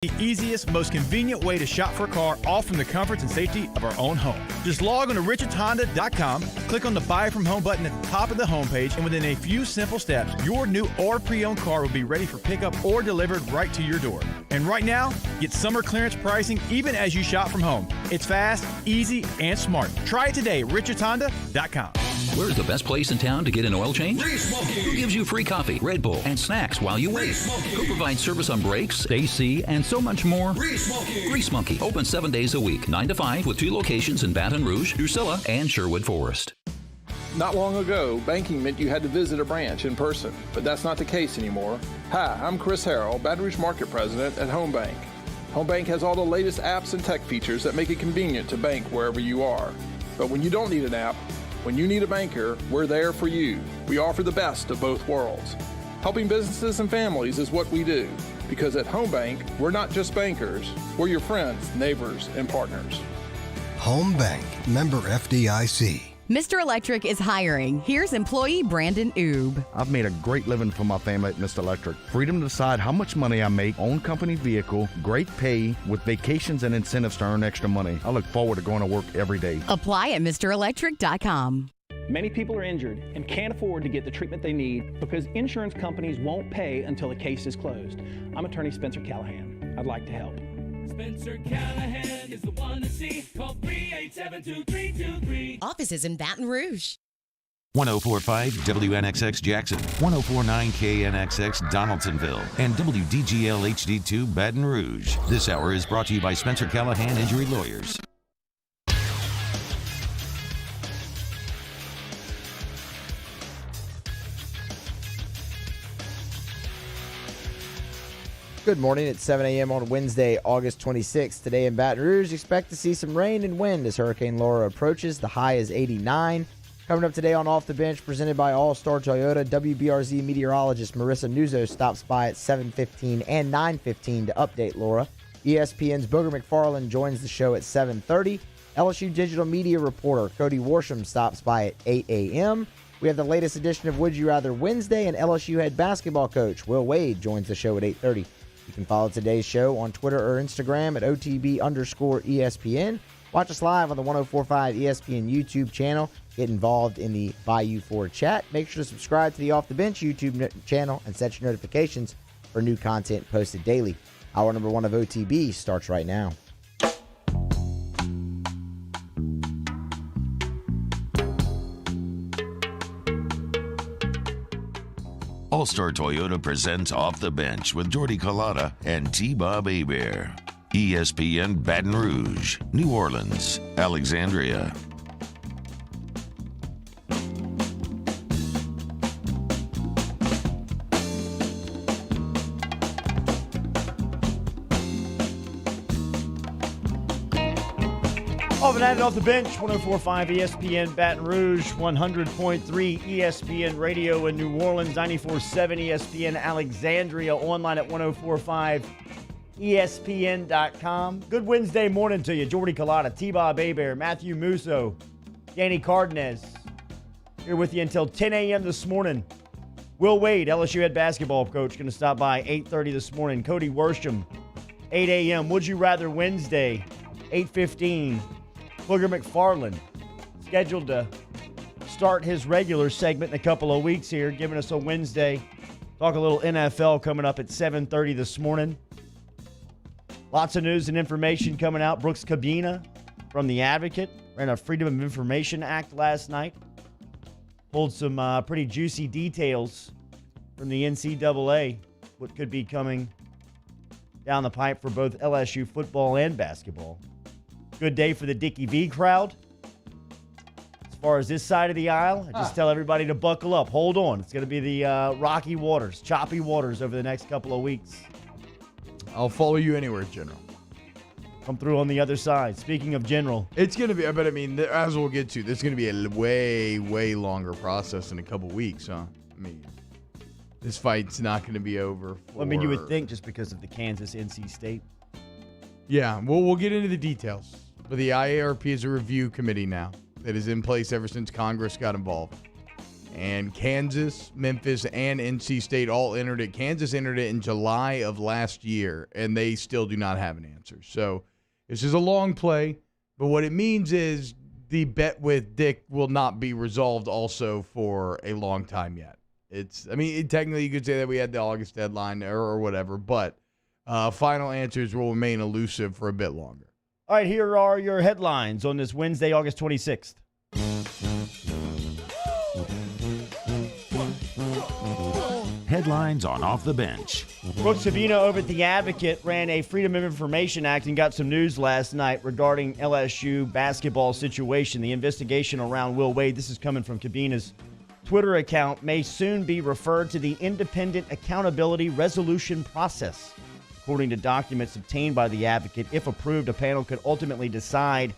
The easiest, most convenient way to shop for a car, all from the comforts and safety of our own home. Just log on to richardshonda.com, click on the Buy From Home button at the top of the homepage, and within a few simple steps, your new or pre-owned car will be ready for pickup or delivered right to your door. And right now, get summer clearance pricing even as you shop from home. It's fast, easy, and smart. Try it today at richardshonda.com. Where's the best place in town to get an oil change? Who gives you free coffee, Red Bull, and snacks while you wait? Who provides service on brakes, AC, and so much more? Grease Monkey. Open 7 days a week, 9 to 5, with 2 locations in Baton Rouge, Drusilla, and Sherwood Forest. Not long ago, banking meant you had to visit a branch in person, but that's not the case anymore. Hi, I'm Chris Harrell, Baton Rouge Market President at Home Bank. Home Bank has all the latest apps and tech features that make it convenient to bank wherever you are. But when you don't need an app, when you need a banker, we're there for you. We offer the best of both worlds. Helping businesses and families is what we do, because at Home Bank, we're not just bankers, we're your friends, neighbors, and partners. Home Bank, member FDIC. Mr. Electric is hiring. Here's employee Brandon Oob. I've made a great living for my family at Mr. Electric. Freedom to decide how much money I make, own company vehicle, great pay, with vacations and incentives to earn extra money. I look forward to going to work every day. Apply at MrElectric.com. Many people are injured and can't afford to get the treatment they need because insurance companies won't pay until a case is closed. I'm attorney Spencer Callahan. I'd like to help. Spencer Callahan is the one to see. Call 387-2323. Offices in Baton Rouge. 104.5 WNXX Jackson, 104.9 KNXX Donaldsonville, and WDGL HD2 Baton Rouge. This hour is brought to you by Spencer Callahan Injury Lawyers. Good morning. It's 7 a.m. on Wednesday, August 26th. Today in Baton Rouge, expect to see some rain and wind as Hurricane Laura approaches. The high is 89. Coming up today on Off the Bench, presented by All-Star Toyota, WBRZ meteorologist Marissa Nuzzo stops by at 7:15 and 9:15 to update Laura. ESPN's Booger McFarland joins the show at 7:30. LSU digital media reporter Cody Worsham stops by at 8 a.m. We have the latest edition of Would You Rather Wednesday, and LSU head basketball coach Will Wade joins the show at 8:30. You can follow today's show on Twitter or Instagram at OTB_ESPN. Watch us live on the 104.5 ESPN YouTube channel. Get involved in the Bayou 4 chat. Make sure to subscribe to the Off the Bench YouTube channel and set your notifications for new content posted daily. Hour number 1 of OTB starts right now. All-Star Toyota presents Off the Bench with Jordy Collada and T-Bob Hebert. ESPN Baton Rouge, New Orleans, Alexandria. Off and at it off the bench, 104.5 ESPN Baton Rouge, 100.3 ESPN Radio in New Orleans, 94.7 ESPN Alexandria, online at 104.5 ESPN.com. Good Wednesday morning to you. Jordy Collada, T-Bob Hebert, Matthew Musso, Danny Cardenas. Here with you until 10 a.m. this morning. Will Wade, LSU head basketball coach, going to stop by 8:30 this morning. Cody Worsham, 8 a.m. Would You Rather Wednesday, 8:15. Booger McFarland, scheduled to start his regular segment in a couple of weeks here, giving us a Wednesday. Talk a little NFL coming up at 7:30 this morning. Lots of news and information coming out. Brooks Cabina from The Advocate ran a Freedom of Information Act last night. Pulled some pretty juicy details from the NCAA, what could be coming down the pipe for both LSU football and basketball. Good day for the Dickie V crowd. As far as this side of the aisle, I just tell everybody to buckle up. Hold on. It's going to be the rocky waters, choppy waters over the next couple of weeks. I'll follow you anywhere, General. Come through on the other side. Speaking of General. It's going to be, but I mean, as we'll get to, there's going to be a way, way longer process in a couple weeks, huh? I mean, this fight's not going to be over for... Well, I mean, you would think just because of the Kansas-NC State. Yeah, we'll get into the details. But the IARP is a review committee now that is in place ever since Congress got involved. And Kansas, Memphis, and NC State all entered it. Kansas entered it in July of last year, and they still do not have an answer. So this is a long play, but what it means is the bet with Dick will not be resolved also for a long time yet. Technically you could say that we had the August deadline or whatever, but final answers will remain elusive for a bit longer. All right, here are your headlines on this Wednesday, August 26th. Headlines on Off the Bench. Brooks Sabino over at The Advocate ran a Freedom of Information Act and got some news last night regarding LSU basketball situation. The investigation around Will Wade, this is coming from Cabina's Twitter account, may soon be referred to the Independent Accountability Resolution Process. According to documents obtained by The Advocate, if approved, a panel could ultimately decide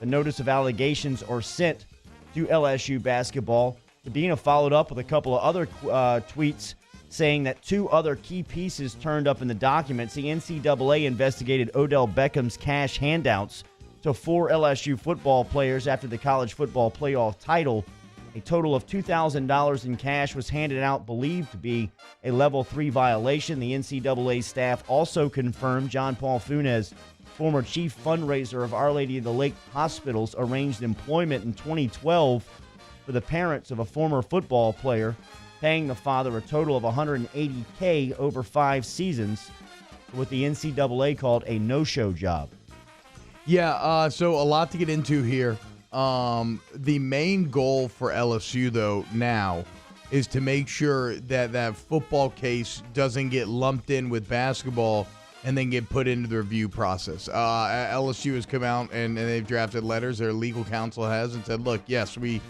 the notice of allegations are sent to LSU basketball. Cabina followed up with a couple of other tweets saying that two other key pieces turned up in the documents. The NCAA investigated Odell Beckham's cash handouts to 4 LSU football players after the college football playoff title. A total of $2,000 in cash was handed out, believed to be a level 3 violation. The NCAA staff also confirmed John Paul Funes, former chief fundraiser of Our Lady of the Lake Hospitals, arranged employment in 2012 for the parents of a former football player, paying the father a total of $180K over 5 seasons, what the NCAA called a no-show job. Yeah, so a lot to get into here. The main goal for LSU, though, now is to make sure that that football case doesn't get lumped in with basketball and then get put into the review process. LSU has come out and they've drafted letters. Their legal counsel has and said, look, yes, we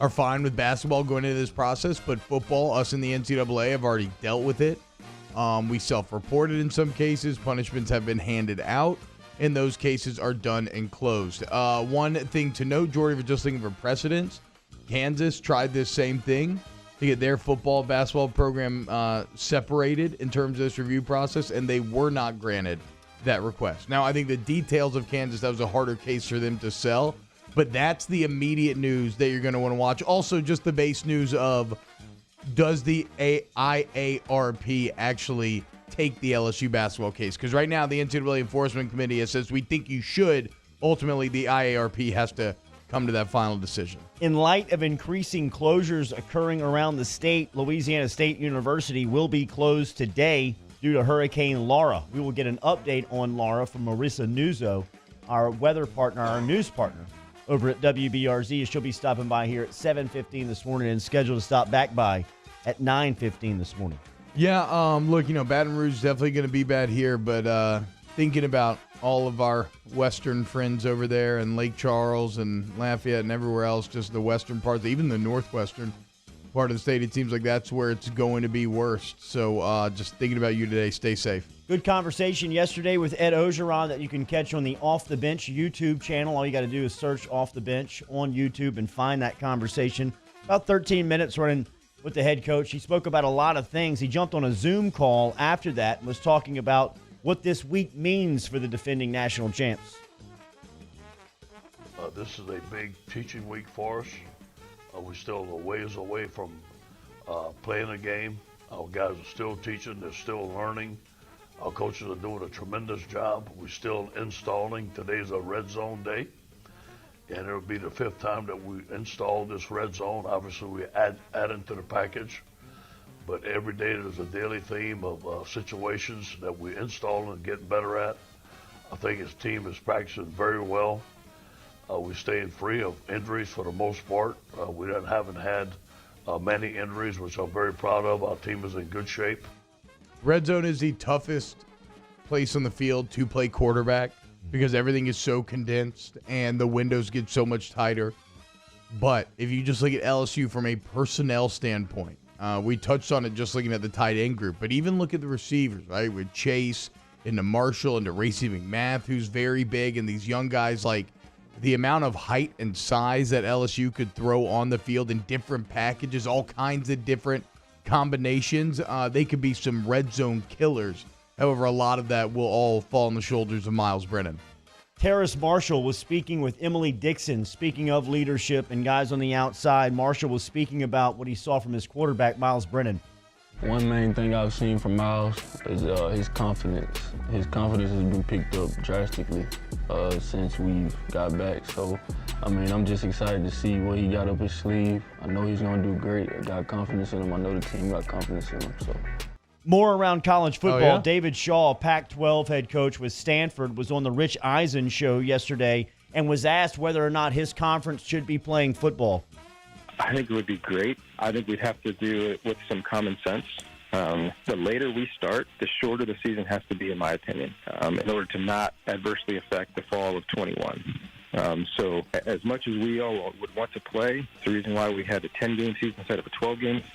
are fine with basketball going into this process, but football, us in the NCAA have already dealt with it. We self-reported in some cases. Punishments have been handed out, and those cases are done and closed. One thing to note, Jordy, for just thinking for precedence, Kansas tried this same thing to get their football basketball program separated in terms of this review process, and they were not granted that request. Now, I think the details of Kansas, that was a harder case for them to sell, but that's the immediate news that you're going to want to watch. Also, just the base news of, does the IARP actually take the LSU basketball case? Because right now, the NCAA Enforcement Committee says we think you should. Ultimately, the IARP has to come to that final decision. In light of increasing closures occurring around the state, Louisiana State University will be closed today due to Hurricane Laura. We will get an update on Laura from Marissa Nuzzo, our weather partner, our news partner over at WBRZ. She'll be stopping by here at 7:15 this morning and scheduled to stop back by at 9:15 this morning. Yeah, look, Baton Rouge is definitely going to be bad here, but thinking about all of our western friends over there and Lake Charles and Lafayette and everywhere else, just the western parts, even the northwestern part of the state, it seems like that's where it's going to be worst. So just thinking about you today, stay safe. Good conversation yesterday with Ed Ogeron that you can catch on the Off the Bench YouTube channel. All you got to do is search Off the Bench on YouTube and find that conversation. About 13 minutes running with the head coach. He spoke about a lot of things. He jumped on a Zoom call after that and was talking about what this week means for the defending national champs. This is a big teaching week for us. We're still a ways away from playing a game. Our guys are still teaching. They're still learning. Our coaches are doing a tremendous job. We're still installing. Today's a red zone day, and it'll be the 5th time that we install this red zone. Obviously, we add into the package, but every day there's a daily theme of situations that we install and get better at. I think his team is practicing very well. We're staying free of injuries for the most part. We haven't had many injuries, which I'm very proud of. Our team is in good shape. Red zone is the toughest place on the field to play quarterback because everything is so condensed and the windows get so much tighter. But if you just look at LSU from a personnel standpoint, we touched on it just looking at the tight end group, but even look at the receivers, right? With Chase into Marshall into Racey McMath, who's very big, and these young guys, like the amount of height and size that LSU could throw on the field in different packages, all kinds of different combinations. They could be some red zone killers. However, a lot of that will all fall on the shoulders of Miles Brennan. Terrace Marshall was speaking with Emily Dixon. Speaking of leadership and guys on the outside, Marshall was speaking about what he saw from his quarterback, Miles Brennan. One main thing I've seen from Miles is his confidence. His confidence has been picked up drastically since we've got back. So, I mean, I'm just excited to see what he got up his sleeve. I know he's going to do great. I got confidence in him. I know the team got confidence in him. So. More around college football. Oh, yeah? David Shaw, Pac-12 head coach with Stanford, was on the Rich Eisen show yesterday and was asked whether or not his conference should be playing football. I think it would be great. I think we'd have to do it with some common sense. The later we start, the shorter the season has to be, in my opinion, in order to not adversely affect the fall of 21. So as much as we all would want to play, it's the reason why we had a 10-game season instead of a 12-game season.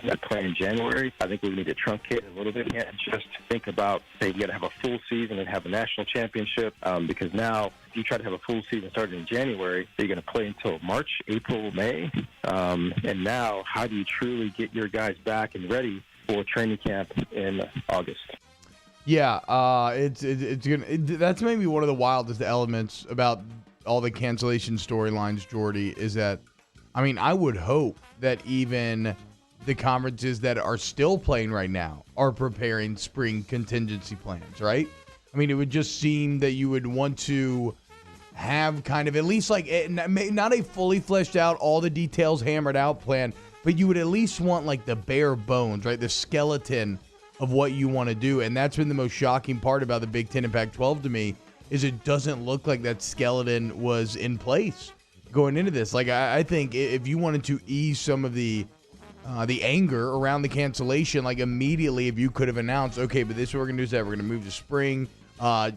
That play in January. I think we need to truncate a little bit and just think about, hey, we got to have a full season and have a national championship because now if you try to have a full season starting in January, you're going to play until March, April, May. And now how do you truly get your guys back and ready for training camp in August? Yeah, it's gonna. That's maybe one of the wildest elements about all the cancellation storylines, Jordy, is that, I mean, I would hope that even the conferences that are still playing right now are preparing spring contingency plans, right? I mean, it would just seem that you would want to have kind of at least like not a fully fleshed out, all the details hammered out plan, but you would at least want like the bare bones, right? The skeleton of what you want to do. And that's been the most shocking part about the Big Ten and Pac-12 to me, is it doesn't look like that skeleton was in place going into this. Like, I think if you wanted to ease some of the anger around the cancellation, like immediately, if you could have announced, okay, but this is what we're going to do is that we're going to move to spring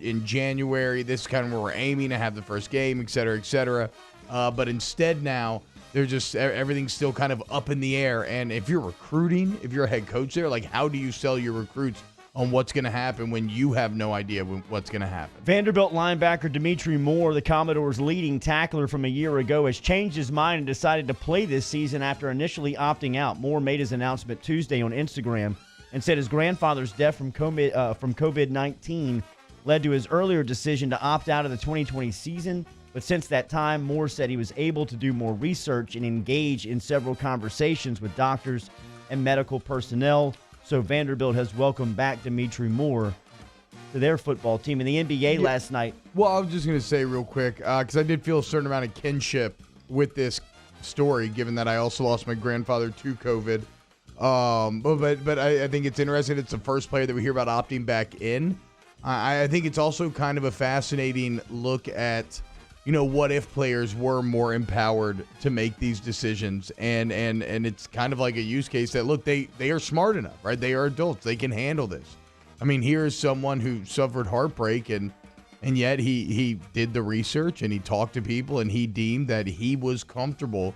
in January. This is kind of where we're aiming to have the first game, et cetera, et cetera. But instead now, they're just, everything's still kind of up in the air. And if you're recruiting, if you're a head coach there, like, how do you sell your recruits on what's going to happen when you have no idea what's going to happen? Vanderbilt linebacker Dimitri Moore, the Commodores' leading tackler from a year ago, has changed his mind and decided to play this season after initially opting out. Moore made his announcement Tuesday on Instagram and said his grandfather's death from COVID-19 led to his earlier decision to opt out of the 2020 season. But since that time, Moore said he was able to do more research and engage in several conversations with doctors and medical personnel. So Vanderbilt has welcomed back Dimitri Moore to their football team. In the NBA last night. Well, I was just going to say real quick, because I did feel a certain amount of kinship with this story, given that I also lost my grandfather to COVID. But I think it's interesting. It's the first player that we hear about opting back in. I think it's also kind of a fascinating look at, what if players were more empowered to make these decisions, and it's kind of like a use case that, look, they are smart enough, right? They are adults. They can handle this. I mean, here is someone who suffered heartbreak, and yet he did the research and he talked to people and he deemed that he was comfortable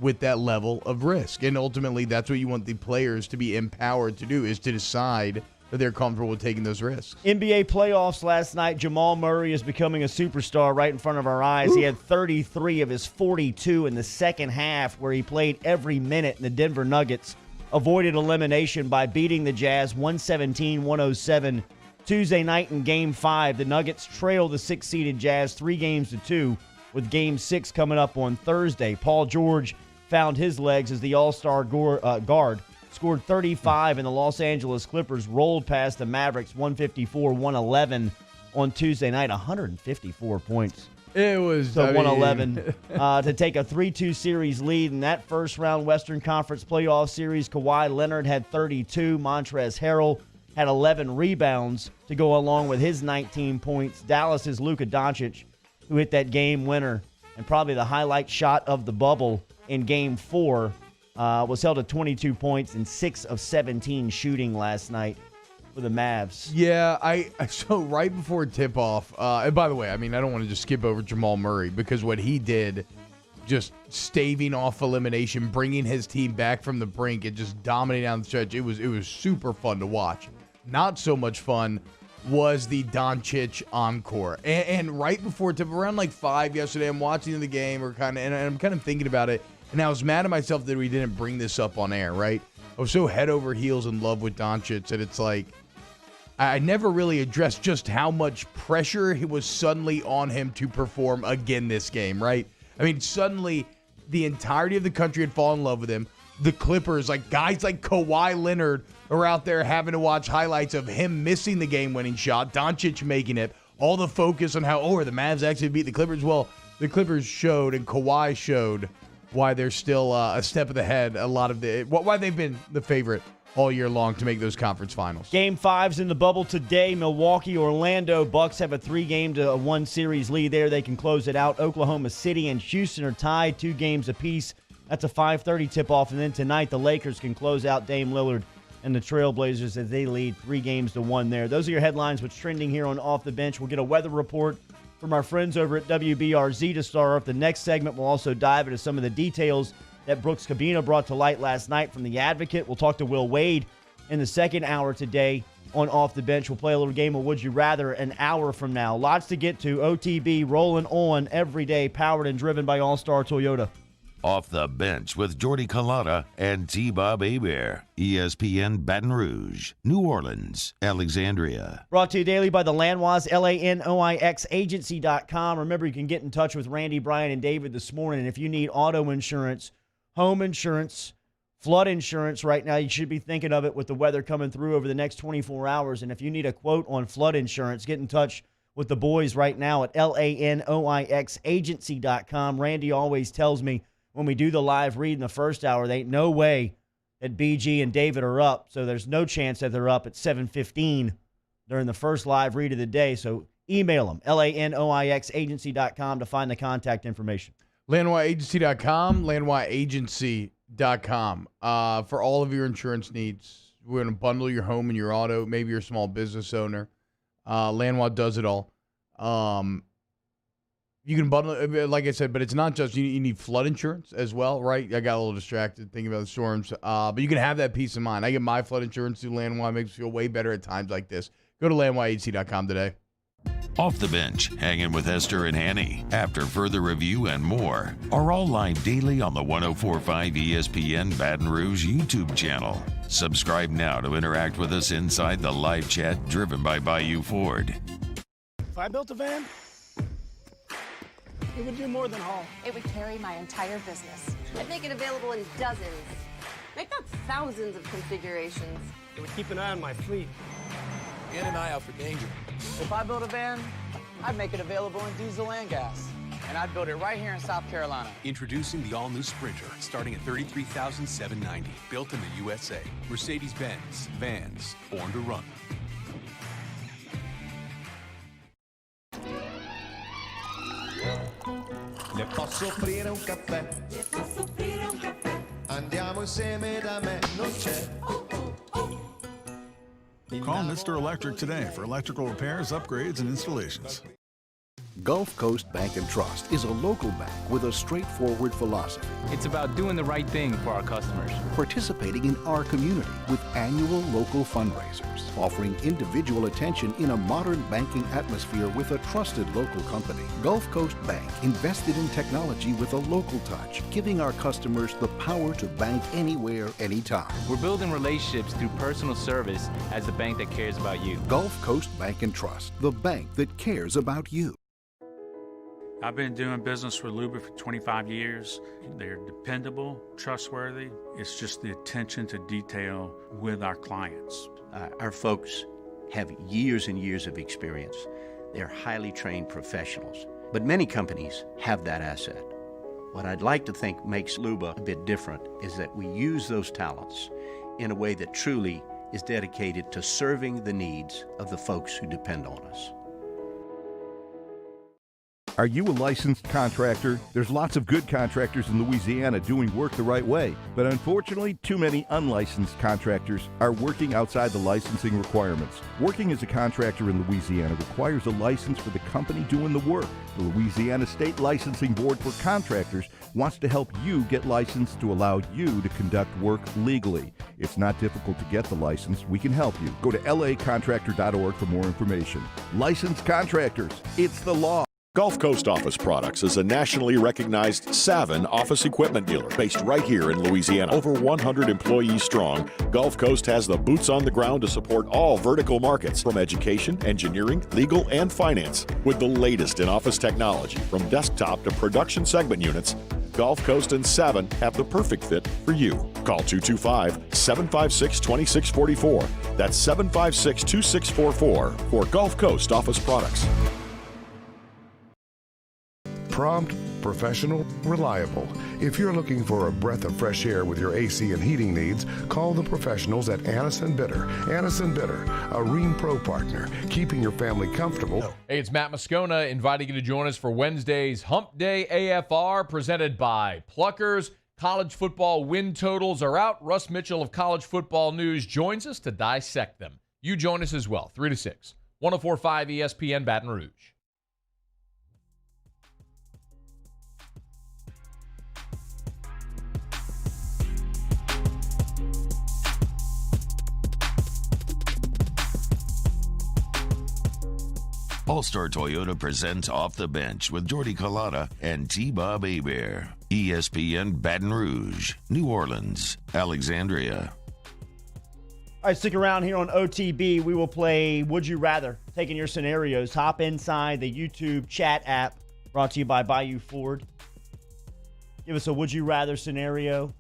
with that level of risk. And ultimately, that's what you want the players to be empowered to do, is to decide that they're comfortable with taking those risks. NBA playoffs last night. Jamal Murray is becoming a superstar right in front of our eyes. He had 33 of his 42 in the second half, where he played every minute, and the Denver Nuggets avoided elimination by beating the Jazz 117-107 Tuesday night in Game 5. The Nuggets trail the 6-seeded Jazz 3-2, with Game 6 coming up on Thursday. Paul George found his legs as the all-star guard. Scored 35, and the Los Angeles Clippers rolled past the Mavericks 154-111 on Tuesday night. 154 points. It was 111 to take a 3-2 series lead in that first-round Western Conference playoff series. Kawhi Leonard had 32. Montrezl Harrell had 11 rebounds to go along with his 19 points. Dallas's Luka Doncic, who hit that game winner and probably the highlight shot of the bubble in Game 4, was held at 22 points and 6 of 17 shooting last night for the Mavs. Yeah, so right before tip-off, and by the way, I mean, I don't want to just skip over Jamal Murray, because what he did, just staving off elimination, bringing his team back from the brink and just dominating down the stretch, it was super fun to watch. Not so much fun was the Doncic encore. And right before tip, around like 5 yesterday, I'm watching the game, and I'm kind of thinking about it. And I was mad at myself that we didn't bring this up on air, right? I was so head over heels in love with Doncic that it's like, I never really addressed just how much pressure was suddenly on him to perform again this game, right? I mean, suddenly the entirety of the country had fallen in love with him. The Clippers, like guys like Kawhi Leonard, are out there having to watch highlights of him missing the game-winning shot, Doncic making it, all the focus on how, the Mavs actually beat the Clippers. Well, the Clippers showed and Kawhi showed why they're still a step ahead. Why they've been the favorite all year long to make those conference finals. Game 5's in the bubble today. Milwaukee, Orlando. Bucks have a 3-1 series lead there. They can close it out. Oklahoma City and Houston are tied 2 games apiece. That's a 5:30 tip-off. And then tonight, the Lakers can close out Dame Lillard and the Trailblazers as they lead 3-1 there. Those are your headlines. What's trending here on Off the Bench. We'll get a weather report from our friends over at WBRZ to start off. The next segment, we'll also dive into some of the details that Brooks Cabina brought to light last night from The Advocate. We'll talk to Will Wade in the second hour today on Off the Bench. We'll play a little game of Would You Rather an hour from now. Lots to get to. OTB rolling on every day, powered and driven by All-Star Toyota. Off the Bench with Jordy Culotta and T-Bob Hebert. ESPN Baton Rouge, New Orleans, Alexandria. Brought to you daily by the Lanois, Lanoix Agency.com. Remember, you can get in touch with Randy, Brian, and David this morning. And if you need auto insurance, home insurance, flood insurance right now, you should be thinking of it with the weather coming through over the next 24 hours. And if you need a quote on flood insurance, get in touch with the boys right now at Lanoix Agency.com. Randy always tells me when we do the live read in the first hour, there ain't no way that BG and David are up. So there's no chance that they're up at 7:15 during the first live read of the day. So email them, Lanoix Agency.com, to find the contact information. LanoixAgency.com, LanoixAgency.com. For all of your insurance needs, we're going to bundle your home and your auto. Maybe you're a small business owner. Lanoix does it all. You can bundle it, like I said, but it's not just, you need flood insurance as well, right? I got a little distracted thinking about the storms. But you can have that peace of mind. I get my flood insurance through Lanoix. It makes me feel way better at times like this. Go to LanoixAgency.com today. Off the Bench, hanging with Esther and Hanny. After further review and more are all live daily on the 104.5 ESPN Baton Rouge YouTube channel. Subscribe now to interact with us inside the live chat driven by Bayou Ford. If I built a van, it would do more than haul. It would carry my entire business. I'd make it available in dozens, if not thousands of configurations. It would keep an eye on my fleet. And an eye out for danger. If I built a van, I'd make it available in diesel and gas. And I'd build it right here in South Carolina. Introducing the all-new Sprinter, starting at $33,790. Built in the USA. Mercedes-Benz. Vans. Born to run. Le posso offrire un caffè? Le posso offrire un caffè? Andiamo insieme da me, non c'è. Call Mr. Electric today for electrical repairs, upgrades, and installations. Gulf Coast Bank and Trust is a local bank with a straightforward philosophy. It's about doing the right thing for our customers. Participating in our community with annual local fundraisers. Offering individual attention in a modern banking atmosphere with a trusted local company. Gulf Coast Bank invested in technology with a local touch, giving our customers the power to bank anywhere, anytime. We're building relationships through personal service as the bank that cares about you. Gulf Coast Bank and Trust, the bank that cares about you. I've been doing business with Luba for 25 years. They're dependable, trustworthy. It's just the attention to detail with our clients. Our folks have years and years of experience. They're highly trained professionals. But many companies have that asset. What I'd like to think makes Luba a bit different is that we use those talents in a way that truly is dedicated to serving the needs of the folks who depend on us. Are you a licensed contractor? There's lots of good contractors in Louisiana doing work the right way, but unfortunately, too many unlicensed contractors are working outside the licensing requirements. Working as a contractor in Louisiana requires a license for the company doing the work. The Louisiana State Licensing Board for Contractors wants to help you get licensed to allow you to conduct work legally. It's not difficult to get the license. We can help you. Go to lacontractor.org for more information. Licensed contractors, it's the law. Gulf Coast Office Products is a nationally recognized Savin office equipment dealer based right here in Louisiana. Over 100 employees strong, Gulf Coast has the boots on the ground to support all vertical markets from education, engineering, legal, and finance. With the latest in office technology from desktop to production segment units, Gulf Coast and Savin have the perfect fit for you. Call 225-756-2644. That's 756-2644 for Gulf Coast Office Products. Prompt, professional, reliable. If you're looking for a breath of fresh air with your AC and heating needs, call the professionals at Anison Bitter. Anison Bitter, a Rheem Pro partner, keeping your family comfortable. Hey, it's Matt Moscona inviting you to join us for Wednesday's Hump Day AFR presented by Pluckers. College football win totals are out. Russ Mitchell of College Football News joins us to dissect them. You join us as well, 3 to 6. 104.5 ESPN Baton Rouge. All-Star Toyota presents Off the Bench with Jordy Collada and T-Bob Hebert. ESPN Baton Rouge, New Orleans, Alexandria. All right, stick around here on OTB. We will play Would You Rather, taking your scenarios. Hop inside the YouTube chat app, brought to you by Bayou Ford. Give us a Would You Rather scenario.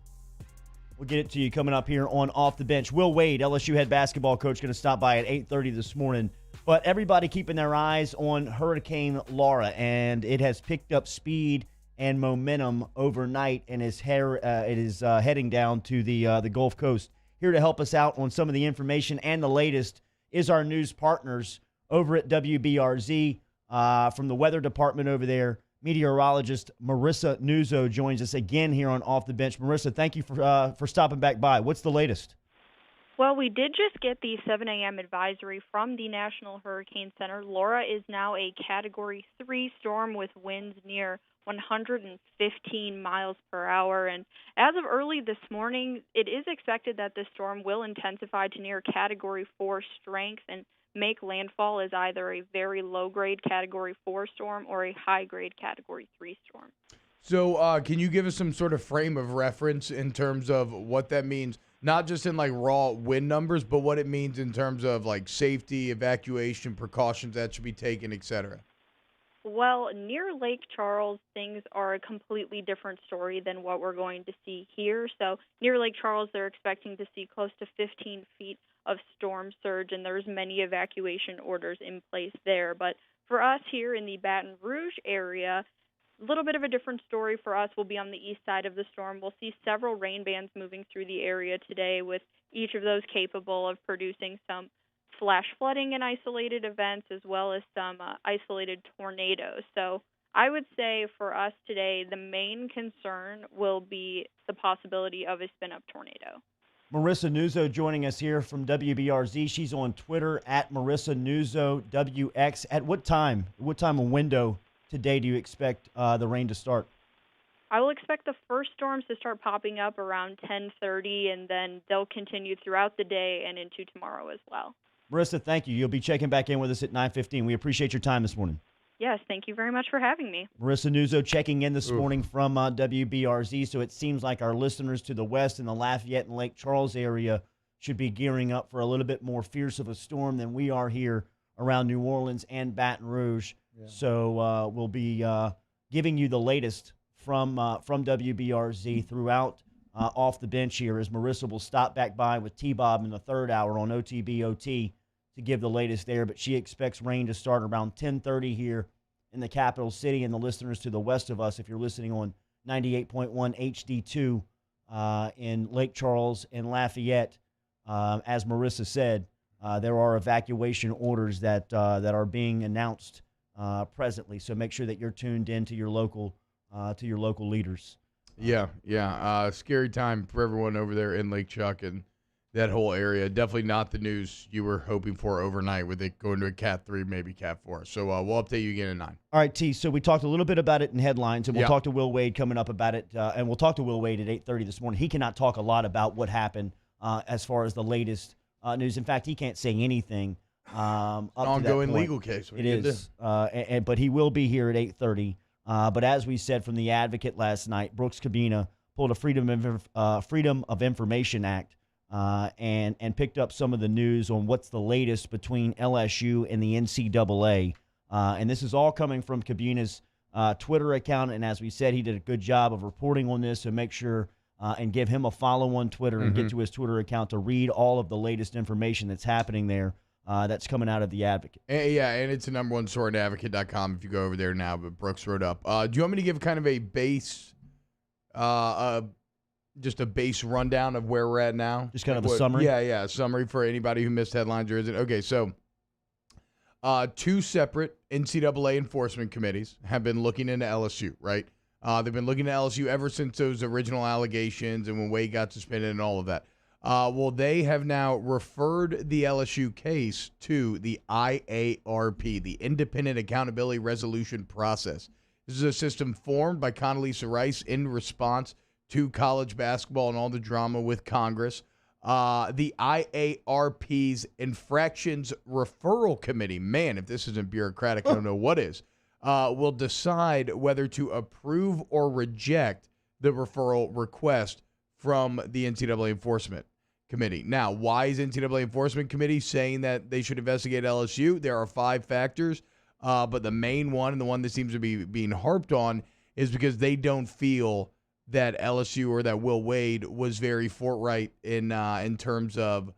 We'll get it to you coming up here on Off the Bench. Will Wade, LSU head basketball coach, going to stop by at 8:30 this morning. But everybody keeping their eyes on Hurricane Laura, and it has picked up speed and momentum overnight and is heading down to the Gulf Coast. Here to help us out on some of the information and the latest is our news partners over at WBRZ. From the weather department over there, meteorologist Marissa Nuzzo joins us again here on Off the Bench. Marissa, thank you for stopping back by. What's the latest? Well, we did just get the 7 a.m. advisory from the National Hurricane Center. Laura is now a Category 3 storm with winds near 115 miles per hour. And as of early this morning, it is expected that this storm will intensify to near Category 4 strength and make landfall as either a very low-grade Category 4 storm or a high-grade Category 3 storm. So can you give us some sort of frame of reference in terms of what that means? Not just in like raw wind numbers, but what it means in terms of like safety, evacuation, precautions that should be taken, et cetera. Well, near Lake Charles, things are a completely different story than what we're going to see here. So near Lake Charles, they're expecting to see close to 15 feet of storm surge, and there's many evacuation orders in place there. But for us here in the Baton Rouge area, a little bit of a different story for us. We'll be on the east side of the storm. We'll see several rain bands moving through the area today, with each of those capable of producing some flash flooding in isolated events as well as some isolated tornadoes. So I would say for us today, the main concern will be the possibility of a spin-up tornado. Marissa Nuzzo joining us here from WBRZ. She's on Twitter at Marissa Nuzzo WX. At what time of window today do you expect the rain to start? I will expect the first storms to start popping up around 10:30, and then they'll continue throughout the day and into tomorrow as well. Marissa, thank you. You'll be checking back in with us at 9:15. We appreciate your time this morning. Yes, thank you very much for having me. Marissa Nuzzo checking in this morning from WBRZ. So it seems like our listeners to the west in the Lafayette and Lake Charles area should be gearing up for a little bit more fierce of a storm than we are here around New Orleans and Baton Rouge. Yeah. So we'll be giving you the latest from WBRZ throughout Off the Bench here, as Marissa will stop back by with T-Bob in the third hour on OTBOT to give the latest there. But she expects rain to start around 10:30 here in the capital city, and the listeners to the west of us, if you're listening on 98.1 HD2 in Lake Charles and Lafayette, as Marissa said, there are evacuation orders that are being announced presently. So make sure that you're tuned in to your local leaders. Yeah. Scary time for everyone over there in Lake Chuck and that whole area. Definitely not the news you were hoping for overnight with it going to a Cat 3, maybe Cat 4. So we'll update you again at 9. All right, T. So we talked a little bit about it in headlines, and we'll talk to Will Wade coming up about it. And we'll talk to Will Wade at 8:30 this morning. He cannot talk a lot about what happened as far as the latest news. In fact, he can't say anything Up ongoing to that legal case. It is. But he will be here at 8:30. But as we said from the Advocate last night, Brooks Cabina pulled a Freedom of Information Act and picked up some of the news on what's the latest between LSU and the NCAA. And this is all coming from Cabina's Twitter account. And as we said, he did a good job of reporting on this, so make sure and give him a follow on Twitter and get to his Twitter account to read all of the latest information that's happening there that's coming out of the Advocate. And it's the number one story at advocate.com if you go over there now, but Brooks wrote up. Do you want me to give kind of a base, just a base rundown of where we're at now? Just kind of a summary? Yeah, summary for anybody who missed headlines or isn't. Okay, so two separate NCAA enforcement committees have been looking into LSU, right? They've been looking at LSU ever since those original allegations and when Wade got suspended and all of that. Well, they have now referred the LSU case to the IARP, the Independent Accountability Resolution Process. This is a system formed by Condoleezza Rice in response to college basketball and all the drama with Congress. The IARP's Infractions Referral Committee, man, if this isn't bureaucratic, I don't know what is, will decide whether to approve or reject the referral request from the NCAA Enforcement Committee. Now, why is NCAA Enforcement Committee saying that they should investigate LSU? There are 5 factors, but the main one, and the one that seems to be being harped on, is because they don't feel that LSU or that Will Wade was very forthright in terms of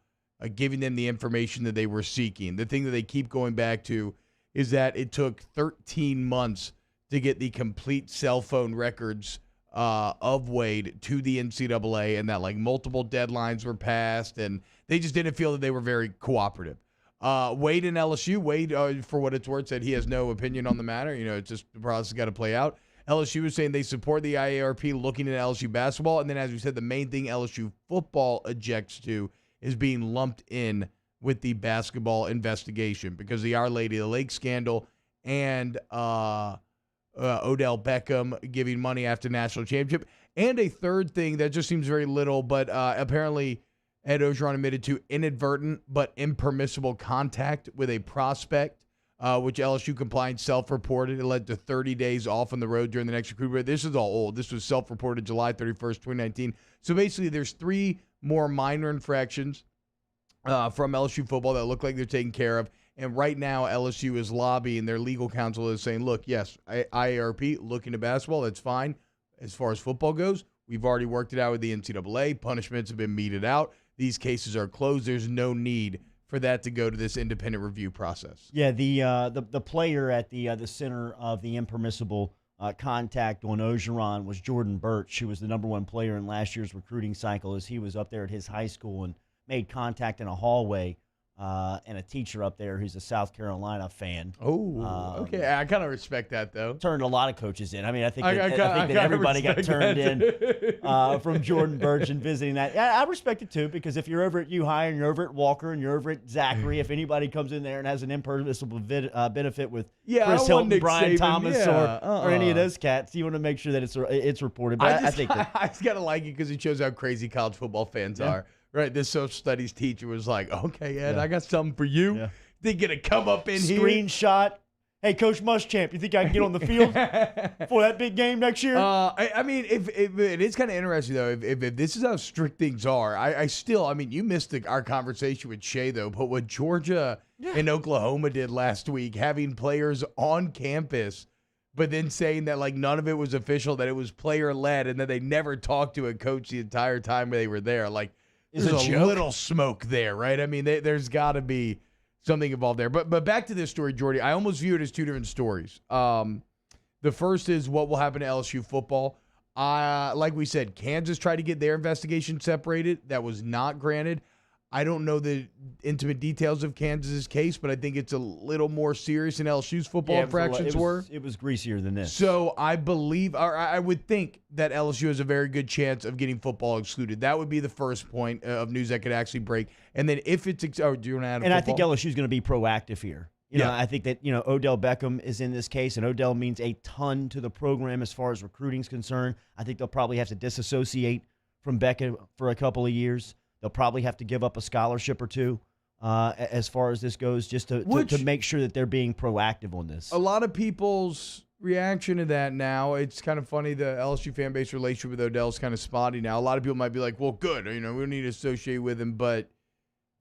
giving them the information that they were seeking. The thing that they keep going back to is that it took 13 months to get the complete cell phone records of Wade to the NCAA, and that like multiple deadlines were passed, and they just didn't feel that they were very cooperative. Wade and LSU, Wade, for what it's worth, said he has no opinion on the matter. You know, it's just the process got to play out. LSU is saying they support the IARP looking at LSU basketball, and then as we said, the main thing LSU football objects to is being lumped in with the basketball investigation because the Our Lady of the Lake scandal and Odell Beckham giving money after national championship. And a third thing that just seems very little, but apparently Ed Orgeron admitted to inadvertent but impermissible contact with a prospect, which LSU compliance self-reported. It led to 30 days off on the road during the next recruitment. This is all old. This was self-reported July 31st, 2019. So basically there's 3 more minor infractions from LSU football that look like they're taken care of. And right now, LSU is lobbying. Their legal counsel is saying, look, yes, IARP, look into basketball. That's fine. As far as football goes, we've already worked it out with the NCAA. Punishments have been meted out. These cases are closed. There's no need for that to go to this independent review process. Yeah, the player at the center of the impermissible contact on Orgeron was Jordan Birch, who was the number 1 player in last year's recruiting cycle as he was up there at his high school and made contact in a hallway. And a teacher up there who's a South Carolina fan. Oh, okay. I kind of respect that, though. Turned a lot of coaches in. I mean, I think that everybody got turned in from Jordan Birch and visiting that. I respect it, too, because if you're over at U-High and you're over at Walker and you're over at Zachary, if anybody comes in there and has an impermissible benefit with Chris Hilton, Brian Thomas, or any of those cats, you want to make sure that it's reported. But I think I just got to like it because it shows how crazy college football fans are. Right, this social studies teacher was like, okay, Ed, I got something for you. Yeah. They going to come up in here. Screenshot. Hey, Coach Muschamp, you think I can get on the field for that big game next year? I mean, if it is kind of interesting, though, if this is how strict things are, I still, you missed our conversation with Shea, though, but what Georgia and Oklahoma did last week, having players on campus, but then saying that, like, none of it was official, that it was player-led, and that they never talked to a coach the entire time they were there. Like, there's a little smoke there, right? I mean, there's got to be something involved there. But back to this story, Jordy. I almost view it as 2 different stories. The first is what will happen to LSU football. Like we said, Kansas tried to get their investigation separated. That was not granted. I don't know the intimate details of Kansas's case, but I think it's a little more serious than LSU's football infractions were. It was greasier than this. So I believe, or I would think that LSU has a very good chance of getting football excluded. That would be the first point of news that could actually break. And then if it's, do you want to add And I think LSU is going to be proactive here. You know, I think that, Odell Beckham is in this case, and Odell means a ton to the program as far as recruiting is concerned. I think they'll probably have to disassociate from Beckham for a couple of years. They'll probably have to give up a scholarship or 2 as far as this goes, just to make sure that they're being proactive on this. A lot of people's reaction to that now, it's kind of funny, the LSU fan base relationship with Odell is kind of spotty now. A lot of people might be like, well, good, we don't need to associate with him, but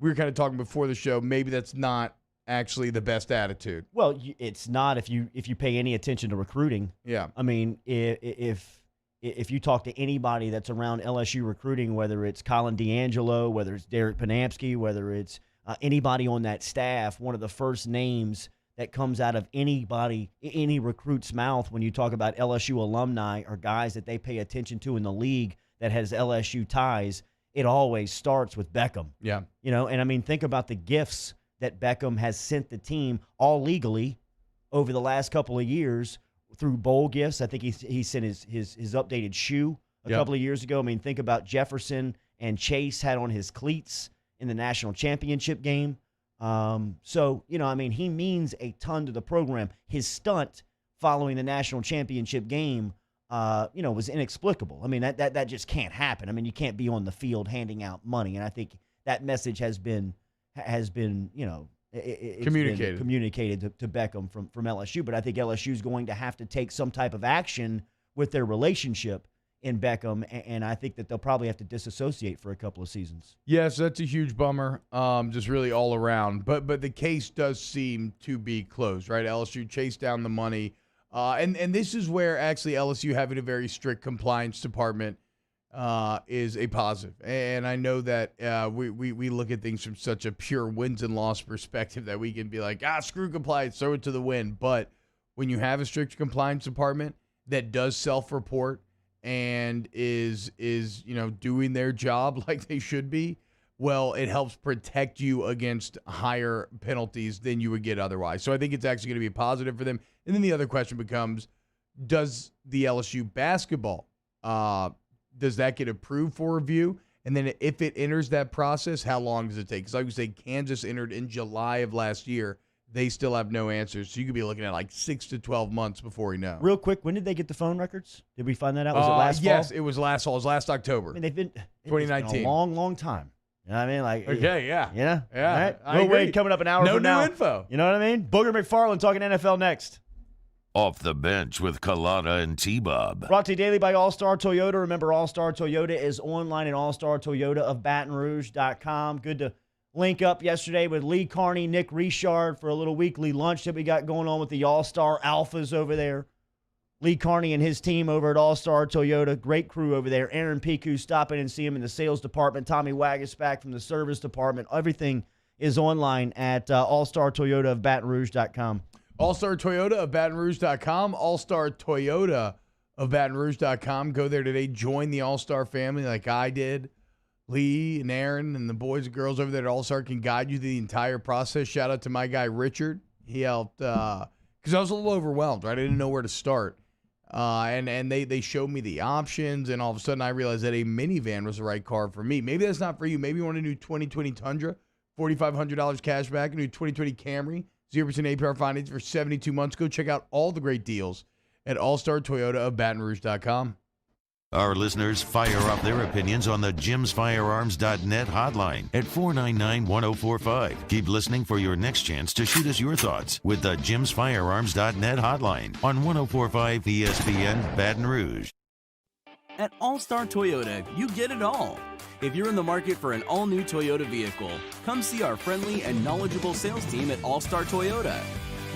we were kind of talking before the show, maybe that's not actually the best attitude. Well, it's not if you pay any attention to recruiting. Yeah. I mean, if you talk to anybody that's around LSU recruiting, whether it's Colin D'Angelo, whether it's Derek Panamsky, whether it's anybody on that staff, one of the first names that comes out of any recruit's mouth when you talk about LSU alumni or guys that they pay attention to in the league that has LSU ties, it always starts with Beckham. Yeah. And I mean, think about the gifts that Beckham has sent the team all legally over the last couple of years through bowl gifts. I think he sent his updated shoe a couple of years ago. I mean, think about Jefferson and Chase had on his cleats in the national championship game. So, I mean, he means a ton to the program. His stunt following the national championship game, was inexplicable. I mean, that just can't happen. I mean, you can't be on the field handing out money. And I think that message has been communicated to Beckham from LSU. But I think LSU is going to have to take some type of action with their relationship in Beckham, and I think that they'll probably have to disassociate for a couple of seasons. Yes, that's a huge bummer, just really all around. But the case does seem to be closed, right? LSU chased down the money, and this is where actually LSU having a very strict compliance department is a positive. And I know that we look at things from such a pure wins and loss perspective that we can be like, screw compliance, throw it to the wind. But when you have a strict compliance department that does self-report and is doing their job like they should be, well, it helps protect you against higher penalties than you would get otherwise. So I think it's actually going to be a positive for them. And then the other question becomes, does the LSU basketball, does that get approved for review? And then if it enters that process, how long does it take? Because like we say, Kansas entered in July of last year. They still have no answers. So you could be looking at like 6 to 12 months before we know. Real quick, when did they get the phone records? Did we find that out? Was it last fall? Yes, it was last fall. It was last October. I mean, they've been 2019. It's been a long, long time. You know what I mean? Like, okay, yeah. Yeah. All right. I Will agree. Wade coming up an hour no from now. No new info. You know what I mean? Booger McFarland talking NFL next. Off the bench with Kalana and T-Bob. Brought to you daily by All-Star Toyota. Remember, All-Star Toyota is online at allstartoyotaofbatonrouge.com. Good to link up yesterday with Lee Carney, Nick Richard for a little weekly lunch that we got going on with the All-Star Alphas over there. Lee Carney and his team over at All-Star Toyota. Great crew over there. Aaron Piku, stop in and see him in the sales department. Tommy Wagasback from the service department. Everything is online at allstartoyotaofbatonrouge.com. All-Star Toyota of BatonRouge.com. All-Star Toyota of BatonRouge.com. Go there today. Join the All-Star family like I did. Lee and Aaron and the boys and girls over there at All-Star can guide you through the entire process. Shout out to my guy, Richard. He helped because I was a little overwhelmed, right? I didn't know where to start. And they showed me the options, and all of a sudden I realized that a minivan was the right car for me. Maybe that's not for you. Maybe you want a new 2020 Tundra, $4,500 cash back, a new 2020 Camry, 0% APR finance for 72 months. Go check out all the great deals at All-Star Toyota of BatonRouge.com. Our listeners fire up their opinions on the jimsfirearms.net hotline at 499-1045. Keep listening for your next chance to shoot us your thoughts with the jimsfirearms.net hotline on 1045 ESPN Baton Rouge. At All-Star Toyota, you get it all. If you're in the market for an all-new Toyota vehicle, come see our friendly and knowledgeable sales team at All-Star Toyota.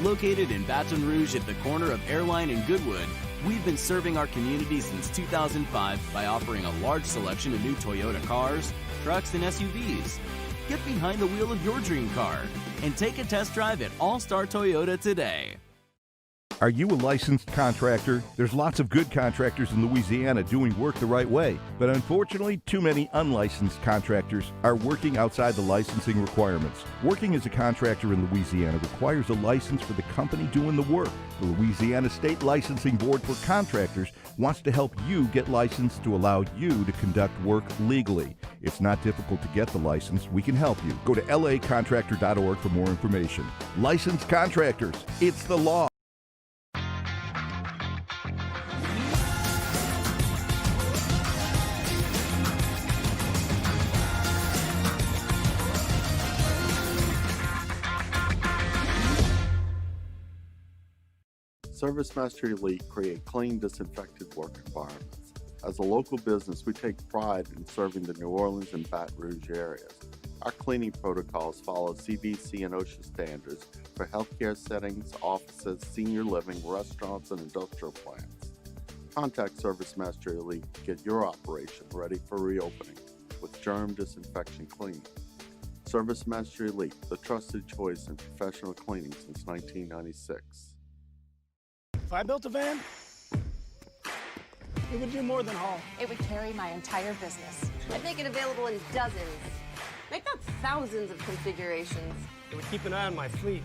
Located in Baton Rouge at the corner of Airline and Goodwood, we've been serving our community since 2005 by offering a large selection of new Toyota cars, trucks, and SUVs. Get behind the wheel of your dream car and take a test drive at All-Star Toyota today. Are you a licensed contractor? There's lots of good contractors in Louisiana doing work the right way, but unfortunately, too many unlicensed contractors are working outside the licensing requirements. Working as a contractor in Louisiana requires a license for the company doing the work. The Louisiana State Licensing Board for Contractors wants to help you get licensed to allow you to conduct work legally. It's not difficult to get the license. We can help you. Go to lacontractor.org for more information. Licensed contractors, it's the law. Service Mastery Elite create clean, disinfected work environments. As a local business, we take pride in serving the New Orleans and Baton Rouge areas. Our cleaning protocols follow CDC and OSHA standards for healthcare settings, offices, senior living, restaurants, and industrial plants. Contact Service Mastery Elite to get your operation ready for reopening with germ disinfection cleaning. Service Mastery Elite, the trusted choice in professional cleaning since 1996. If I built a van, it would do more than haul. It would carry my entire business. I'd make it available in dozens, make not thousands of configurations. It would keep an eye on my fleet.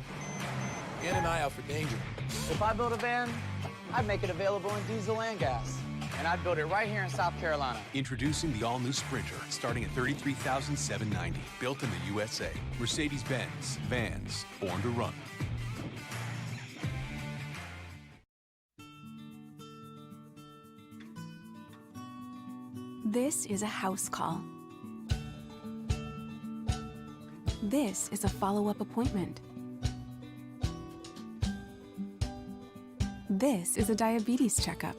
And an eye out for danger. If I built a van, I'd make it available in diesel and gas. And I'd build it right here in South Carolina. Introducing the all-new Sprinter, starting at $33,790. Built in the USA. Mercedes-Benz. Vans. Born to run. This is a house call. This is a follow-up appointment. This is a diabetes checkup.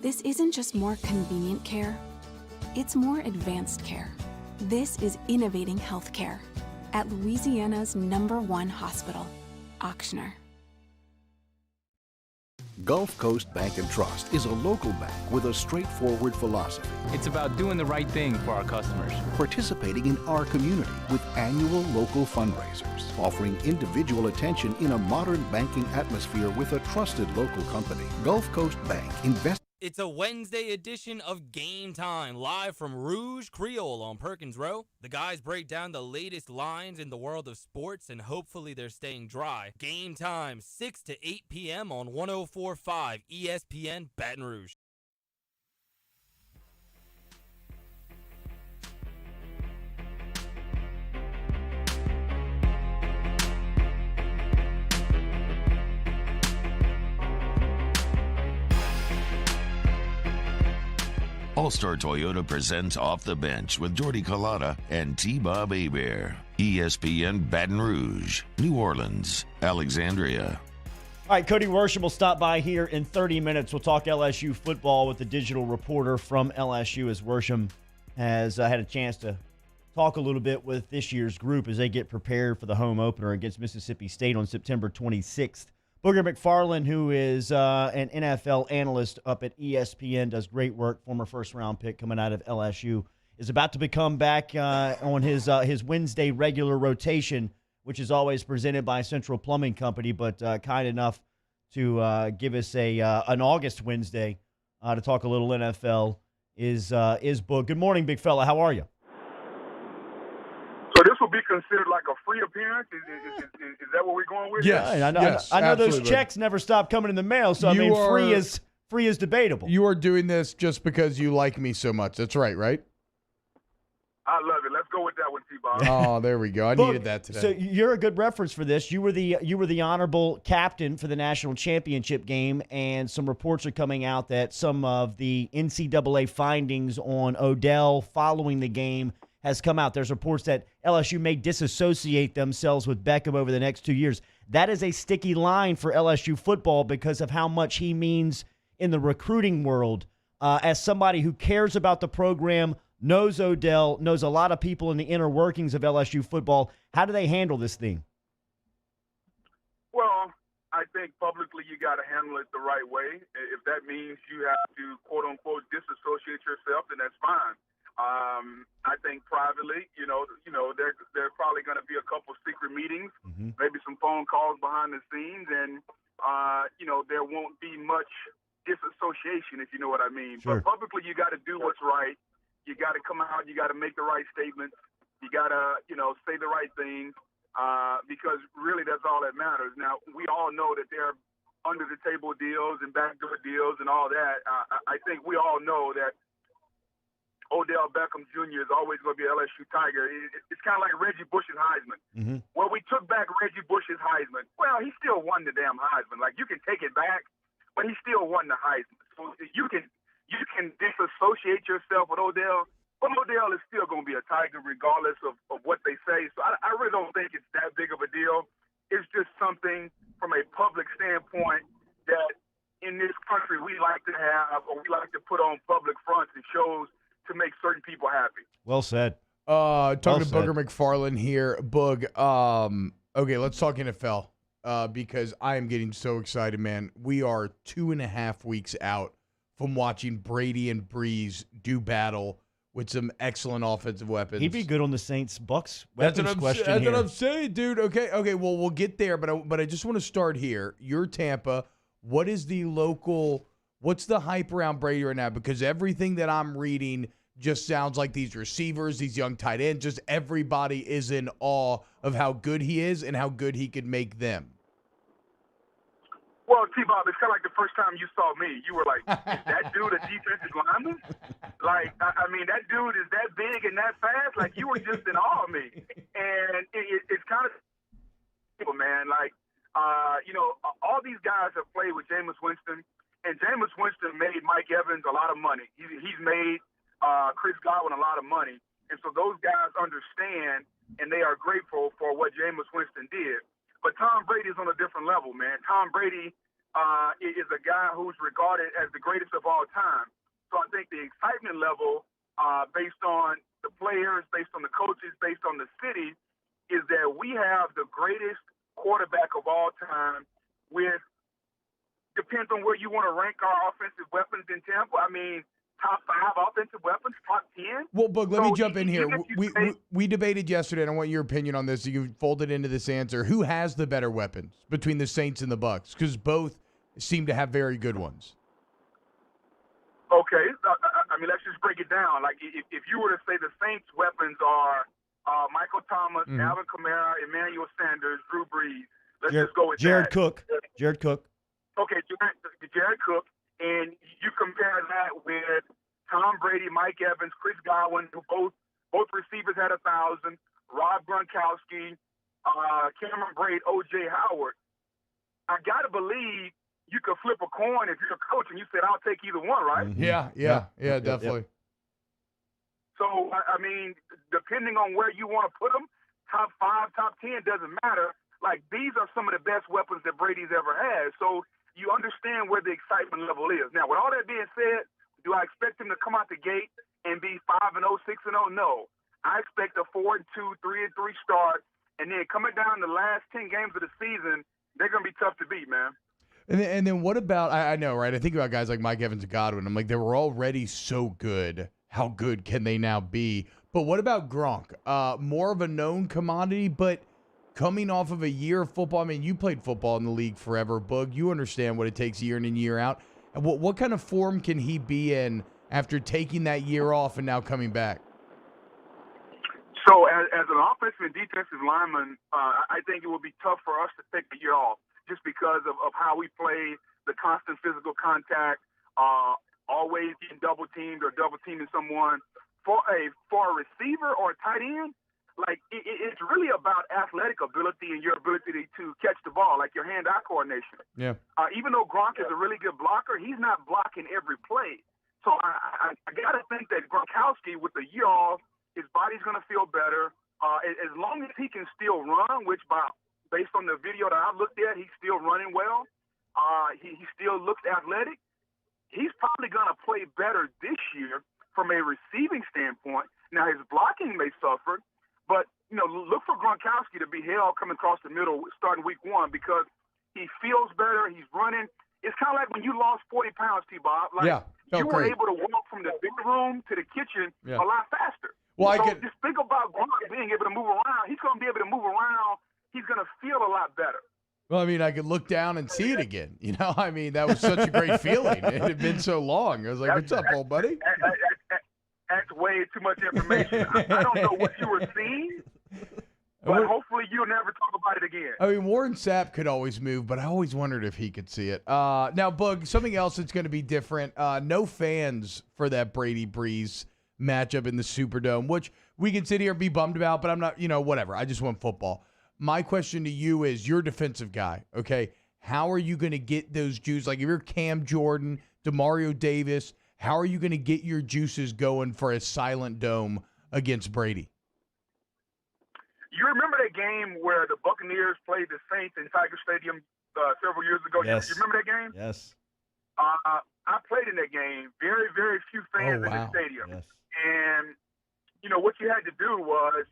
This isn't just more convenient care, it's more advanced care. This is innovating healthcare at Louisiana's #1 hospital, Ochsner. Gulf Coast Bank and Trust is a local bank with a straightforward philosophy. It's about doing the right thing for our customers. Participating in our community with annual local fundraisers, offering individual attention in a modern banking atmosphere with a trusted local company. Gulf Coast Bank invests. It's a Wednesday edition of Game Time, live from Rouge Creole on Perkins Row. The guys break down the latest lines in the world of sports, and hopefully they're staying dry. Game Time, 6 to 8 p.m. on 104.5 ESPN Baton Rouge. All-Star Toyota presents Off the Bench with Jordy Collada and T-Bob Hebert. ESPN Baton Rouge, New Orleans, Alexandria. All right, Cody Worsham will stop by here in 30 minutes. We'll talk LSU football with the digital reporter from LSU, as Worsham has had a chance to talk a little bit with this year's group as they get prepared for the home opener against Mississippi State on September 26th. Booger McFarland, who is an NFL analyst up at ESPN, does great work, former first-round pick coming out of LSU, is about to become back on his Wednesday regular rotation, which is always presented by Central Plumbing Company, but kind enough to give us an August Wednesday to talk a little NFL is Boog. Good morning, big fella. How are you? So this will be considered like a free appearance? Is that what we're going with? Yes, I know those checks never stop coming in the mail, so free is debatable. You are doing this just because you like me so much. That's right? I love it. Let's go with that one, T-Bob. Oh, there we go. I needed that today. So you're a good reference for this. You were the honorable captain for the national championship game, and some reports are coming out that some of the NCAA findings on Odell following the game has come out. There's reports that LSU may disassociate themselves with Beckham over the next 2 years. That is a sticky line for LSU football because of how much he means in the recruiting world. As somebody who cares about the program, knows Odell, knows a lot of people in the inner workings of LSU football, how do they handle this thing? Well, I think publicly you got to handle it the right way. If that means you have to, quote-unquote, disassociate yourself, then that's fine. I think privately, there's probably going to be a couple secret meetings, maybe some phone calls behind the scenes, and, there won't be much disassociation, if you know what I mean. Sure. But publicly, you got to do what's right. You got to come out. You got to make the right statements. You got to, say the right things because really that's all that matters. Now, we all know that there are under-the-table deals and backdoor deals and all that. I think we all know that Odell Beckham Jr. is always going to be an LSU Tiger. It's kind of like Reggie Bush's Heisman. Mm-hmm. Well, we took back Reggie Bush's Heisman. Well, he still won the damn Heisman. Like, you can take it back, but he still won the Heisman. So you can disassociate yourself with Odell, but Odell is still going to be a Tiger regardless of what they say. So I really don't think it's that big of a deal. it's just something from a public standpoint that in this country we like to have, or we like to put on public fronts and shows to make certain people happy. Well said. Talking to Booger McFarland here. Boog, okay, let's talk NFL because I am getting so excited, man. We are 2.5 weeks out from watching Brady and Breeze do battle with some excellent offensive weapons. He'd be good on the Saints-Bucks weapons question That's here. what I'm saying, dude. Okay, well, we'll get there, but I just want to start here. You're Tampa. What is what's the hype around Brady right now? Because everything that I'm reading just sounds like these receivers, these young tight ends, just everybody is in awe of how good he is and how good he could make them. Well, T-Bob, it's kind of like the first time you saw me. You were like, is that dude a defensive lineman? Like, I mean, that dude is that big and that fast? Like, you were just in awe of me. And it's kind of people, man. Like, all these guys have played with Jameis Winston, and Jameis Winston made Mike Evans a lot of money. He's made Chris Godwin a lot of money. And so those guys understand, and they are grateful for what Jameis Winston did. But Tom Brady is on a different level, man. Tom Brady is a guy who's regarded as the greatest of all time. So I think the excitement level, based on the players, based on the coaches, based on the city, is that we have the greatest quarterback of all time with, depends on where you want to rank our offensive weapons in Tampa. I mean, top 5 offensive weapons, top 10. Well, Boog, let me jump in here. We debated yesterday, and I want your opinion on this. You can fold it into this answer. Who has the better weapons between the Saints and the Bucks? Because both seem to have very good ones. Okay. I mean, let's just break it down. Like, if you were to say the Saints' weapons are Michael Thomas, Alvin Kamara, Emmanuel Sanders, Drew Brees. Let's just go with Jared that. Cook. Jared Cook. Okay, Jared Cook. And you compare that with Tom Brady, Mike Evans, Chris Godwin, who both receivers had 1,000, Rob Gronkowski, Cameron Braid, O.J. Howard. I got to believe you could flip a coin if you're a coach and you said, I'll take either one, right? Yeah, definitely. So, I mean, depending on where you want to put them, top 5, top 10, doesn't matter. Like, these are some of the best weapons that Brady's ever had. So, you understand where the excitement level is. Now, with all that being said, do I expect him to come out the gate and be 5-0, 6-0? No. I expect a 4-2, 3-3 start, and then coming down the last 10 games of the season, they're going to be tough to beat, man. And then what about, I know, right? I think about guys like Mike Evans and Godwin. I'm like, they were already so good. How good can they now be? But what about Gronk? More of a known commodity, but coming off of a year of football, I mean, you played football in the league forever, Boog. You understand what it takes year in and year out. And what kind of form can he be in after taking that year off and now coming back? So as an offensive and defensive lineman, I think it would be tough for us to take the year off just because of how we play, the constant physical contact, always getting double-teamed or double-teaming someone. For a receiver or a tight end, like, it's really about athletic ability and your ability to catch the ball, like your hand-eye coordination. Yeah. Even though Gronk is a really good blocker, he's not blocking every play. So I got to think that Gronkowski, with the year off, his body's going to feel better. As long as he can still run, which based on the video that I looked at, he's still running well. He still looks athletic. He's probably going to play better this year from a receiving standpoint. Now, his blocking may suffer, but, look for Gronkowski to be held coming across the middle starting week 1 because he feels better. He's running. It's kind of like when you lost 40 pounds, T-Bob. Like, you were able to walk from the big room to the kitchen a lot faster. Well, just think about Gronk being able to move around. He's going to be able to move around. He's going to feel a lot better. Well, I mean, I could look down and see it again. I mean, that was such a great feeling. It had been so long. I was like, what's up, old buddy? That's way too much information. I don't know what you were seeing, but hopefully you'll never talk about it again. I mean, Warren Sapp could always move, but I always wondered if he could see it. Now, Boog, something else that's going to be different. No fans for that Brady Breeze matchup in the Superdome, which we can sit here and be bummed about, but I'm not, whatever. I just want football. My question to you is, you're a defensive guy, okay? How are you going to get those juices? Like, if you're Cam Jordan, DeMario Davis, how are you going to get your juices going for a silent dome against Brady? You remember that game where the Buccaneers played the Saints in Tiger Stadium several years ago? Yes. You remember that game? Yes. I played in that game. Very, very few fans in the stadium. Yes. And, what you had to do was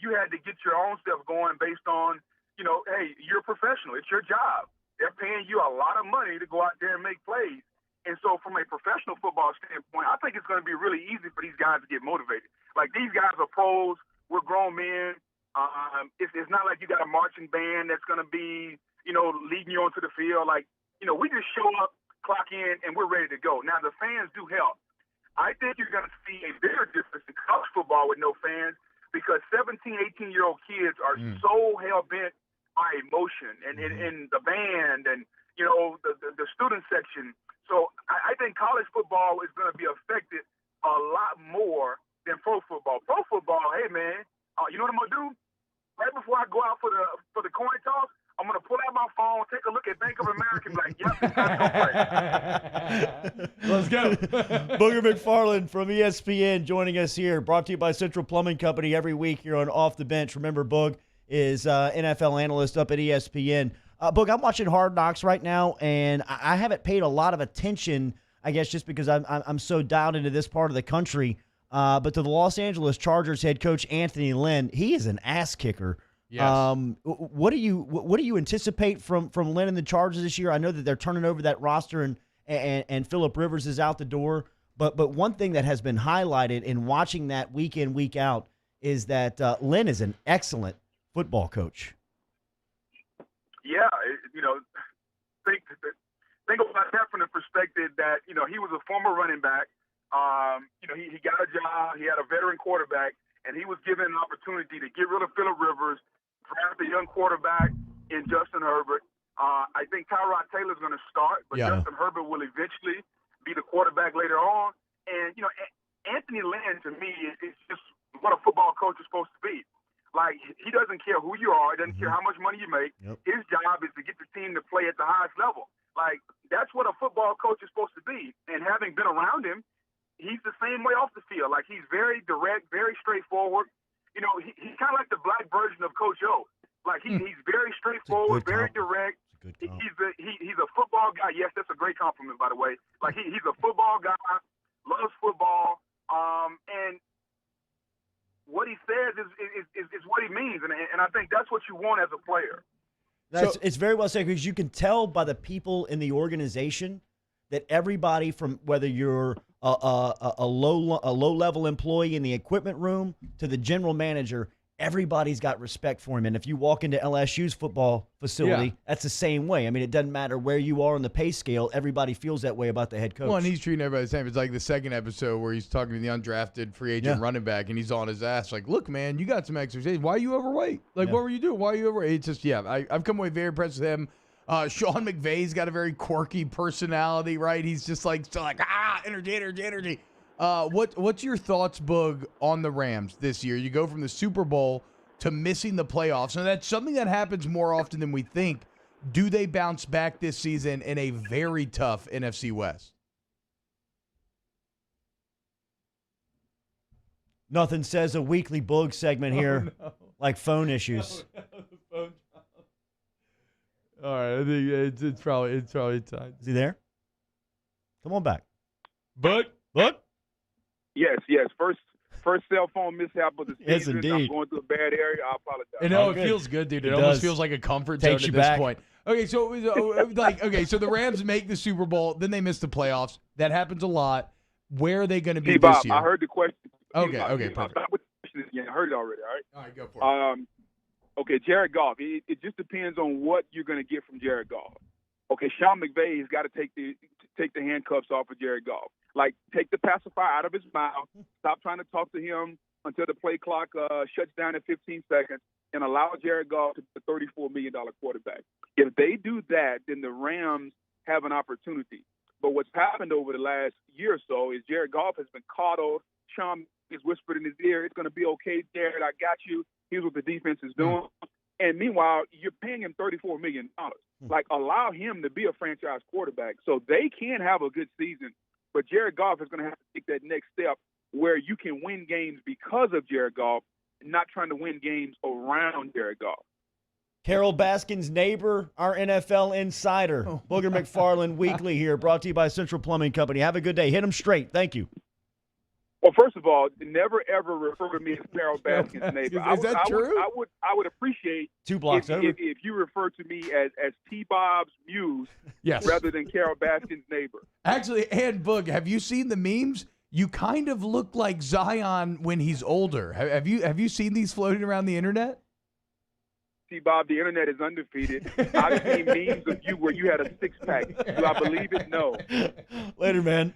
you had to get your own stuff going based on, hey, you're a professional. It's your job. They're paying you a lot of money to go out there and make plays. And so from a professional football standpoint, I think it's going to be really easy for these guys to get motivated. Like, these guys are pros. We're grown men. It's not like you got a marching band that's going to be, leading you onto the field. Like, we just show up, clock in, and we're ready to go. Now, the fans do help. I think you're going to see a bigger difference in college football with no fans because 17, 18-year-old kids are so hell-bent by emotion and the band and, the student section. So I think college football is going to be affected a lot more than pro football. Pro football, hey, man, you know what I'm going to do? Right before I go out for the coin toss, I'm going to pull out my phone, take a look at Bank of America, and be like, yep, Let's go. Booger McFarland from ESPN joining us here, brought to you by Central Plumbing Company every week here on Off the Bench. Remember, Boog is NFL analyst up at ESPN. Boog, I'm watching Hard Knocks right now, and I haven't paid a lot of attention, I guess just because I'm so dialed into this part of the country. But to the Los Angeles Chargers head coach Anthony Lynn, he is an ass kicker. Yes. What do you anticipate from Lynn and the Chargers this year? I know that they're turning over that roster and Phillip Rivers is out the door. But one thing that has been highlighted in watching that week in, week out is that Lynn is an excellent football coach. Yeah, think about that from the perspective that, he was a former running back. He got a job. He had a veteran quarterback, and he was given an opportunity to get rid of Phillip Rivers, draft a young quarterback in Justin Herbert. I think Tyrod Taylor's going to start, but Justin Herbert will eventually be the quarterback later on. And, Anthony Lynn, to me, is just what a football coach is supposed to be. Like, he doesn't care who you are. He doesn't care how much money you make. Yep. His job is to get the team to play at the highest level. Like, that's what a football coach is supposed to be. And having been around him, he's the same way off the field. Like, he's very direct, very straightforward. He's kind of like the black version of Coach O. Like, he's very straightforward, very direct. He's a football guy. Yes, that's a great compliment, by the way. Like, he's a football guy, loves football, and what he says is what he means. And I think that's what you want as a player. It's very well said, because you can tell by the people in the organization that everybody, from whether you're a low-level employee in the equipment room to the general manager, everybody's got respect for him. And if you walk into LSU's football facility, that's the same way. I mean, it doesn't matter where you are on the pay scale. Everybody feels that way about the head coach. Well, and he's treating everybody the same. It's like the second episode where he's talking to the undrafted free agent running back, and he's on his ass like, look, man, you got some exercise. Why are you overweight? Like, what were you doing? Why are you overweight? It's just, I've come away very impressed with him. Sean McVay's got a very quirky personality, right? He's just like energy. What's your thoughts, Boog, on the Rams this year? You go from the Super Bowl to missing the playoffs, and that's something that happens more often than we think. Do they bounce back this season in a very tough NFC West? Nothing says a weekly Boog segment here like phone issues. All right, I think it's probably time. Is he there? Come on back. Boog? Yes. First cell phone mishap of the season. Yes, indeed. I'm going through a bad area. I apologize. You know, it feels good, dude. It almost feels like a comfort zone at this point. Okay, so so the Rams make the Super Bowl, then they miss the playoffs. That happens a lot. Where are they going to be this year? I heard the question. Okay, perfect. I'll start with the question again. I heard it already, all right? All right, go for it. Okay, Jared Goff. It just depends on what you're going to get from Jared Goff. Okay, Sean McVay has got to take the handcuffs off of Jared Goff. Like, take the pacifier out of his mouth. Stop trying to talk to him until the play clock shuts down at 15 seconds, and allow Jared Goff to be a $34 million quarterback. If they do that, then the Rams have an opportunity. But what's happened over the last year or so is Jared Goff has been coddled. Sean is whispered in his ear, it's going to be okay, Jared, I got you. Here's what the defense is doing. And meanwhile, you're paying him $34 million. Like, allow him to be a franchise quarterback so they can have a good season. But Jared Goff is going to have to take that next step where you can win games because of Jared Goff. not trying to win games around Jared Goff. Carol Baskin's neighbor, our NFL insider, Booger McFarland Weekly here, brought to you by Central Plumbing Company. Have a good day. Hit them straight. Thank you. Well, first of all, never ever refer to me as Carol Baskin's neighbor. Is that true? I would appreciate 2 blocks over if you refer to me as T. Bob's muse, Yes. rather than Carol Baskin's neighbor. Actually, and Boog, have you seen the memes? You kind of look like Zion when he's older. Have you seen these floating around the internet? See, Bob, the internet is undefeated. I've seen memes of you where you had a six-pack. Do I believe it? No. Later, man.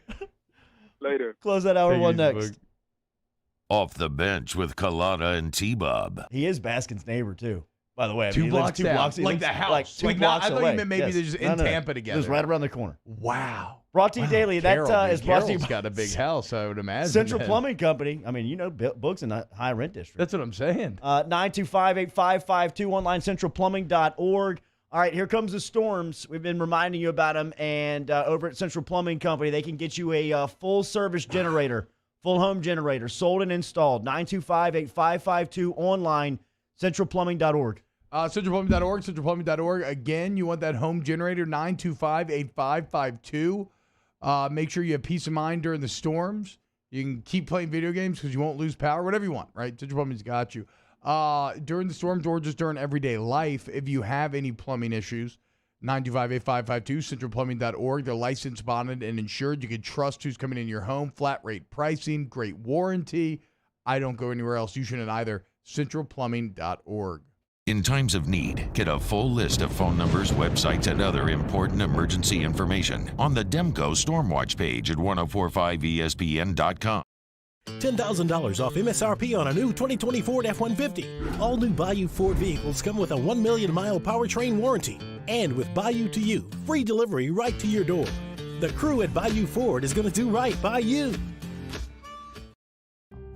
Later. Close that hour one next. Off the bench with Kalana and T-Bob. He is Baskin's neighbor, too. By the way, I mean, 2 he lives blocks 2 down. blocks. He Like lives the house. Like 2 Like, blocks I away. thought you meant maybe they're just in Tampa together. Just right around the corner. Wow. Brought to you daily. Carol, That is brought to you Carol's by got a big house, I would imagine. Central Plumbing Company. I mean, you know, Boog's in a high rent district. That's what I'm saying. 925-8552, online centralplumbing.org. All right, here comes the storms. We've been reminding you about them, and over at Central Plumbing Company, they can get you a full-service generator, full home generator, sold and installed. 925-8552, online centralplumbing.org. Centralplumbing.org, centralplumbing.org. Again, you want that home generator, 925-8552. Make sure you have peace of mind during the storms. You can keep playing video games because you won't lose power, whatever you want, right? Central Plumbing's got you. During the storms or just during everyday life, if you have any plumbing issues, 925-8552, centralplumbing.org. They're licensed, bonded, and insured. You can trust who's coming in your home. Flat rate pricing, great warranty. I don't go anywhere else. You shouldn't either. centralplumbing.org. In times of need, get a full list of phone numbers, websites, and other important emergency information on the Demco Stormwatch page at 1045ESPN.com. $10,000 off MSRP on a new 2020 Ford F-150. All new Bayou Ford vehicles come with a 1 million mile powertrain warranty. And with Bayou to You, free delivery right to your door. The crew at Bayou Ford is going to do right by you.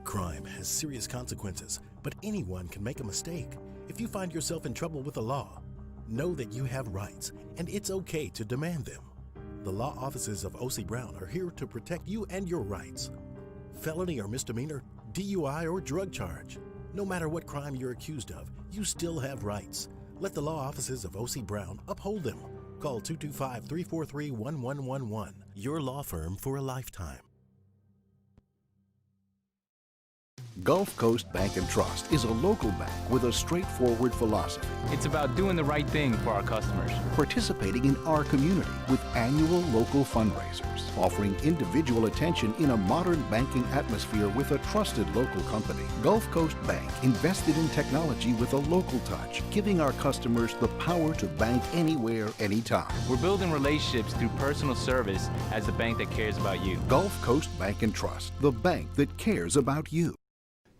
Crime has serious consequences, but anyone can make a mistake. If you find yourself in trouble with the law, know that you have rights, and it's okay to demand them. The law offices of O.C. Brown are here to protect you and your rights. Felony or misdemeanor, DUI or drug charge. No matter what crime you're accused of, you still have rights. Let the law offices of O.C. Brown uphold them. Call 225-343-1111. Your law firm for a lifetime. Gulf Coast Bank and Trust is a local bank with a straightforward philosophy. It's about doing the right thing for our customers. Participating in our community with annual local fundraisers, offering individual attention in a modern banking atmosphere with a trusted local company. Gulf Coast Bank invested in technology with a local touch, giving our customers the power to bank anywhere, anytime. We're building relationships through personal service as the bank that cares about you. Gulf Coast Bank and Trust, the bank that cares about you.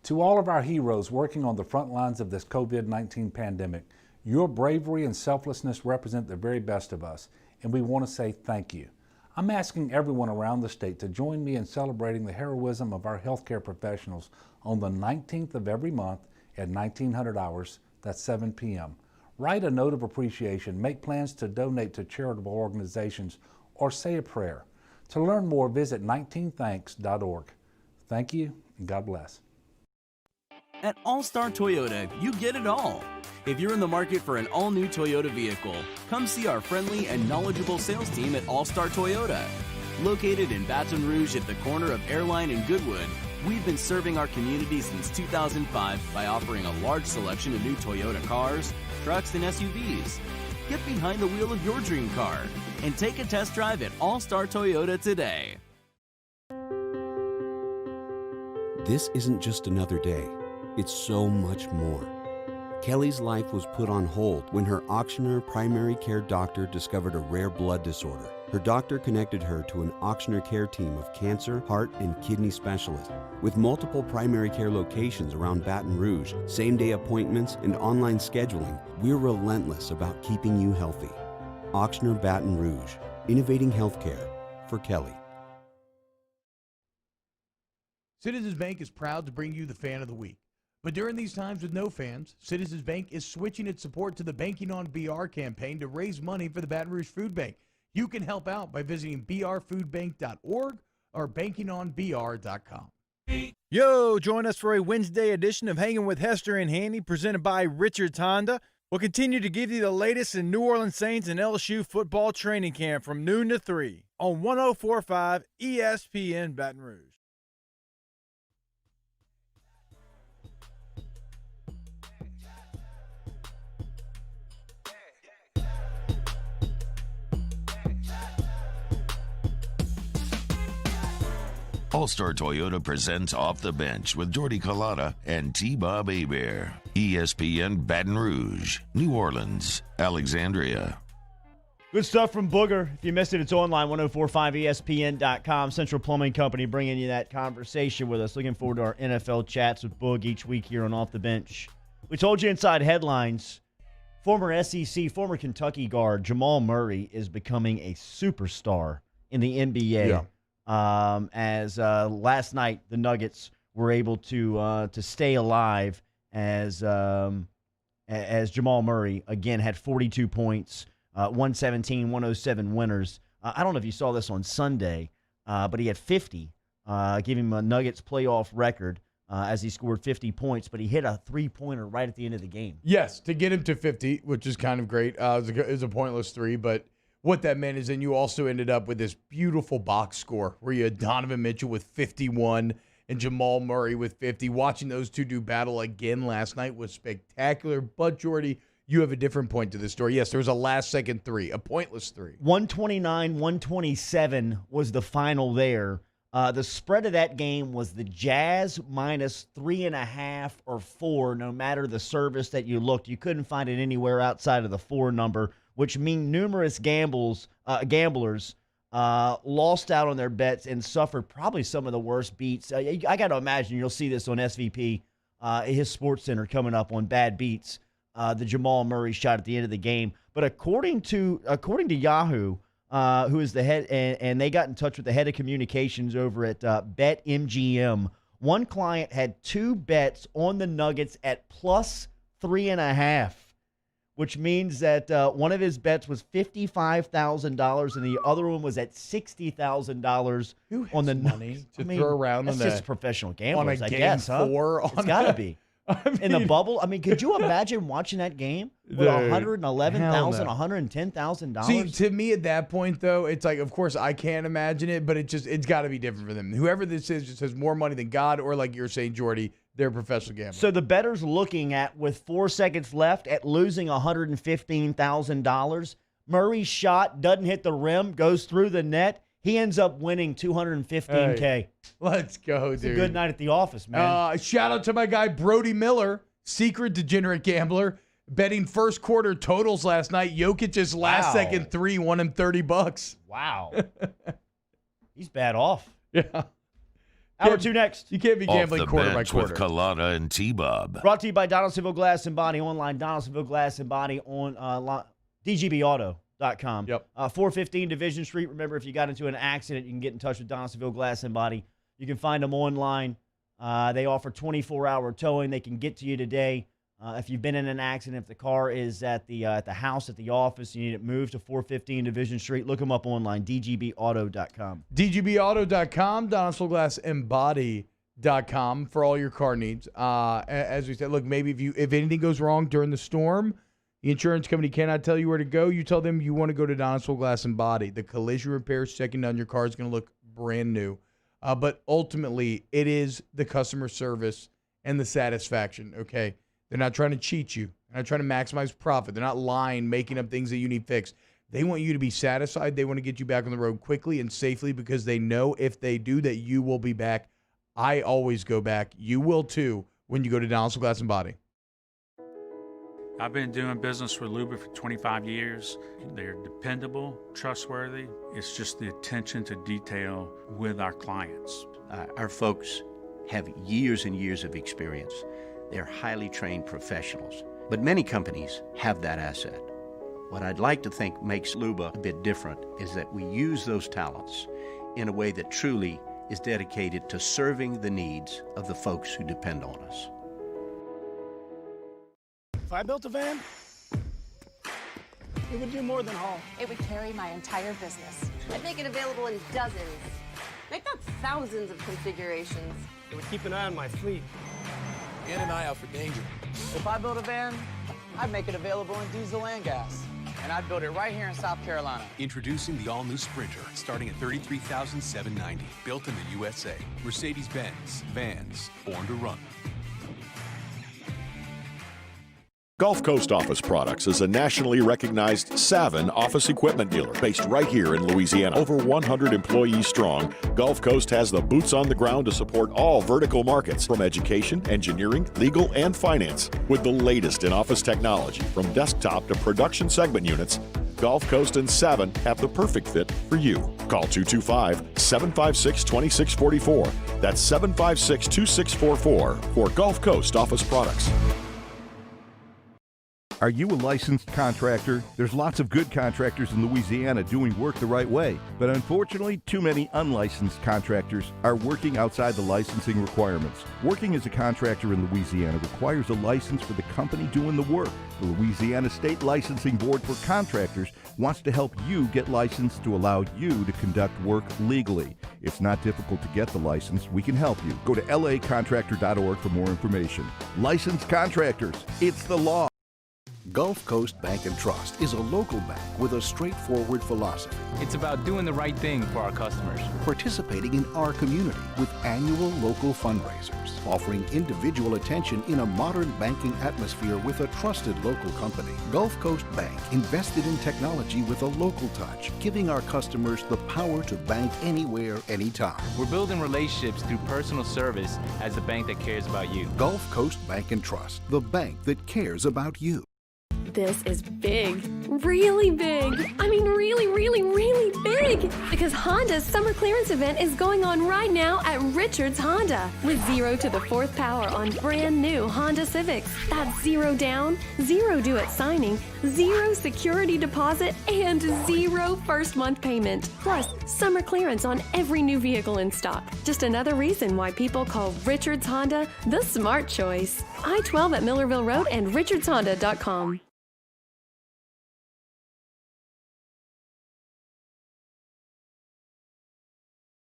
To all of our heroes working on the front lines of this COVID-19 pandemic, your bravery and selflessness represent the very best of us, and we want to say thank you. I'm asking everyone around the state to join me in celebrating the heroism of our healthcare professionals on the 19th of every month at 1900 hours, that's 7 p.m. Write a note of appreciation, make plans to donate to charitable organizations, or say a prayer. To learn more, visit 19thanks.org. Thank you, and God bless. At All-Star Toyota, you get it all. If you're in the market for an all-new Toyota vehicle, come see our friendly and knowledgeable sales team at All-Star Toyota. Located in Baton Rouge at the corner of Airline and Goodwood, we've been serving our community since 2005 by offering a large selection of new Toyota cars, trucks, and SUVs. Get behind the wheel of your dream car and take a test drive at All-Star Toyota today. This isn't just another day. It's so much more. Kelly's life was put on hold when her auctioneer primary care doctor discovered a rare blood disorder. Her doctor connected her to an auctioneer care team of cancer, heart, and kidney specialists. With multiple primary care locations around Baton Rouge, same-day appointments, and online scheduling, we're relentless about keeping you healthy. Auctioneer Baton Rouge, innovating healthcare for Kelly. Citizens Bank is proud to bring you the Fan of the Week. But during these times with no fans, Citizens Bank is switching its support to the Banking on BR campaign to raise money for the Baton Rouge Food Bank. You can help out by visiting brfoodbank.org or bankingonbr.com. Yo, join us for a Wednesday edition of Hanging with Hester and Handy, presented by Richards Honda. We'll continue to give you the latest in New Orleans Saints and LSU football training camp from noon to 3 on 104.5 ESPN Baton Rouge. All-Star Toyota presents Off the Bench with Jordy Collada and T-Bob Hebert. ESPN Baton Rouge, New Orleans, Alexandria. Good stuff from Booger. If you missed it, it's online, 1045ESPN.com. Central Plumbing Company bringing you that conversation with us. Looking forward to our NFL chats with Boog each week here on Off the Bench. We told you inside headlines, former SEC, former Kentucky guard Jamal Murray is becoming a superstar in the NBA. Yeah. As last night the Nuggets were able to stay alive as Jamal Murray again had 42 points, 117-107 winners. I don't know if you saw this on Sunday, but he had 50, giving him a Nuggets playoff record as he scored 50 points. But he hit a three-pointer right at the end of the game. Yes, to get him to 50, which is kind of great. It was a pointless three, but what that meant is then you also ended up with this beautiful box score where you had Donovan Mitchell with 51 and Jamal Murray with 50. Watching those two do battle again last night was spectacular. But, Jordy, you have a different point to this story. Yes, there was a last-second three, a pointless three. 129-127 was the final there. The spread of that game was the Jazz minus 3.5 or 4, no matter the service that you looked. You couldn't find it anywhere outside of the 4 number, which means numerous gamblers lost out on their bets and suffered probably some of the worst beats. I got to imagine you'll see this on SVP, his Sports Center coming up on bad beats, the Jamal Murray shot at the end of the game. But according to Yahoo, who is the head, and they got in touch with the head of communications over at BetMGM, one client had 2 bets on the Nuggets at plus 3.5. Which means that one of his bets was $55,000 and the other one was at $60,000 on the money to throw around. That's on just professional gamblers, on a I guess, huh? It's got to be. In the bubble, I mean, could you imagine watching that game with $111,000, $110,000? See, to me at that point, though, it's like, of course, I can't imagine it, but it's got to be different for them. Whoever this is just has more money than God, or like you're saying, Jordy, they're professional gamblers. So the bettor's looking at, with 4 seconds left, at losing $115,000. Murray's shot doesn't hit the rim, goes through the net. He ends up winning $215K. Hey, let's go, it's dude. A good night at the office, man. Shout out to my guy, Brody Miller, secret degenerate gambler, betting first quarter totals last night. Jokic's last second three won him $30. Wow. He's bad off. Yeah. Hour 2 next. You can't be gambling quarter by quarter. With Collada and T-Bob. Brought to you by Donaldsonville Glass and Body online. Donaldsonville Glass and Body on DGBauto.com. Yep. 415 Division Street. Remember, if you got into an accident, you can get in touch with Donaldsonville Glass and Body. You can find them online. They offer 24-hour towing. They can get to you today. If you've been in an accident, if the car is at the house, at the office, you need it moved to 415 Division Street. Look them up online, dgbauto.com. dgbauto.com, DonaldsonvilleGlassandBody.com for all your car needs. As we said, look, maybe if anything goes wrong during the storm, the insurance company cannot tell you where to go. You tell them you want to go to Donaldsonville Glass and Body. The collision repair second on your car is going to look brand new. But ultimately, it is the customer service and the satisfaction, okay? They're not trying to cheat you. They're not trying to maximize profit. They're not lying, making up things that you need fixed. They want you to be satisfied. They want to get you back on the road quickly and safely because they know if they do that you will be back. I always go back. You will too when you go to Donaldsonville Glass and Body. I've been doing business with Luba for 25 years. They're dependable, trustworthy. It's just the attention to detail with our clients. Our folks have years and years of experience. They're highly trained professionals, but many companies have that asset. What I'd like to think makes Luba a bit different is that we use those talents in a way that truly is dedicated to serving the needs of the folks who depend on us. If I built a van, it would do more than haul. It would carry my entire business. I'd make it available in dozens. Make that thousands of configurations. It would keep an eye on my fleet. And an eye out for danger. If I build a van, I'd make it available in diesel and gas. And I'd build it right here in South Carolina. Introducing the all-new Sprinter, starting at $33,790. Built in the USA. Mercedes-Benz. Vans. Born to run. Gulf Coast Office Products is a nationally recognized Savin office equipment dealer based right here in Louisiana. Over 100 employees strong, Gulf Coast has the boots on the ground to support all vertical markets, from education, engineering, legal, and finance. With the latest in office technology, from desktop to production segment units, Gulf Coast and Savin have the perfect fit for you. Call 225-756-2644. That's 756-2644 for Gulf Coast Office Products. Are you a licensed contractor? There's lots of good contractors in Louisiana doing work the right way, but unfortunately, too many unlicensed contractors are working outside the licensing requirements. Working as a contractor in Louisiana requires a license for the company doing the work. The Louisiana State Licensing Board for Contractors wants to help you get licensed to allow you to conduct work legally. It's not difficult to get the license. We can help you. Go to lacontractor.org for more information. Licensed contractors, it's the law. Gulf Coast Bank & Trust is a local bank with a straightforward philosophy. It's about doing the right thing for our customers. Participating in our community with annual local fundraisers. Offering individual attention in a modern banking atmosphere with a trusted local company. Gulf Coast Bank invested in technology with a local touch, giving our customers the power to bank anywhere, anytime. We're building relationships through personal service as the bank that cares about you. Gulf Coast Bank & Trust, the bank that cares about you. This is big. Really big. I mean really, really, really big. Because Honda's summer clearance event is going on right now at Richards Honda. With 0 to the 4th power on brand new Honda Civics. That's 0 down, 0 due at signing, 0 security deposit, and 0 first month payment. Plus, summer clearance on every new vehicle in stock. Just another reason why people call Richards Honda the smart choice. I-12 at Millerville Road and richardshonda.com.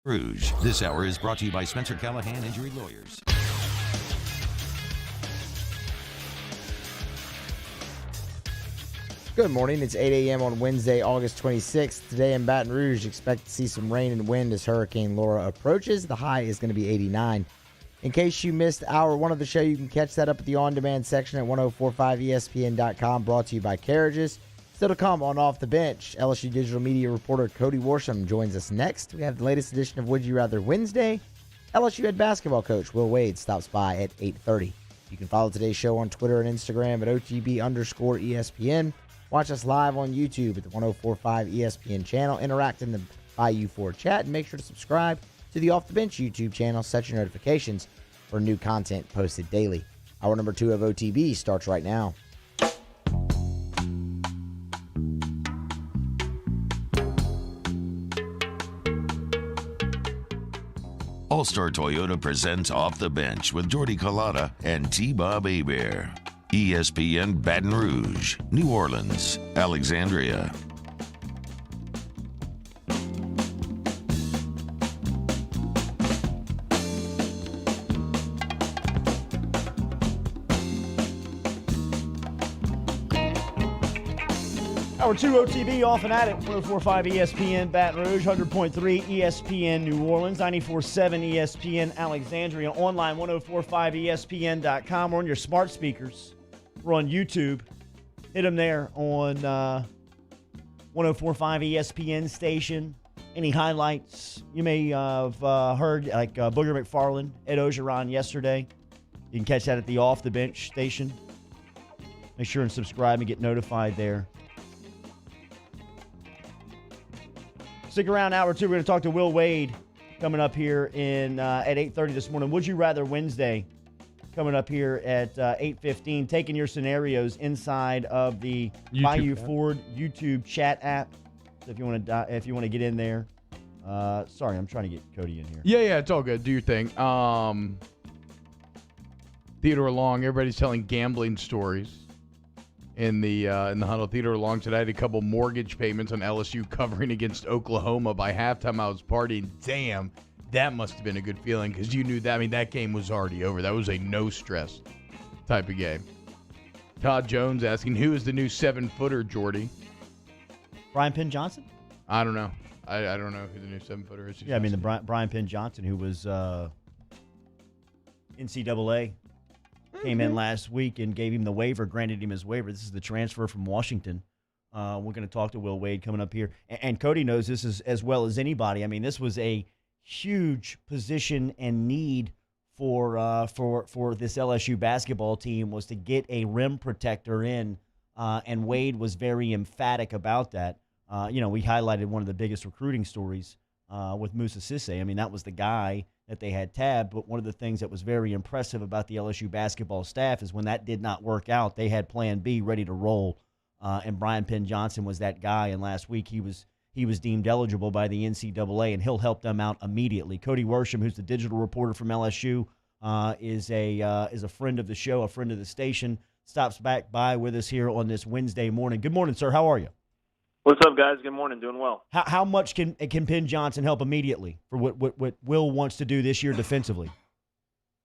Rouge. This hour is brought to you by Spencer Callahan Injury Lawyers. Good morning. It's 8 a.m. on Wednesday, August 26th. Today in Baton Rouge, expect to see some rain and wind as Hurricane Laura approaches. The high is going to be 89. In case you missed hour one of the show, you can catch that up at the on-demand section at 1045ESPN.com, brought to you by Carriages. Still to come on Off the Bench, LSU digital media reporter Cody Worsham joins us next. We have the latest edition of Would You Rather Wednesday. LSU head basketball coach Will Wade stops by at 8:30. You can follow today's show on Twitter and Instagram at OTB_ESPN. Watch us live on YouTube at the 1045 ESPN channel. Interact in the Bayou 4 chat, and make sure to subscribe to the Off the Bench YouTube channel. Set your notifications for new content posted daily. Hour number 2 of OTB starts right now. All-Star Toyota presents Off the Bench with Jordy Collada and T-Bob Hebert. ESPN Baton Rouge, New Orleans, Alexandria. Hour 2 OTB off and at it. 104.5 ESPN Baton Rouge, 100.3 ESPN New Orleans, 94.7 ESPN Alexandria, online 1045ESPN.com. We're on your smart speakers. We're on YouTube. Hit them there on 104.5 ESPN station. Any highlights you may have heard, like Booger McFarland, Ed Ogeron yesterday. You can catch that at the Off the Bench station. Make sure and subscribe and get notified there. Stick around, hour 2. We're going to talk to Will Wade coming up here at 8:30 this morning. Would You Rather Wednesday coming up here at 8:15. Taking your scenarios inside of the Bayou Ford YouTube chat app. So if you want to get in there. Sorry, I'm trying to get Cody in here. Yeah, it's all good. Do your thing. Theodore Long, everybody's telling gambling stories. in the Huddle Theater along today. I had a couple mortgage payments on LSU covering against Oklahoma. By halftime, I was partying. Damn, that must have been a good feeling because you knew that. I mean, that game was already over. That was a no-stress type of game. Todd Jones asking, who is the new 7-footer, Jordy? Brian Penn Johnson? I don't know. I don't know who the new 7-footer is. Yeah, I mean, the Brian Penn Johnson, who was NCAA, came in last week and gave him the waiver, granted him his waiver. This is the transfer from Washington. We're going to talk to Will Wade coming up here. And Cody knows this as well as anybody. I mean, this was a huge position and need for this LSU basketball team was to get a rim protector in, and Wade was very emphatic about that. We highlighted one of the biggest recruiting stories with Musa Cisse. I mean, that was the guy that they had tabbed, but one of the things that was very impressive about the LSU basketball staff is when that did not work out, they had plan B ready to roll, and Brian Penn Johnson was that guy, and last week he was deemed eligible by the NCAA, and he'll help them out immediately. Cody Worsham, who's the digital reporter from LSU, is a friend of the show, a friend of the station, stops back by with us here on this Wednesday morning. Good morning, sir. How are you? What's up, guys? Good morning. Doing well. How much can Penn Johnson help immediately for what Will wants to do this year defensively?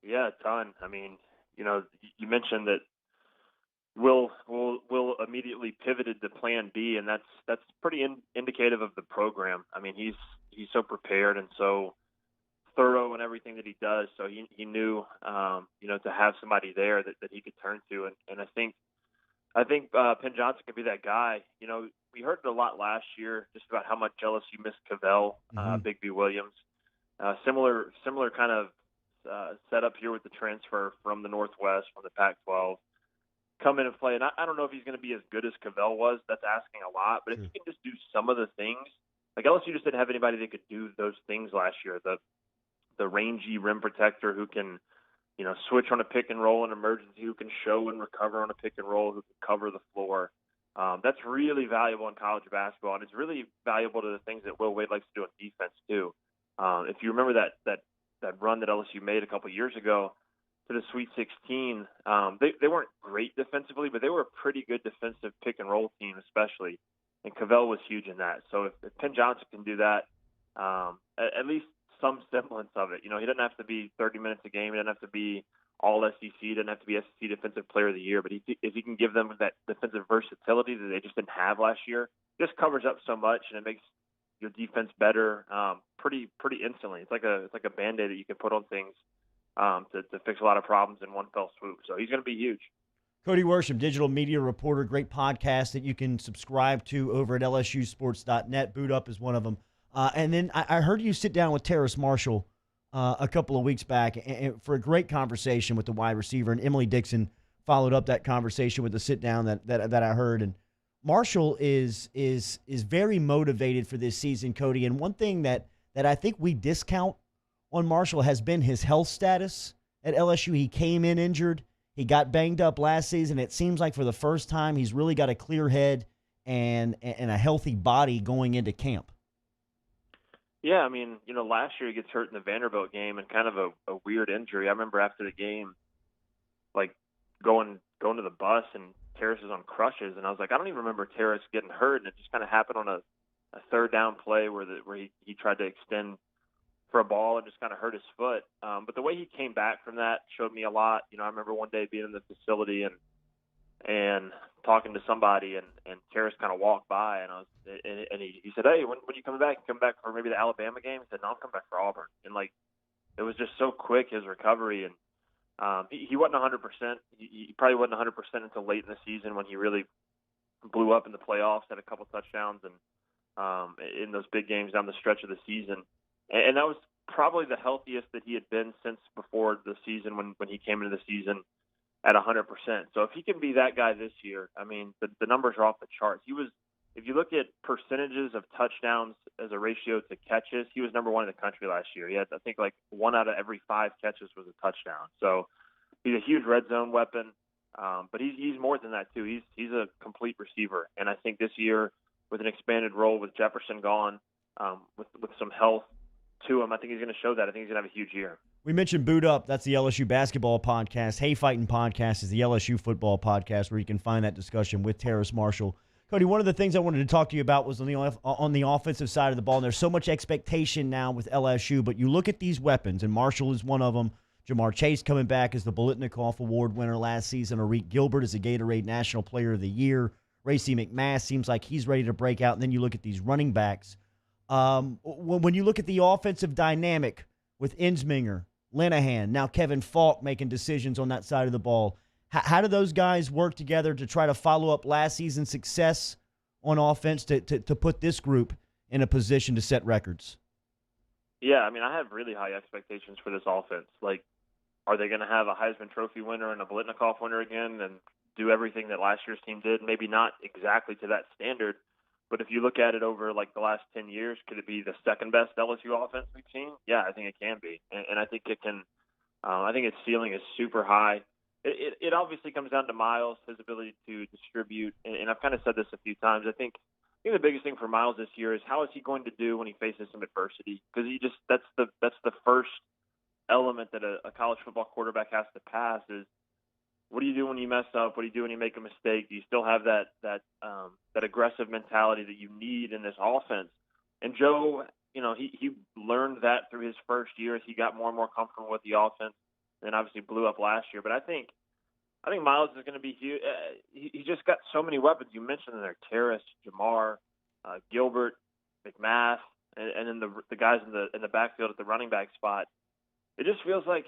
Yeah, a ton. I mean, you mentioned that Will immediately pivoted to Plan B, and that's pretty indicative of the program. I mean, he's so prepared and so thorough in everything that he does. So he knew, to have somebody there that he could turn to, and I think Penn Johnson could be that guy. We heard it a lot last year just about how much LSU missed Cavell, Big B Williams. Similar kind of setup here with the transfer from the Northwest, from the Pac-12. Come in and play. And I don't know if he's going to be as good as Cavell was. That's asking a lot. But if he can just do some of the things, like LSU just didn't have anybody that could do those things last year. The rangy rim protector who can, switch on a pick and roll in emergency, who can show and recover on a pick and roll, who can cover the floor. That's really valuable in college basketball, and it's really valuable to the things that Will Wade likes to do on defense too. If you remember that run that LSU made a couple years ago to the Sweet 16, they weren't great defensively, but they were a pretty good defensive pick and roll team, especially. And Cavell was huge in that. So if Penn Johnson can do that, at least some semblance of it. He doesn't have to be 30 minutes a game. He doesn't have to be all SEC. He doesn't have to be SEC Defensive Player of the Year. But if he can give them that defensive versatility that they just didn't have last year, just covers up so much and it makes your defense better pretty instantly. It's like a Band-Aid that you can put on things to fix a lot of problems in one fell swoop. So he's going to be huge. Cody Worsham, digital media reporter, great podcast that you can subscribe to over at lsusports.net. Boot Up is one of them. And then I heard you sit down with Terrace Marshall a couple of weeks back and for a great conversation with the wide receiver. And Emily Dixon followed up that conversation with the sit down that I heard. And Marshall is very motivated for this season, Cody. And one thing that I think we discount on Marshall has been his health status at LSU. He came in injured. He got banged up last season. It seems like for the first time he's really got a clear head and a healthy body going into camp. Yeah, I mean, last year he gets hurt in the Vanderbilt game and kind of a weird injury. I remember after the game, like going to the bus and Terrace is on crutches, and I was like, I don't even remember Terrace getting hurt, and it just kind of happened on a third down play where he tried to extend for a ball and just kind of hurt his foot. But the way he came back from that showed me a lot. I remember one day being in the facility and talking to somebody, and Terrace kind of walked by, and he said, "Hey, when are you coming back? You coming back for maybe the Alabama game?" He said, "No, I'm coming back for Auburn." And it was just so quick, his recovery, and he wasn't 100%. He probably wasn't 100% until late in the season when he really blew up in the playoffs, had a couple touchdowns, and in those big games down the stretch of the season, and that was probably the healthiest that he had been since before the season when he came into the season at 100%. So if he can be that guy this year, I mean, the numbers are off the charts. If you look at percentages of touchdowns as a ratio to catches, he was number one in the country last year. He had, I think, like 1 out of every 5 catches was a touchdown. So he's a huge red zone weapon, but he's more than that too. He's a complete receiver, and I think this year with an expanded role with Jefferson gone, with some health to him, I think he's going to show that. I think he's going to have a huge year. We mentioned Boot Up. That's the LSU basketball podcast. Hay Fighting podcast is the LSU football podcast where you can find that discussion with Terrace Marshall. Cody, one of the things I wanted to talk to you about was on the offensive side of the ball. And there's so much expectation now with LSU, but you look at these weapons, and Marshall is one of them. Jamar Chase coming back as the Bolitnikoff Award winner last season. Arik Gilbert is a Gatorade National Player of the Year. Racey McMath seems like he's ready to break out. And then you look at these running backs. When you look at the offensive dynamic with Ensminger, Linehan, now Kevin Falk making decisions on that side of the ball. How do those guys work together to try to follow up last season's success on offense to put this group in a position to set records? Yeah, I mean, I have really high expectations for this offense. Like, are they going to have a Heisman Trophy winner and a Bolitnikoff winner again and do everything that last year's team did? Maybe not exactly to that standard, but if you look at it over like the last 10 years, could it be the second best LSU offense we've seen? Yeah, I think it can be, and I think it can. I think its ceiling is super high. It obviously comes down to Miles, his ability to distribute, and I've kind of said this a few times. I think the biggest thing for Miles this year is how is he going to do when he faces some adversity? Because that's the first element that a college football quarterback has to pass is, what do you do when you mess up? What do you do when you make a mistake? Do you still have that aggressive mentality that you need in this offense? And Joe, he learned that through his first year as he got more and more comfortable with the offense, and obviously blew up last year. But I think Miles is going to be huge. He just got so many weapons. You mentioned there, Terrace, Jamar, Gilbert, McMath, and then the guys in the backfield at the running back spot. It just feels like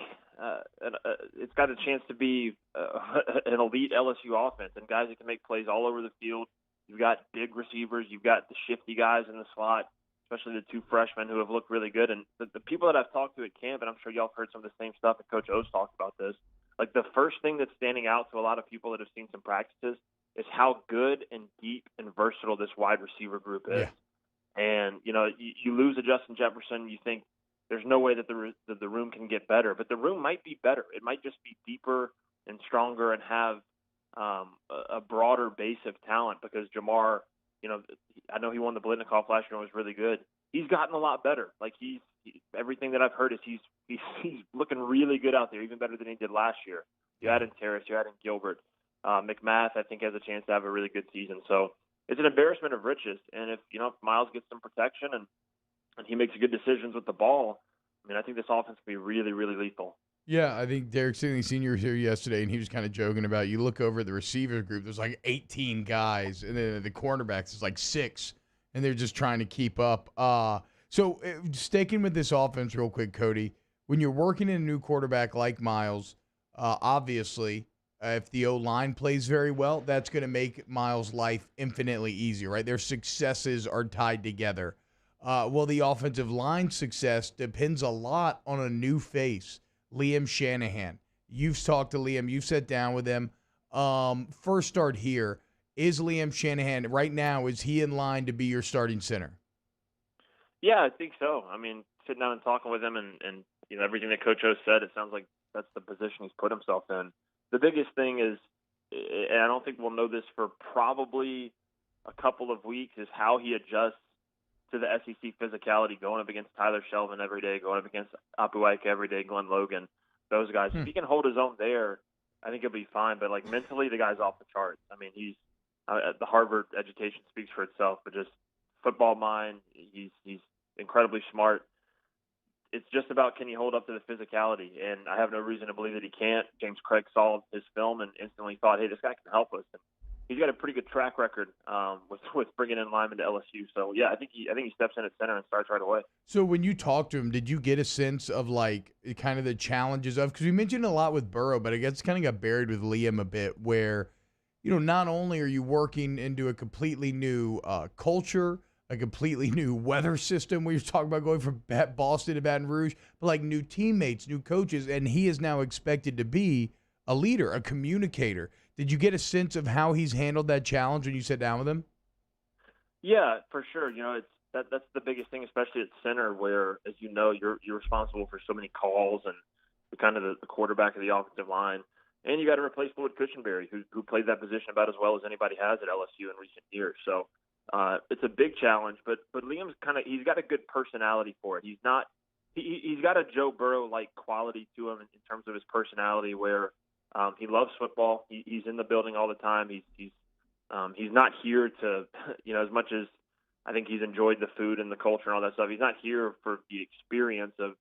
it's got a chance to be an elite LSU offense and guys that can make plays all over the field. You've got big receivers. You've got the shifty guys in the slot, especially the two freshmen who have looked really good. And the people that I've talked to at camp, and I'm sure y'all have heard some of the same stuff that Coach O's talked about this, like the first thing that's standing out to a lot of people that have seen some practices is how good and deep and versatile this wide receiver group is. Yeah. And, you lose a Justin Jefferson, you think, there's no way that the room can get better, but the room might be better. It might just be deeper and stronger and have a broader base of talent because Jamar, I know he won the Bolitnikoff last year and was really good. He's gotten a lot better. Like everything that I've heard is he's looking really good out there, even better than he did last year. You add in Terrace, you add in Gilbert. McMath, I think, has a chance to have a really good season. So it's an embarrassment of riches. And if Miles gets some protection and he makes good decisions with the ball, I mean, I think this offense can be really, really lethal. Yeah, I think Derek Stingley Sr. was here yesterday, and he was kind of joking about, you look over at the receiver group, there's like 18 guys, and then the cornerbacks is like 6, and they're just trying to keep up. So sticking with this offense real quick, Cody, when you're working in a new quarterback like Miles, obviously, if the O-line plays very well, that's going to make Miles' life infinitely easier, right? Their successes are tied together. Well, the offensive line success depends a lot on a new face, Liam Shanahan. You've talked to Liam. You've sat down with him. First start here. Is Liam Shanahan, right now, is he in line to be your starting center? Yeah, I think so. I mean, sitting down and talking with him and everything that Coach O said, it sounds like that's the position he's put himself in. The biggest thing is, and I don't think we'll know this for probably a couple of weeks, is how he adjusts to the SEC physicality, going up against Tyler Shelvin every day, going up against Apuaika every day, Glenn Logan, those guys. If he can hold his own there, I think he'll be fine. But, like, mentally, the guy's off the charts. I mean, he's the Harvard education speaks for itself, but just football mind, he's incredibly smart. It's just about, can he hold up to the physicality? And I have no reason to believe that he can't. James Craig saw his film and instantly thought, hey, this guy can help us. And he's got a pretty good track record with bringing in linemen to LSU. So, yeah, I think he steps in at center and starts right away. So when you talked to him, did you get a sense of, like, kind of the challenges of – because we mentioned a lot with Burrow, but I guess kind of got buried with Liam a bit where, not only are you working into a completely new culture, a completely new weather system where you're talking about going from Boston to Baton Rouge, but, like, new teammates, new coaches, and he is now expected to be a leader, a communicator. Did you get a sense of how he's handled that challenge when you sat down with him? Yeah, for sure. That's the biggest thing, especially at center, where, as you know, you're responsible for so many calls and kind of the quarterback of the offensive line, and you got to replace Lloyd Cushenberry, who played that position about as well as anybody has at LSU in recent years. So it's a big challenge, but Liam's he's got a good personality for it. He's not he's got a Joe Burrow-like quality to him in terms of his personality, where he loves football. He's in the building all the time. He's not here to, as much as I think he's enjoyed the food and the culture and all that stuff. He's not here for the experience of,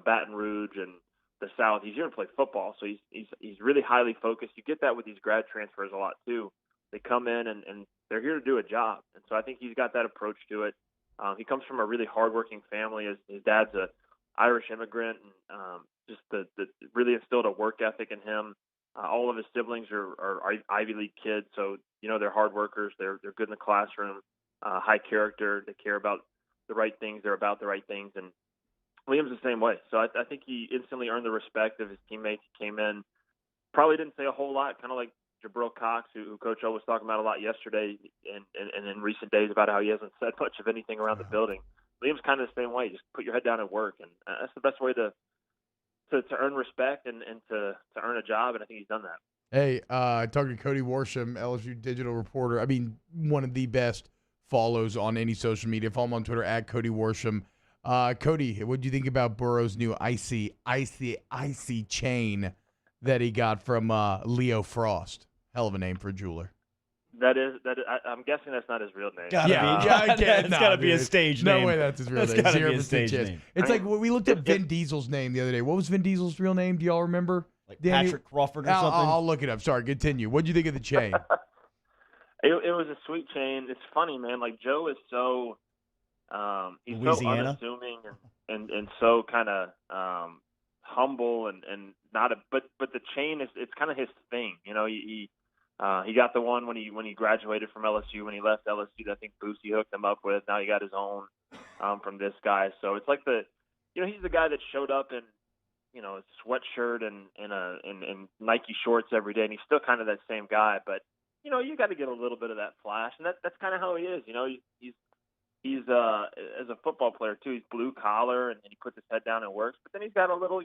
Baton Rouge and the South. He's here to play football. So he's really highly focused. You get that with these grad transfers a lot too. They come in and they're here to do a job. And so I think he's got that approach to it. He comes from a really hardworking family. His dad's a Irish immigrant, and just the really instilled a work ethic in him. All of his siblings are Ivy League kids, so they're hard workers. They're good in the classroom, high character. They care about the right things. They're about the right things, and Liam's the same way. So I think he instantly earned the respect of his teammates. He came in, probably didn't say a whole lot, kind of like Jabril Cox, who Coach O was talking about a lot yesterday and in recent days about how he hasn't said much of anything around the building. Liam's kind of the same way. Just put your head down and work, and that's the best way to earn respect and to earn a job, and I think he's done that. Hey, talking to Cody Worsham, LSU digital reporter. I mean, one of the best follows on any social media. Follow him on Twitter at Cody Worsham. Cody, what do you think about Burrow's new icy chain that he got from Leo Frost? Hell of a name for a jeweler. I'm guessing that's not his real name. It's got to be a stage name. No way that's his real name. Gotta be a stage name. It's like we looked at Vin Diesel's name the other day. What was Vin Diesel's real name? Do y'all remember? Like Patrick Crawford or something? I'll look it up. Sorry, continue. What do you think of the chain? It was a sweet chain. It's funny, man. Like, Joe is so he's Louisiana? so unassuming and so kind of humble and not a but the chain it's kind of his thing. He got the one when he graduated from LSU. When he left LSU, I think Boosie hooked him up with. Now he got his own from this guy. So it's like he's the guy that showed up in a sweatshirt and Nike shorts every day, and he's still kind of that same guy. But you got to get a little bit of that flash, and that's kind of how he is. He's as a football player too. He's blue collar, and he puts his head down and works. But then he's got a little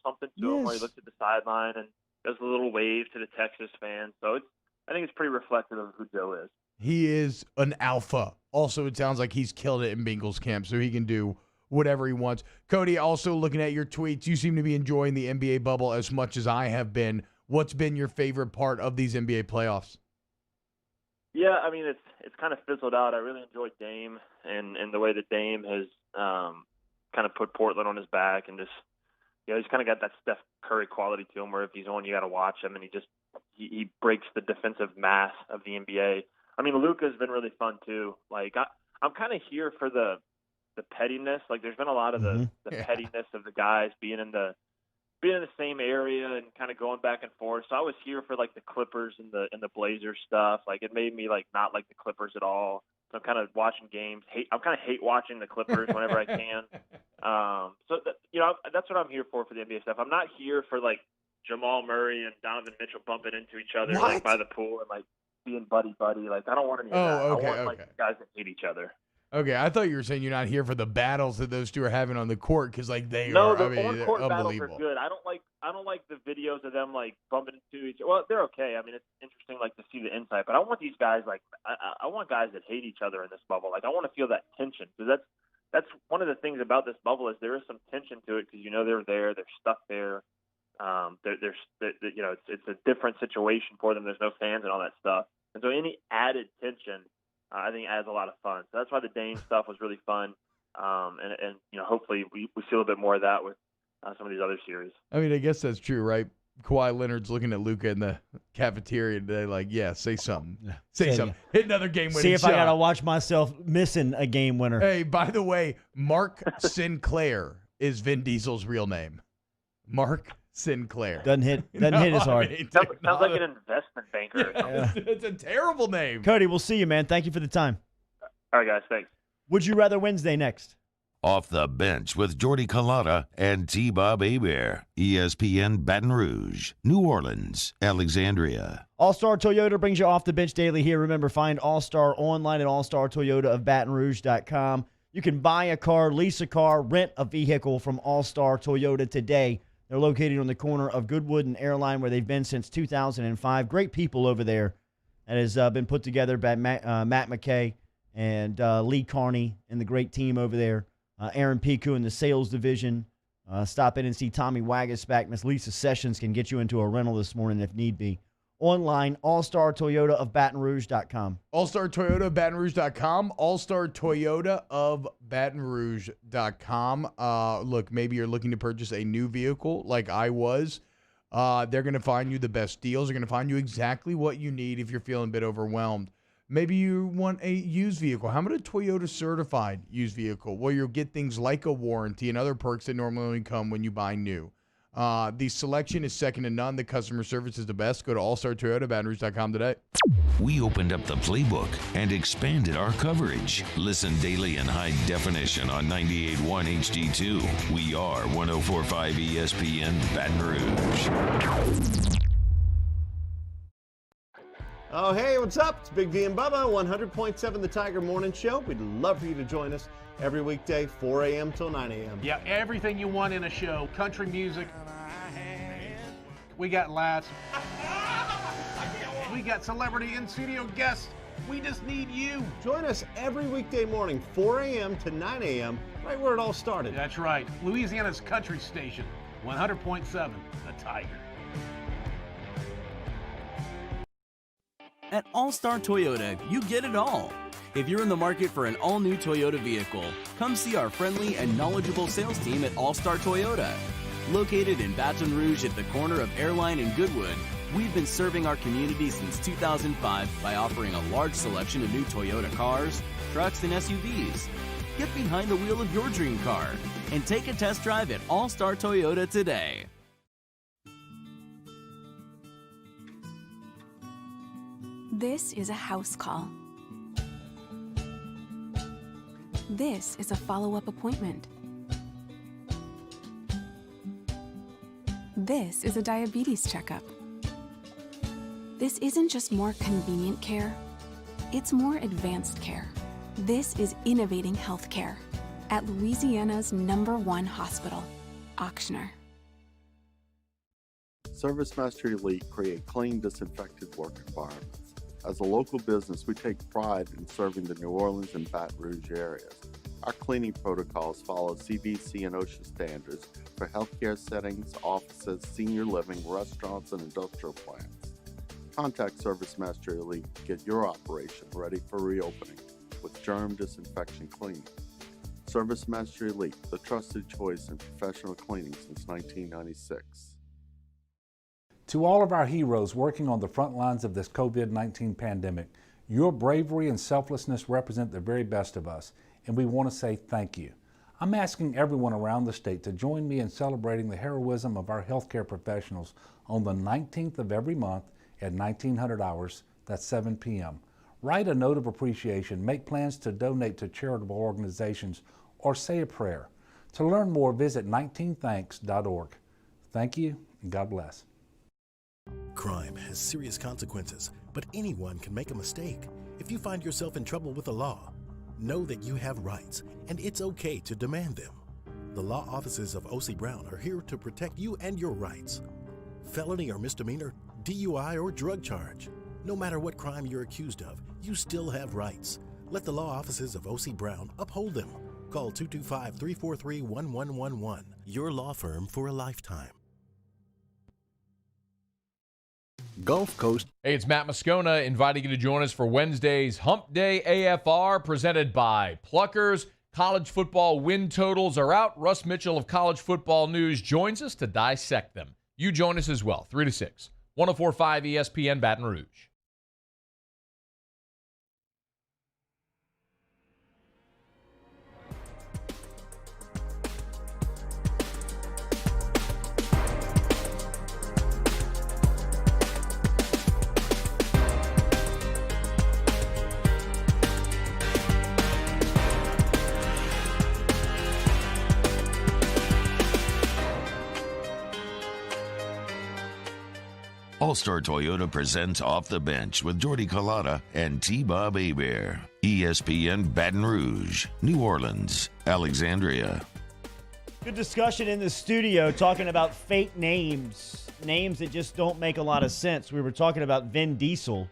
something to him where he looks at the sideline and does a little wave to the Texas fans. So I think it's pretty reflective of who Joe is. He is an alpha. Also, it sounds like he's killed it in Bengals camp, so he can do whatever he wants. Cody, also looking at your tweets, you seem to be enjoying the NBA bubble as much as I have been. What's been your favorite part of these NBA playoffs? Yeah, I mean, it's kind of fizzled out. I really enjoyed Dame and the way that Dame has kind of put Portland on his back and just he's kind of got that Steph Curry quality to him where if he's on, you got to watch him, and he breaks the defensive mass of the NBA. I mean, Luka's been really fun too. Like I'm kind of here for the pettiness. Like there's been a lot of the pettiness of the guys being in the same area and kind of going back and forth. So I was here for like the Clippers and the Blazers stuff. Like it made me like not like the Clippers at all. So I'm kind of watching games. I'm kind of hate watching the Clippers whenever I can. That's what I'm here for the NBA stuff. I'm not here for like Jamal Murray and Donovan Mitchell bumping into each other like by the pool and like being buddy. Like I don't want any of that. Okay, I want like guys that hate each other. Okay, I thought you were saying you're not here for the battles that those two are having on the court because like the on-court battles are good. I don't like the videos of them like bumping into each other. Well, they're okay. I mean, it's interesting like to see the insight, but I want these guys like I want guys that hate each other in this bubble. Like I want to feel that tension because that's one of the things about this bubble is there is some tension to it because they're there, they're stuck there. It's a different situation for them. There's no fans and all that stuff, and so any added tension. I think it adds a lot of fun. So that's why the Dame stuff was really fun. And hopefully we see a little bit more of that with some of these other series. I mean, I guess that's true, right? Kawhi Leonard's looking at Luka in the cafeteria today like, yeah, say something. Say something. Hit another game winning See if shot. I got to watch myself missing a game winner. Hey, by the way, Mark Sinclair is Vin Diesel's real name. Mark Sinclair. Doesn't hit as hard. Sounds like an investment banker. Yeah, it's a terrible name. Cody, we'll see you, man. Thank you for the time. All right, guys. Thanks. Would you rather Wednesday next? Off the Bench with Jordy Culotta and T-Bob Hebert. ESPN Baton Rouge, New Orleans, Alexandria. All-Star Toyota brings you Off the Bench daily here. Remember, find All-Star online at allstartoyotaofbatonrouge.com. You can buy a car, lease a car, rent a vehicle from All-Star Toyota today. They're located on the corner of Goodwood and Airline, where they've been since 2005. Great people over there. That has been put together by Matt McKay and Lee Carney and the great team over there. Aaron Piku in the sales division. Stop in and see Tommy Wagasback. Miss Lisa Sessions can get you into a rental this morning if need be. Online, All-Star Toyota of BatonRouge.com. All-Star Toyota of BatonRouge.com. All-Star Toyota of BatonRouge.com. Look, maybe you're looking to purchase a new vehicle like I was. They're going to find you the best deals. They're going to find you exactly what you need if you're feeling a bit overwhelmed. Maybe you want a used vehicle. How about a Toyota certified used vehicle where you'll get things like a warranty and other perks that normally only come when you buy new? The selection is second to none. The customer service is the best. Go to allstartoyotabatonrouge.com today. We opened up the playbook and expanded our coverage. Listen daily in high definition on 98.1 HD2. We are 104.5 ESPN Baton Rouge. Oh, hey, what's up? It's Big V and Bubba, 100.7 The Tiger Morning Show. We'd love for you to join us every weekday, 4 a.m. till 9 a.m. Yeah, everything you want in a show. Country music. We got laughs. We got celebrity in-studio guests. We just need you. Join us every weekday morning, 4 a.m. to 9 a.m., right where it all started. That's right. Louisiana's country station, 100.7 The Tiger. At All-Star Toyota, you get it all. If you're in the market for an all-new Toyota vehicle, come see our friendly and knowledgeable sales team at All-Star Toyota. Located in Baton Rouge at the corner of Airline and Goodwood, we've been serving our community since 2005 by offering a large selection of new Toyota cars, trucks, and SUVs. Get behind the wheel of your dream car and take a test drive at All-Star Toyota today. This is a house call. This is a follow-up appointment. This is a diabetes checkup. This isn't just more convenient care, it's more advanced care. This is innovating healthcare at Louisiana's #1 hospital, Auctioner. ServiceMaster Elite create clean, disinfected work environments. As a local business, we take pride in serving the New Orleans and Baton Rouge areas. Our cleaning protocols follow CDC and OSHA standards for healthcare settings, offices, senior living, restaurants, and industrial plants. Contact ServiceMaster Elite to get your operation ready for reopening with germ disinfection cleaning. ServiceMaster Elite, the trusted choice in professional cleaning since 1996. To all of our heroes working on the front lines of this COVID-19 pandemic, your bravery and selflessness represent the very best of us, and we want to say thank you. I'm asking everyone around the state to join me in celebrating the heroism of our healthcare professionals on the 19th of every month at 1900 hours, that's 7 p.m. Write a note of appreciation, make plans to donate to charitable organizations, or say a prayer. To learn more, visit 19thanks.org. Thank you, and God bless. Crime has serious consequences, but anyone can make a mistake. If you find yourself in trouble with the law, know that you have rights, and it's okay to demand them. The law offices of O.C. Brown are here to protect you and your rights. Felony or misdemeanor, DUI or drug charge. No matter what crime you're accused of, you still have rights. Let the law offices of O.C. Brown uphold them. Call 225-343-1111. Your law firm for a lifetime. Gulf Coast. Hey, it's Matt Moscona inviting you to join us for Wednesday's Hump Day AFR presented by Pluckers. College football win totals are out. Russ Mitchell of College Football News joins us to dissect them. You join us as well, 3 to 6. 104.5 ESPN Baton Rouge. All-Star Toyota presents Off the Bench with Jordy Collada and T-Bob Hebert. ESPN Baton Rouge, New Orleans, Alexandria. Good discussion in the studio talking about fake names that just don't make a lot of sense. We were talking about Vin Diesel.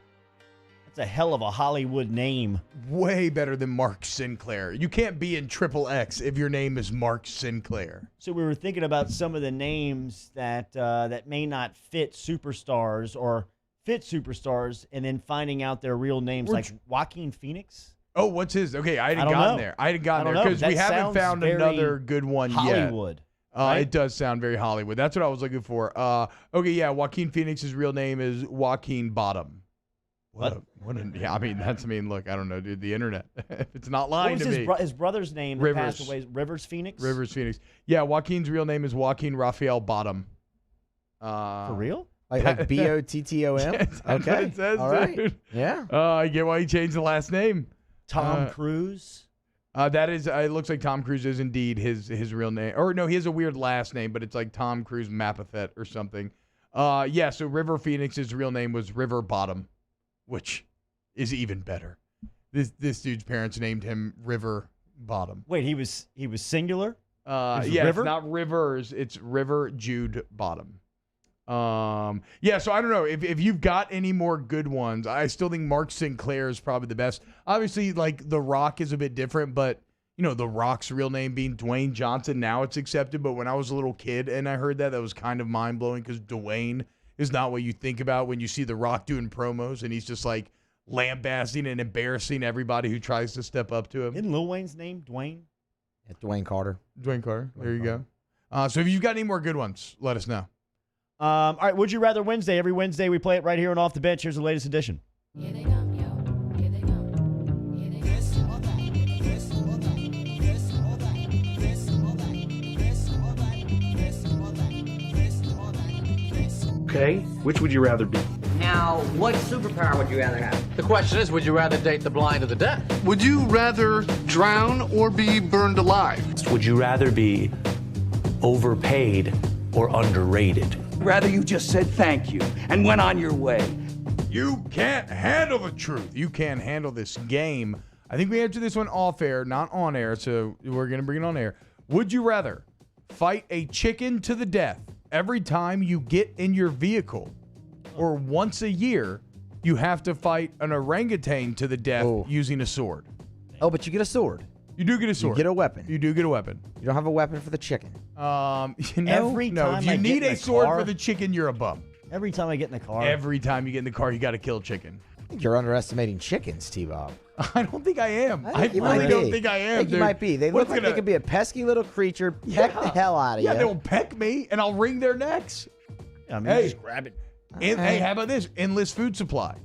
It's a hell of a Hollywood name. Way better than Mark Sinclair. You can't be in XXX if your name is Mark Sinclair. So we were thinking about some of the names that that may not fit superstars or fit superstars, and then finding out their real names, like Joaquin Phoenix. Oh, what's his? Okay, I don't hadn't gotten know. there. I hadn't gotten I there don't know. because we That haven't sounds found very another good one Hollywood, yet. right? It does sound very Hollywood. That's what I was looking for. Okay, yeah, Joaquin Phoenix's real name is Joaquin Bottom. What? Yeah, I mean, look, I don't know, dude. The internet. It's not lying What was to me. his brother's name that Rivers. passed away? Rivers Phoenix? Rivers Phoenix. Yeah, Joaquin's real name is Joaquin Raphael Bottom. For real? Like B-O-T-T-O-M? That's Okay. what it says, All right. dude. Yeah. I get why he changed the last name. Tom Cruise? That is, it looks like Tom Cruise is indeed his real name. Or no, he has a weird last name, but it's like Tom Cruise Mapathet or something. Yeah, so River Phoenix's real name was River Bottom, which is even better. This dude's parents named him River Bottom. Wait, he was singular? Yeah, River? it's not Rivers, it's River Jude Bottom. Yeah, so I don't know if you've got any more good ones. I still think Mark Sinclair is probably the best. Obviously, like The Rock is a bit different, but you know, The Rock's real name being Dwayne Johnson, now it's accepted. But when I was a little kid and I heard that was kind of mind blowing because Dwayne is not what you think about when you see The Rock doing promos, and he's just like lambasting and embarrassing everybody who tries to step up to him. Isn't Lil Wayne's name Dwayne? Yeah, Dwayne Carter. Dwayne Carter. There you go. So if you've got any more good ones, let us know. All right, Would You Rather Wednesday. Every Wednesday we play it right here on Off the Bench. Here's the latest edition. Okay, which would you rather be? Now, what superpower would you rather have? The question is, would you rather date the blind or the deaf? Would you rather drown or be burned alive? Would you rather be overpaid or underrated? Rather you just said thank you and went on your way. You can't handle the truth. You can't handle this game. I think we answered this one off air, not on air, so we're going to bring it on air. Would you rather fight a chicken to the death every time you get in your vehicle, or once a year you have to fight an orangutan to the death using a sword? Oh, but you get a sword. You do get a sword. You get a weapon. You do get a weapon. You don't have a weapon for the chicken. Every time if you I need get in a the sword car- for the chicken, you're a bum. Every time I get in the car. Every time you get in the car, you got to kill a chicken. I think you're underestimating chickens, T-Bob. I don't think I am. I you really might don't be. think I am. I think you dude. might be. They What's look like they could be a pesky little creature, peck the hell out of you. Yeah, they'll peck me, and I'll wring their necks. I mean, just grab it. Hey, how about this? Endless food supply.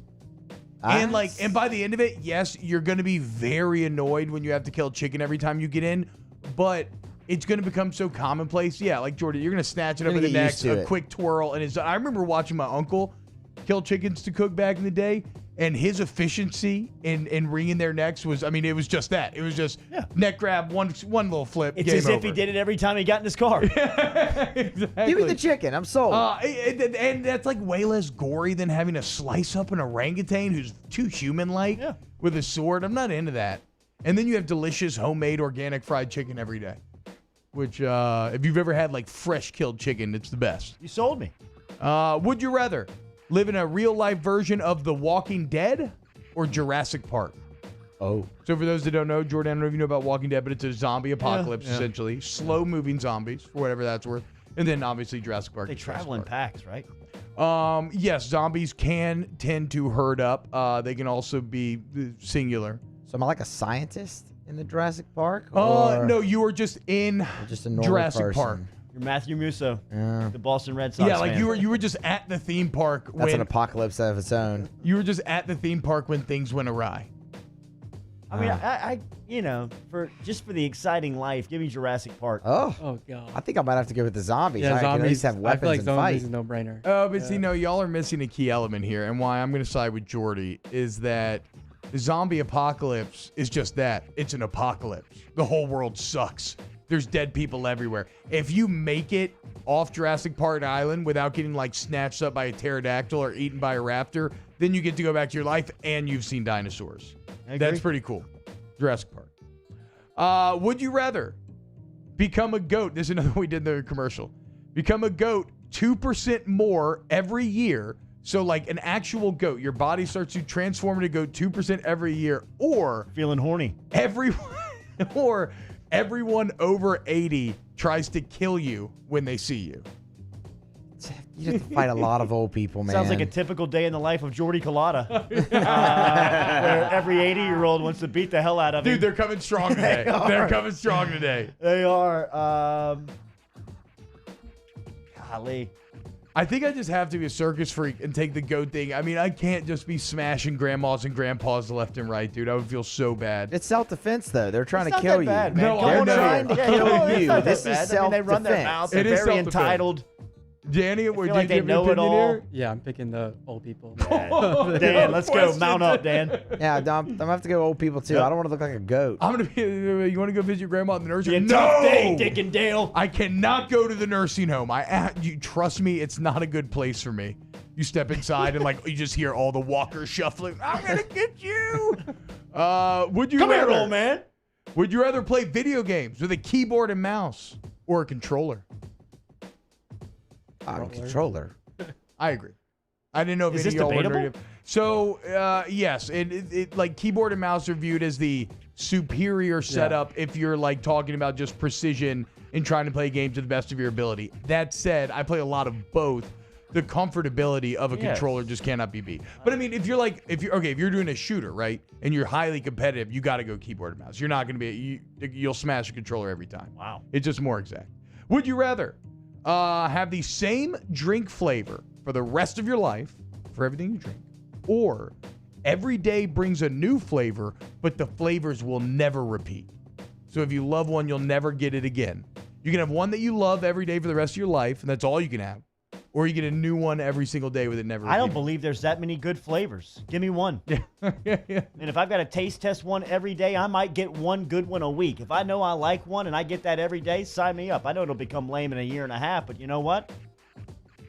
And by the end of it, yes, you're going to be very annoyed when you have to kill chicken every time you get in, but it's going to become so commonplace. Yeah, like Jordan, you're going to snatch it You're over gonna the get neck, used to a it. quick twirl, and it's. I remember watching my uncle kill chickens to cook back in the day, and his efficiency in wringing their necks was, I mean, it was just that. It was just neck grab, one little flip, It's game as if over. he did it every time he got in his car. Exactly. Give me the chicken. I'm sold. And that's like way less gory than having to slice up an orangutan who's too human-like with a sword. I'm not into that. And then you have delicious homemade organic fried chicken every day, which if you've ever had like fresh killed chicken, it's the best. You sold me. Would you rather live in a real-life version of The Walking Dead or Jurassic Park? Oh. So for those that don't know, Jordan, I don't know if you know about Walking Dead, but it's a zombie apocalypse, yeah. essentially. Slow-moving zombies, for whatever that's worth. And then, obviously, Jurassic Park. They travel in packs, right? Yes, zombies can tend to herd up. They can also be singular. So am I like a scientist in the Jurassic Park? No, you are just in just a normal Jurassic person? Park. You're Matthew Musso, Yeah. the Boston Red Sox Yeah, like fan. you were just at the theme park That's when an apocalypse of its own. you were just at the theme park when things went awry. I mean, I for the exciting life, give me Jurassic Park. Oh God. I think I might have to go with the zombies. Yeah, I can at least have I weapons feel like and zombies fight. is a no-brainer. Oh, but see, no, y'all are missing a key element here, and why I'm going to side with Jordy is that the zombie apocalypse is just that. It's an apocalypse. The whole world sucks. There's dead people everywhere. If you make it off Jurassic Park Island without getting like snatched up by a pterodactyl or eaten by a raptor, then you get to go back to your life and you've seen dinosaurs. That's pretty cool. Jurassic Park. Would you rather become a goat? This is another we did in the commercial. Become a goat 2% more every year So like an actual goat, your body starts to transform into goat 2% every year, or feeling horny. Everyone over 80 tries to kill you when they see you. You have to fight a lot of old people, man. Sounds like a typical day in the life of Jordy Collada, where every 80-year-old wants to beat the hell out of him. Dude, they're coming strong today. They're coming strong today. They are. Golly. I think I just have to be a circus freak and take the goat thing. I mean, I can't just be smashing grandmas and grandpas left and right, dude. I would feel so bad. It's self-defense, though. They're trying It's to not kill that you. bad, man. No, They're I know. trying to kill you. This is self-defense. I mean, they run their mouths. They're It is very self-defense. entitled. Danny, feel what like do you they have know an it opinion all. here? Yeah, I'm picking the old people. Dan, let's go. Mount up, Dan. Yeah, I'm going to have to go old people, too. I don't want to look like a goat. I'm going to be, you want to go visit your grandma in the nursing home? Tough day, Dick and Dale. I cannot go to the nursing home. You trust me, it's not a good place for me. You step inside and like you just hear all the walkers shuffling. I'm gonna get you. Would you Come rather, here, old man. Would you rather play video games with a keyboard and mouse or a controller? Controller. I agree. I didn't know if Is any this of y'all were debatable? nerdy. So yes, it like keyboard and mouse are viewed as the superior setup if you're like talking about just precision and trying to play games to the best of your ability. That said, I play a lot of both. The comfortability of a controller just cannot be beat. But I mean, if you're doing a shooter, right, and you're highly competitive, you got to go keyboard and mouse. You're not going to be, you'll smash a controller every time. Wow. It's just more exact. Would you rather have the same drink flavor for the rest of your life for everything you drink, or every day brings a new flavor, but the flavors will never repeat? So if you love one, you'll never get it again. You can have one that you love every day for the rest of your life, and that's all you can have. Or you get a new one every single day with it never. I don't believe there's that many good flavors. Give me one. And if I've got to taste test one every day, I might get one good one a week. If I know I like one and I get that every day, sign me up. I know it'll become lame in a year and a half, but you know what?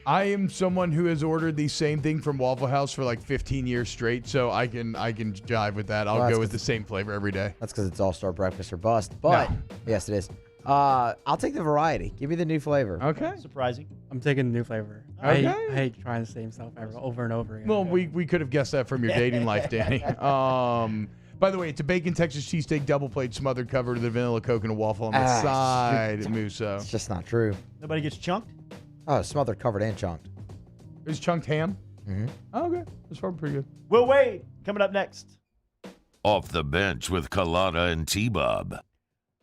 I am someone who has ordered the same thing from Waffle House for like 15 years straight, so I can jive with that. I'll go with the same flavor every day. That's because it's All-Star Breakfast or Bust. But, yes, it is. I'll take the variety. Give me the new flavor. Okay. Surprising. I'm taking the new flavor. Okay. I hate trying the same stuff over and over again. Well, we could have guessed that from your dating life, Danny. By the way, it's a bacon Texas cheesesteak double plate smothered covered with a vanilla coconut waffle on the side, Musso. It's just not true. Nobody gets chunked? Oh, smothered, covered, and chunked. Is chunked ham? Mm-hmm. Oh, okay. That's probably pretty good. Will Wade, coming up next. Off the bench with Collada and T-Bob.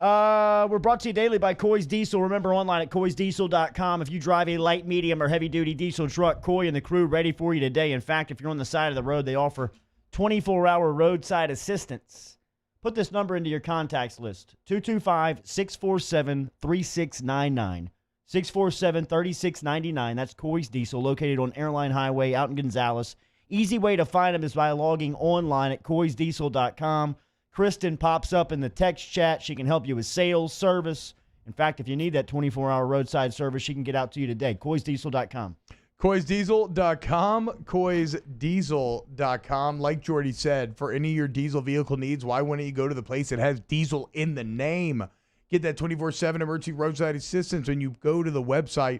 We're brought to you daily by Coy's Diesel. Remember, online at coysdiesel.com. If you drive a light, medium, or heavy-duty diesel truck, Coy and the crew ready for you today. In fact, if you're on the side of the road, they offer 24-hour roadside assistance. Put this number into your contacts list, 225-647-3699. 647-3699. That's Coy's Diesel, located on Airline Highway out in Gonzales. Easy way to find them is by logging online at coysdiesel.com. Kristen pops up in the text chat. She can help you with sales, service. In fact, if you need that 24-hour roadside service, she can get out to you today. coysdiesel.com. coysdiesel.com. coysdiesel.com. Like Jordy said, for any of your diesel vehicle needs, why wouldn't you go to the place that has diesel in the name? Get that 24/7 emergency roadside assistance. When you go to the website,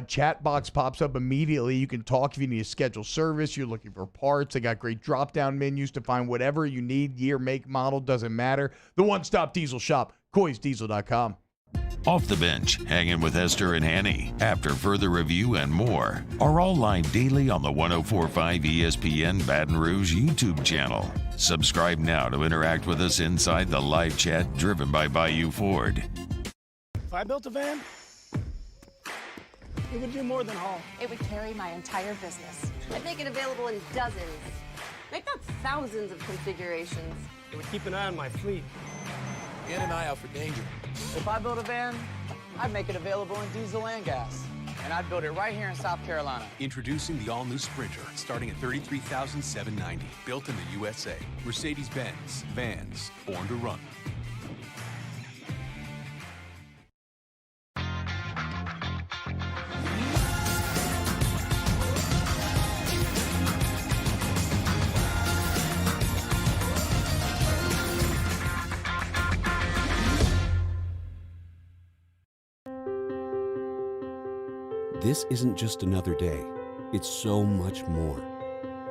chat box pops up immediately. You can talk if you need to schedule service. You're looking for parts. They got great drop-down menus to find whatever you need. Year, make, model, doesn't matter. The one-stop diesel shop, coysdiesel.com. Off the bench, hanging with Esther and Annie. After further review and more are all live daily on the 104.5 ESPN Baton Rouge YouTube channel. Subscribe now to interact with us inside the live chat driven by Bayou Ford. If I built a van, it would do more than haul. It would carry my entire business. I'd make it available in dozens, if not thousands of configurations. It would keep an eye on my fleet. Get an eye out for danger. If I built a van, I'd make it available in diesel and gas. And I'd build it right here in South Carolina. Introducing the all-new Sprinter, starting at $33,790. Built in the USA. Mercedes-Benz. Vans. Born to run. This isn't just another day. It's so much more.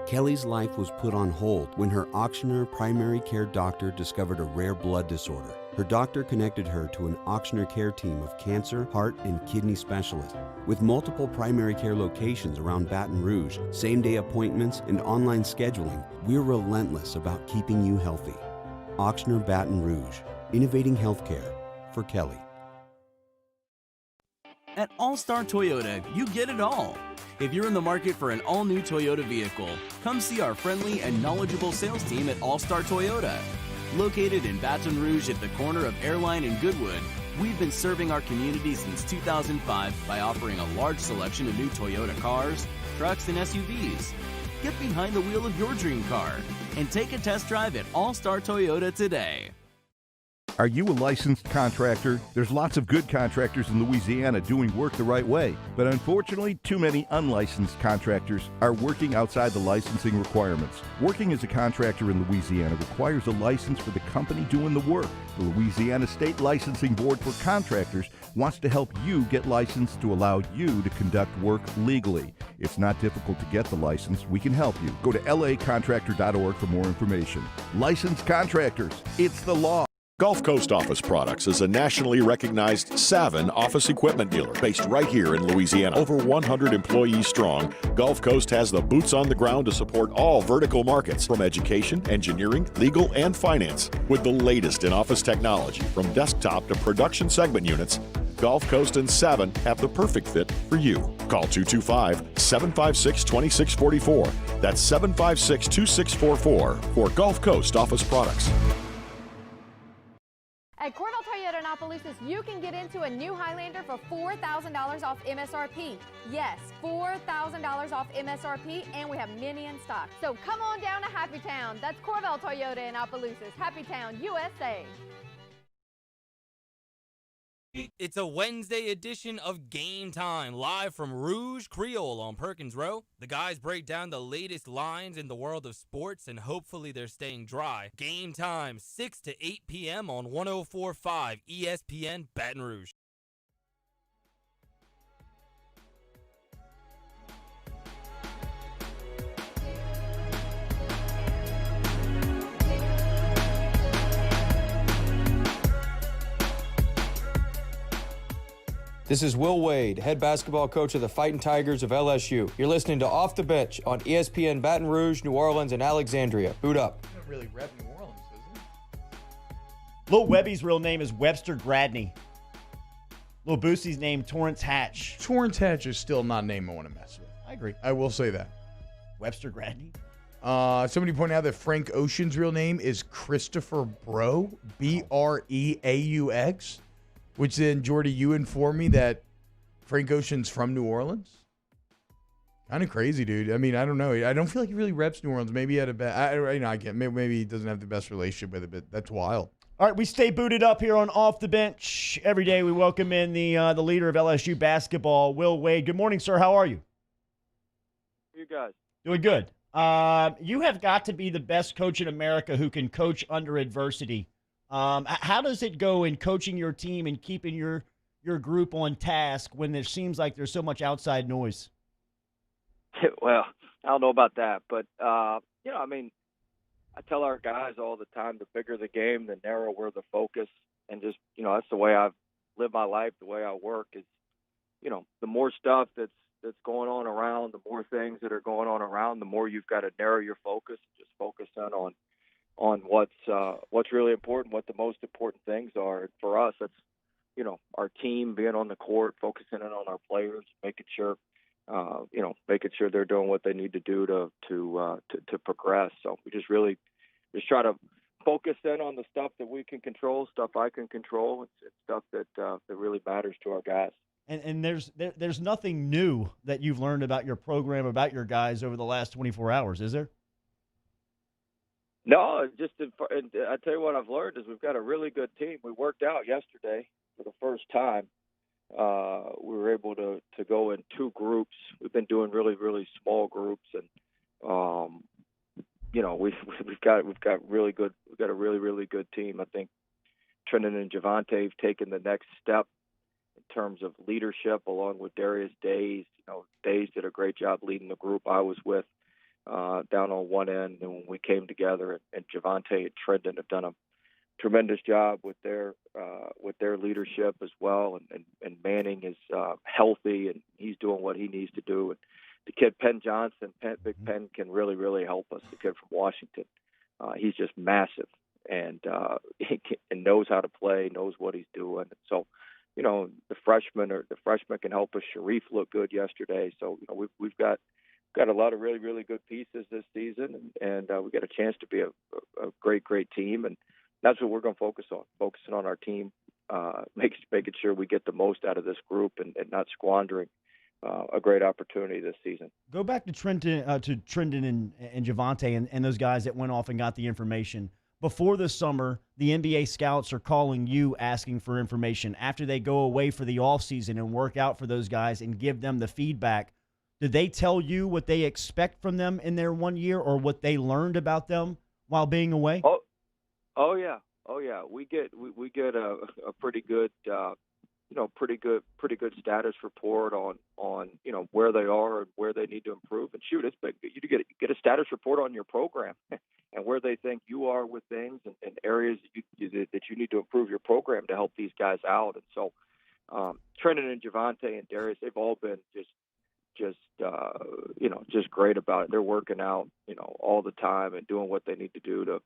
Kelly's life was put on hold when her auctioneer primary care doctor discovered a rare blood disorder. Her doctor connected her to an auctioneer care team of cancer, heart, and kidney specialists. With multiple primary care locations around Baton Rouge, same-day appointments, and online scheduling, we're relentless about keeping you healthy. Auctioneer Baton Rouge, innovating healthcare for Kelly. At All-Star Toyota, you get it all. If you're in the market for an all-new Toyota vehicle, come see our friendly and knowledgeable sales team at All-Star Toyota. Located in Baton Rouge at the corner of Airline and Goodwood, we've been serving our community since 2005 by offering a large selection of new Toyota cars, trucks, and SUVs. Get behind the wheel of your dream car and take a test drive at All-Star Toyota today. Are you a licensed contractor? There's lots of good contractors in Louisiana doing work the right way, but unfortunately, too many unlicensed contractors are working outside the licensing requirements. Working as a contractor in Louisiana requires a license for the company doing the work. The Louisiana State Licensing Board for Contractors wants to help you get licensed to allow you to conduct work legally. It's not difficult to get the license. We can help you. Go to lacontractor.org for more information. Licensed contractors, it's the law. Gulf Coast Office Products is a nationally recognized Savin office equipment dealer based right here in Louisiana. Over 100 employees strong, Gulf Coast has the boots on the ground to support all vertical markets from education, engineering, legal, and finance. With the latest in office technology from desktop to production segment units, Gulf Coast and Savin have the perfect fit for you. Call 225-756-2644. That's 756-2644 for Gulf Coast Office Products. At Corvell Toyota in Opelousas, you can get into a new Highlander for $4,000 off MSRP. Yes, $4,000 off MSRP, and we have many in stock. So come on down to Happy Town. That's Corvell Toyota in Opelousas. Happy Town, USA. It's a Wednesday edition of Game Time, live from Rouge Creole on Perkins Row. The guys break down the latest lines in the world of sports, and hopefully they're staying dry. Game Time, 6 to 8 p.m. on 104.5 ESPN Baton Rouge. This is Will Wade, head basketball coach of the Fighting Tigers of LSU. You're listening to Off the Bench on ESPN Baton Rouge, New Orleans, and Alexandria. Boot up. He doesn't really rep New Orleans, does he? Lil Webby's real name is Webster Gradney. Lil Boosie's name, Torrance Hatch. Torrance Hatch is still not a name I want to mess with. I agree. I will say that. Webster Gradney? Somebody pointed out that Frank Ocean's real name is Christopher Breaux, Breaux, which then, Jordy, you informed me that Frank Ocean's from New Orleans. Kind of crazy, dude. I mean, I don't know. I don't feel like he really reps New Orleans. Maybe he had a bad. I can't. Maybe he doesn't have the best relationship with it, but that's wild. All right, we stay booted up here on Off the Bench. Every day we welcome in the leader of LSU basketball, Will Wade. Good morning, sir. How are you? You guys. Doing good. You have got to be the best coach in America who can coach under adversity. How does it go in coaching your team and keeping your group on task when there seems like there's so much outside noise? Well, I don't know about that, but, I tell our guys all the time, the bigger the game, the narrower the focus, and just, that's the way I've lived my life, the way I work is, the more stuff that's going on around, the more things that are going on around, the more you've got to narrow your focus, just focus in on what's really important, what the most important things are. For us, that's, our team being on the court, focusing in on our players, making sure they're doing what they need to do to progress. So we just try to focus in on the stuff that we can control, stuff I can control, it's stuff that really matters to our guys. And there's nothing new that you've learned about your program, about your guys over the last 24 hours, is there? No, I tell you what I've learned is we've got a really good team. We worked out yesterday for the first time. We were able to go in two groups. We've been doing really, really small groups, and we've got a really, really good team. I think Trenton and Javante have taken the next step in terms of leadership, along with Darius Days. Days did a great job leading the group I was with down on one end, and when we came together, and Javante and Trendon have done a tremendous job with their leadership as well. And Manning is healthy, and he's doing what he needs to do. And the kid Penn Johnson, Big Penn, can really, really help us. The kid from Washington, he's just massive, and and knows how to play, knows what he's doing. And so, the freshmen can help us. Sharif looked good yesterday, so we've got a lot of really, really good pieces this season, and we got a chance to be a great, great team, and that's what we're going to focusing on our team, making sure we get the most out of this group and not squandering a great opportunity this season. Go back to Trendon and Javante and those guys that went off and got the information. Before the summer, the NBA scouts are calling you asking for information. After they go away for the offseason and work out for those guys and give them the feedback, did they tell you what they expect from them in their 1 year or what they learned about them while being away? Oh yeah. We get a pretty good pretty good status report on where they are and where they need to improve. And shoot, it's big. You get a status report on your program and where they think you are with things and areas that you need to improve your program to help these guys out. And so, Trendon and Javante and Darius, they've all been just great about it. They're working out, all the time and doing what they need to do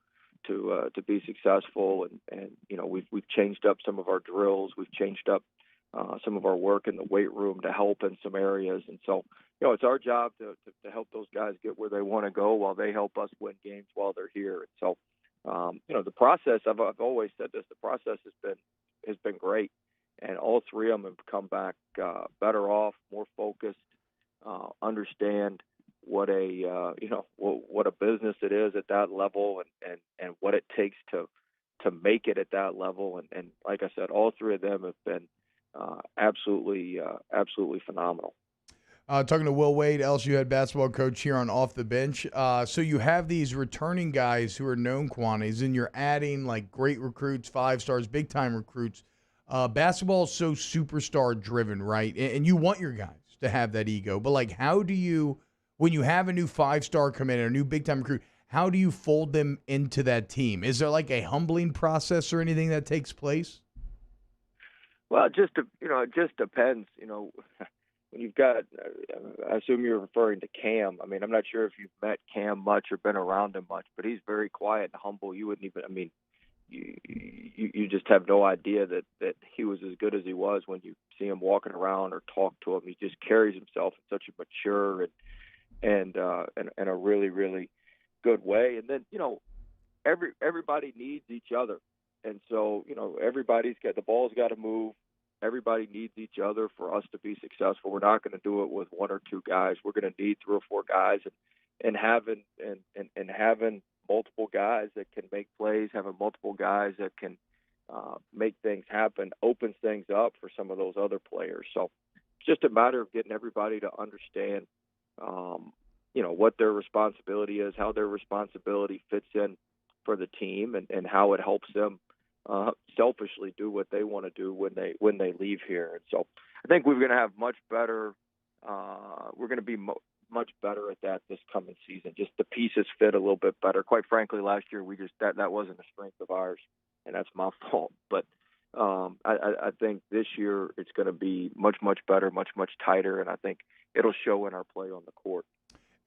to be successful. And we've changed up some of our drills. We've changed up some of our work in the weight room to help in some areas. And so, it's our job to help those guys get where they want to go while they help us win games while they're here. And so, the process, I've always said this, the process has been great. And all three of them have come back better off, more focused, understand what a business it is at that level and what it takes to make it at that level. And like I said, all three of them have been absolutely phenomenal. Talking to Will Wade, LSU head basketball coach here on Off the Bench. So you have these returning guys who are known quantities, and you're adding like great recruits, 5 stars, big time recruits. Basketball is so superstar driven, right? And you want your guys to have that ego. But like, how do you, when you have a new 5-star come in, a new big time recruit, how do you fold them into that team? Is there like a humbling process or anything that takes place? Well, it just depends. When you've got, I assume you're referring to Cam. I mean, I'm not sure if you've met Cam much or been around him much, but he's very quiet and humble. You wouldn't even, I mean, you just have no idea that he was as good as he was when you see him walking around or talk to him. He just carries himself in such a mature and a really, really good way. And then, everybody needs each other. And so, everybody's got, the ball's got to move. Everybody needs each other for us to be successful. We're not going to do it with 1 or 2 guys. We're going to need 3 or 4 guys, and having multiple guys that can make plays, having multiple guys that can make things happen, opens things up for some of those other players. So it's just a matter of getting everybody to understand, what their responsibility is, how their responsibility fits in for the team, and how it helps them selfishly do what they want to do when they leave here. And so I think we're going to have much better. We're going to be much better at that this coming season. Just the pieces fit a little bit better. Quite frankly, last year we just that wasn't a strength of ours, and that's my fault. But I think this year it's going to be much better, much tighter, and I think it'll show in our play on the court.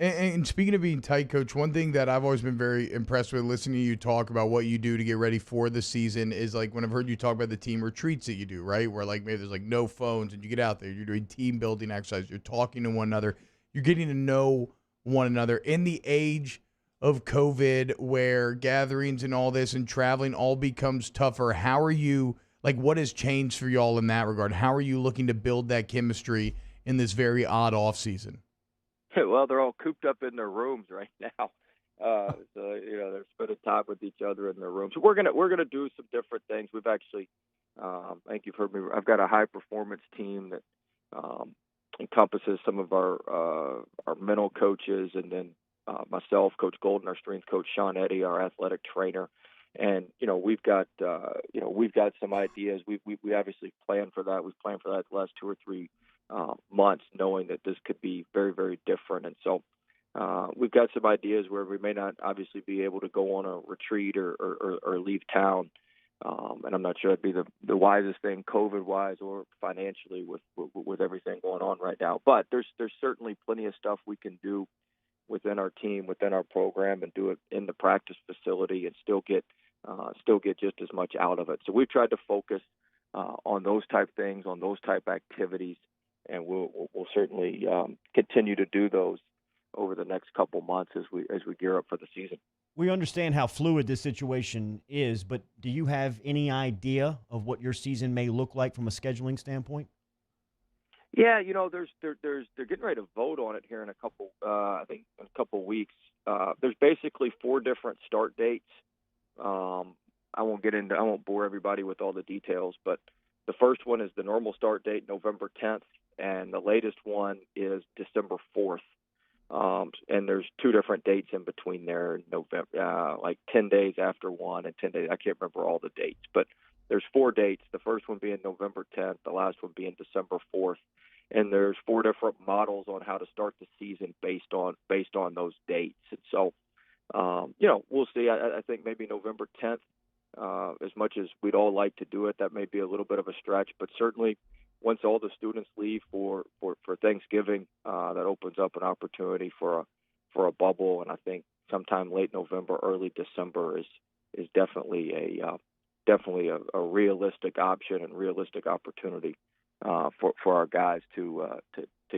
And speaking of being tight, Coach, one thing that I've always been very impressed with listening to you talk about what you do to get ready for the season is like when I've heard you talk about the team retreats that you do, right? Where like maybe there's like no phones and you get out there, you're doing team building exercise, you're talking to one another, you're getting to know one another. In the age of COVID where gatherings and all this and traveling all becomes tougher, how are you, like what has changed for y'all in that regard? How are you looking to build that chemistry in this very odd off season? Well, they're all cooped up in their rooms right now, so they're spending time with each other in their rooms. So we're gonna do some different things. We've actually, I think you've heard me. I've got a high performance team that encompasses some of our mental coaches, and then myself, Coach Golden, our strength coach, Sean Eddy, our athletic trainer, And we've got some ideas. We obviously planned for that. We've planned for that the last 2 or 3 months, knowing that this could be very, very different. And so we've got some ideas where we may not obviously be able to go on a retreat or leave town. And I'm not sure it'd be the wisest thing COVID-wise or financially with everything going on right now. But there's certainly plenty of stuff we can do within our team, within our program, and do it in the practice facility and still get just as much out of it. So we've tried to focus on those type things, on those type activities, and we'll certainly continue to do those over the next couple months as we gear up for the season. We understand how fluid this situation is, but do you have any idea of what your season may look like from a scheduling standpoint? Yeah, they're getting ready to vote on it here in a couple weeks. There's basically 4 different start dates. I won't bore everybody with all the details, but the first one is the normal start date, November 10th, and the latest one is December 4th. And there's 2 different dates in between there, November, like 10 days after one and 10 days. I can't remember all the dates, but there's 4 dates. The first one being November 10th, the last one being December 4th. And there's 4 different models on how to start the season based on those dates. And so, we'll see. I think maybe November 10th, as much as we'd all like to do it, that may be a little bit of a stretch, but certainly once all the students leave for Thanksgiving, that opens up an opportunity for a bubble. And I think sometime late November, early December is definitely a realistic option and realistic opportunity for our guys to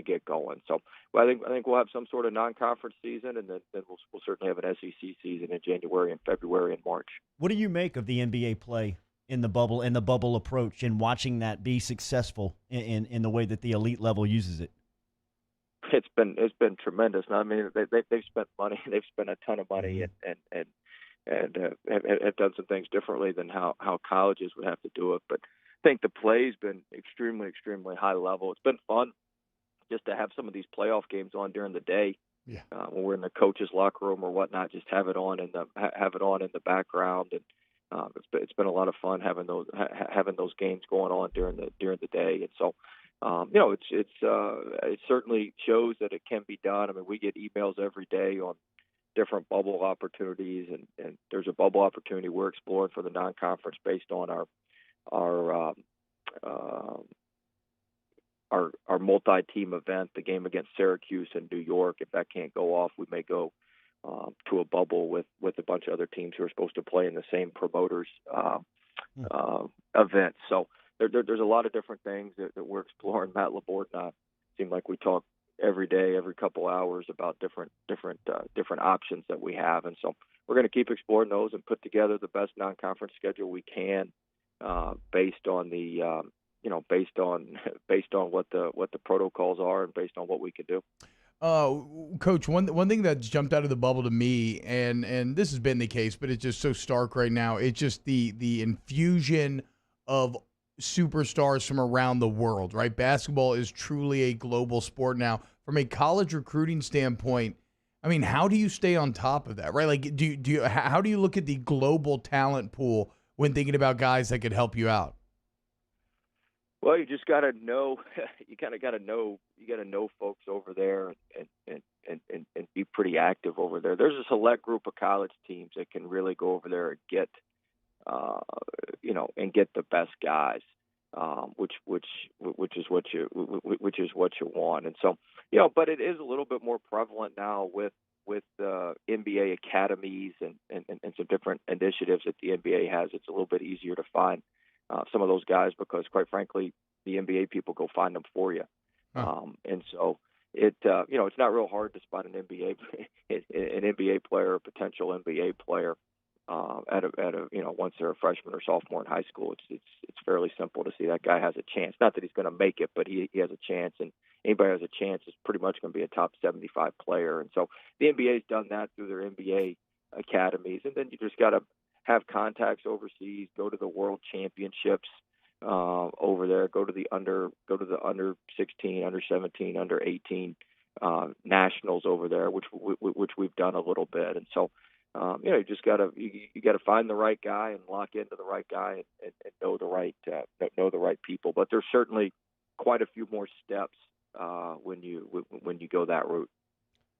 get going. So I think we'll have some sort of non-conference season, and then we'll certainly have an SEC season in January and February and March. What do you make of the NBA play in the bubble and the bubble approach, and watching that be successful in the way that the elite level uses it? It's been tremendous. I mean, they've spent money. They've spent a ton of money and have done some things differently than how colleges would have to do it. But I think the play's been extremely, extremely high level. It's been fun just to have some of these playoff games on during the day. Yeah. When we're in the coach's locker room or whatnot, just have it on in the background, and it's been a lot of fun having those games going on during the day. And so, it certainly shows that it can be done. I mean, we get emails every day on different bubble opportunities, and there's a bubble opportunity we're exploring for the non-conference based on our multi-team event, the game against Syracuse in New York. If that can't go off, we may go to a bubble with a bunch of other teams who are supposed to play in the same promoters event. So there's a lot of different things that we're exploring. Matt Laborde and I seem like we talk every day, every couple hours about different options that we have, and so we're going to keep exploring those and put together the best non-conference schedule we can based on what the protocols are and based on what we can do. Coach, one thing that's jumped out of the bubble to me, and this has been the case, but it's just so stark right now. It's just the infusion of superstars from around the world, right? Basketball is truly a global sport now. From a college recruiting standpoint, I mean, how do you stay on top of that, right? Like, how do you look at the global talent pool when thinking about guys that could help you out? Well, you just got to know. You kind of got to know. You got to know folks over there and be pretty active over there. There's a select group of college teams that can really go over there and get, get the best guys, which is what you want. And so, but it is a little bit more prevalent now with NBA academies and some different initiatives that the NBA has. It's a little bit easier to find some of those guys because, quite frankly, the NBA people go find them for you. And so it's not real hard to spot an NBA player, a potential NBA player once they're a freshman or sophomore in high school. It's fairly simple to see that guy has a chance. Not that he's going to make it, but he has a chance, and anybody has a chance is pretty much going to be a top 75 player. And so the NBA's done that through their NBA academies, and then you just got to have contacts overseas, go to the World Championships over there, go to the under 16, under 17, under 18 nationals over there, which we've done a little bit. And so you just gotta you gotta find the right guy and lock into the right guy and know the right people. But there's certainly quite a few more steps when you go that route.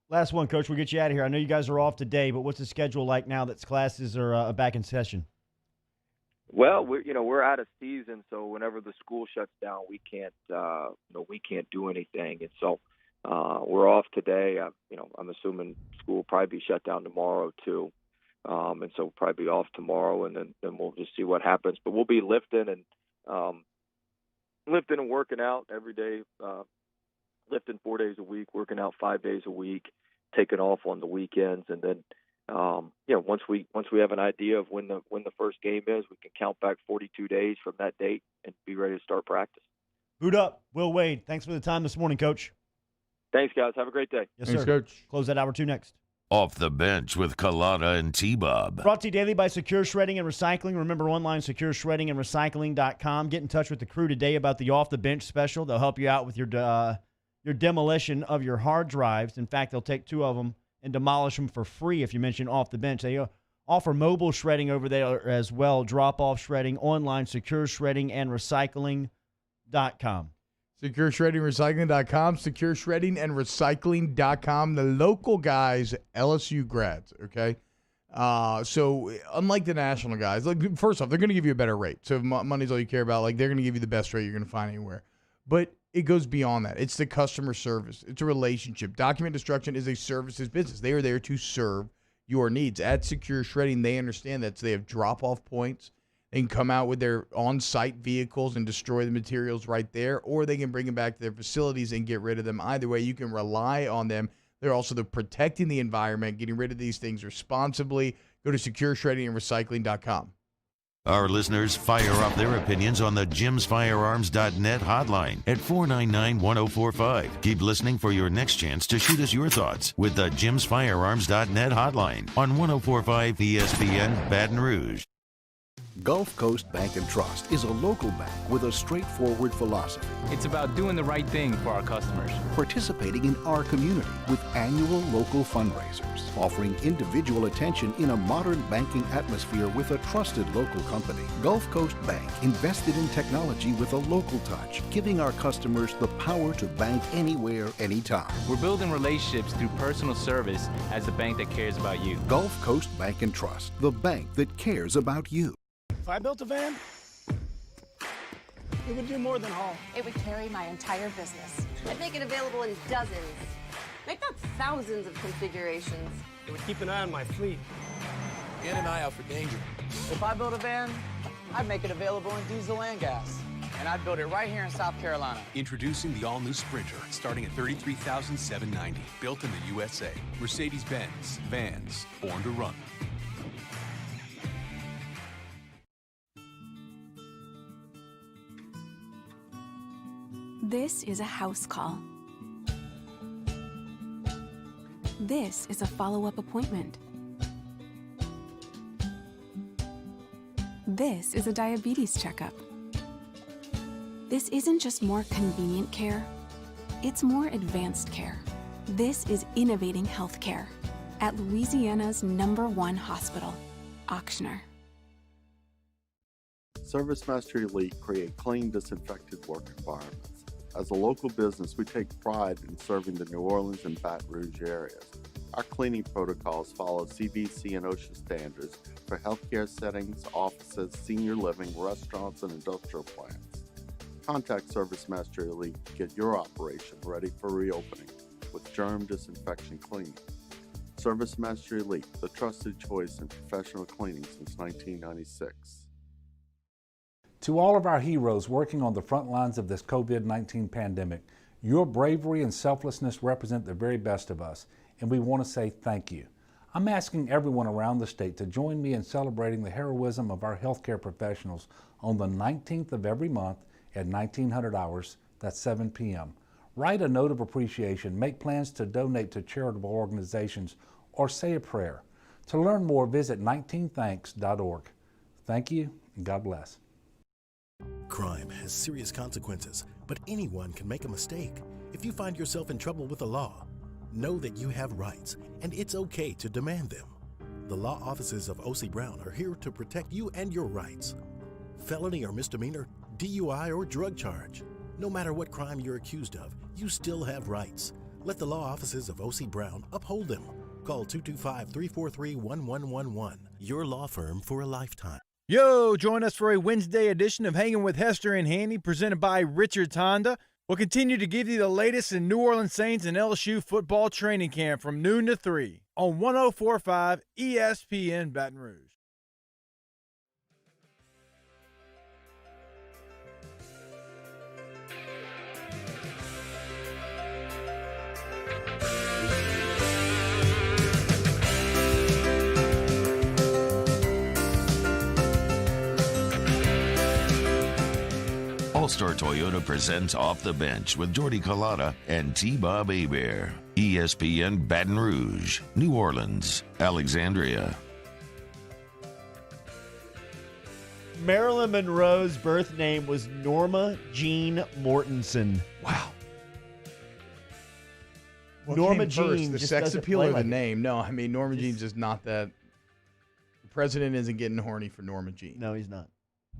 Last one, Coach. We'll get you out of here. I know you guys are off today, but what's the schedule like now that classes are back in session? Well, we're out of season, so whenever the school shuts down, we can't do anything, and so we're off today. I'm assuming school will probably be shut down tomorrow too, and so we'll probably be off tomorrow, and then we'll just see what happens. But we'll be lifting and working out every day, lifting 4 days a week, working out 5 days a week, taking off on the weekends, and then. Once we have an idea of when the first game is, we can count back 42 days from that date and be ready to start practice. Boot up, Will Wade. Thanks for the time this morning, Coach. Thanks, guys. Have a great day. Yes, Thanks, sir. Coach. Close that hour 2 next. Off the bench with Kalata and T-Bob. Brought to you daily by Secure Shredding and Recycling. Remember, online, secureshreddingandrecycling.com. Get in touch with the crew today about the Off the Bench special. They'll help you out with your demolition of your hard drives. In fact, they'll take 2 of them and demolish them for free if you mention Off the Bench. They offer mobile shredding over there as well, drop-off shredding, online, secureshreddingandrecycling.com. SecureShreddingRecycling.com, SecureShreddingandRecycling.com. The local guys, LSU grads, okay? So unlike the national guys, like, first off, they're going to give you a better rate. So if money's all you care about, like, they're going to give you the best rate you're going to find anywhere. But it goes beyond that. It's the customer service. It's a relationship. Document destruction is a services business. They are there to serve your needs. At Secure Shredding, they understand that. So they have drop-off points. They can come out with their on-site vehicles and destroy the materials right there, or they can bring them back to their facilities and get rid of them. Either way, you can rely on them. They're also protecting the environment, getting rid of these things responsibly. Go to SecureShreddingandRecycling.com. Our listeners fire off their opinions on the jimsfirearms.net hotline at 499-1045. Keep listening for your next chance to shoot us your thoughts with the jimsfirearms.net hotline on 1045 ESPN Baton Rouge. Gulf Coast Bank and Trust is a local bank with a straightforward philosophy. It's about doing the right thing for our customers. Participating in our community with annual local fundraisers. Offering individual attention in a modern banking atmosphere with a trusted local company. Gulf Coast Bank invested in technology with a local touch, giving our customers the power to bank anywhere, anytime. We're building relationships through personal service as the bank that cares about you. Gulf Coast Bank and Trust, the bank that cares about you. If I built a van, it would do more than haul. It would carry my entire business. I'd make it available in dozens, make not thousands of configurations. It would keep an eye on my fleet. And an eye out for danger. If I built a van, I'd make it available in diesel and gas. And I'd build it right here in South Carolina. Introducing the all-new Sprinter, starting at $33,790. Built in the USA. Mercedes-Benz. Vans. Born to run. This is a house call. This is a follow-up appointment. This is a diabetes checkup. This isn't just more convenient care, it's more advanced care. This is innovating healthcare at Louisiana's #1 hospital, Auctioner. ServiceMaster Elite create clean, disinfected work environments. As a local business, we take pride in serving the New Orleans and Baton Rouge areas. Our cleaning protocols follow CDC and OSHA standards for healthcare settings, offices, senior living, restaurants, and industrial plants. Contact ServiceMaster Elite to get your operation ready for reopening with germ disinfection cleaning. ServiceMaster Elite, the trusted choice in professional cleaning since 1996. To all of our heroes working on the front lines of this COVID-19 pandemic, your bravery and selflessness represent the very best of us, and we want to say thank you. I'm asking everyone around the state to join me in celebrating the heroism of our healthcare professionals on the 19th of every month at 1900 hours, that's 7 p.m. Write a note of appreciation, make plans to donate to charitable organizations, or say a prayer. To learn more, visit 19thanks.org. Thank you, and God bless. Crime has serious consequences, but anyone can make a mistake. If you find yourself in trouble with the law, know that you have rights, and it's okay to demand them. The law offices of O.C. Brown are here to protect you and your rights. Felony or misdemeanor, DUI or drug charge. No matter what crime you're accused of, you still have rights. Let the law offices of O.C. Brown uphold them. Call 225-343-1111. Your law firm for a lifetime. Yo, join us for a Wednesday edition of Hanging with Hester and Handy, presented by Richard's Honda. We'll continue to give you the latest in New Orleans Saints and LSU football training camp from noon to 3 on 104.5 ESPN Baton Rouge. All-Star Toyota presents Off the Bench with Jordy Collada and T-Bob Hebert. ESPN Baton Rouge, New Orleans, Alexandria. Marilyn Monroe's birth name was Norma Jean Mortensen. Wow. What Norma came Jean first, the just sex doesn't appeal play or the like it. name? No, I mean, Norma Jean's just not that. The president isn't getting horny for Norma Jean. No, he's not.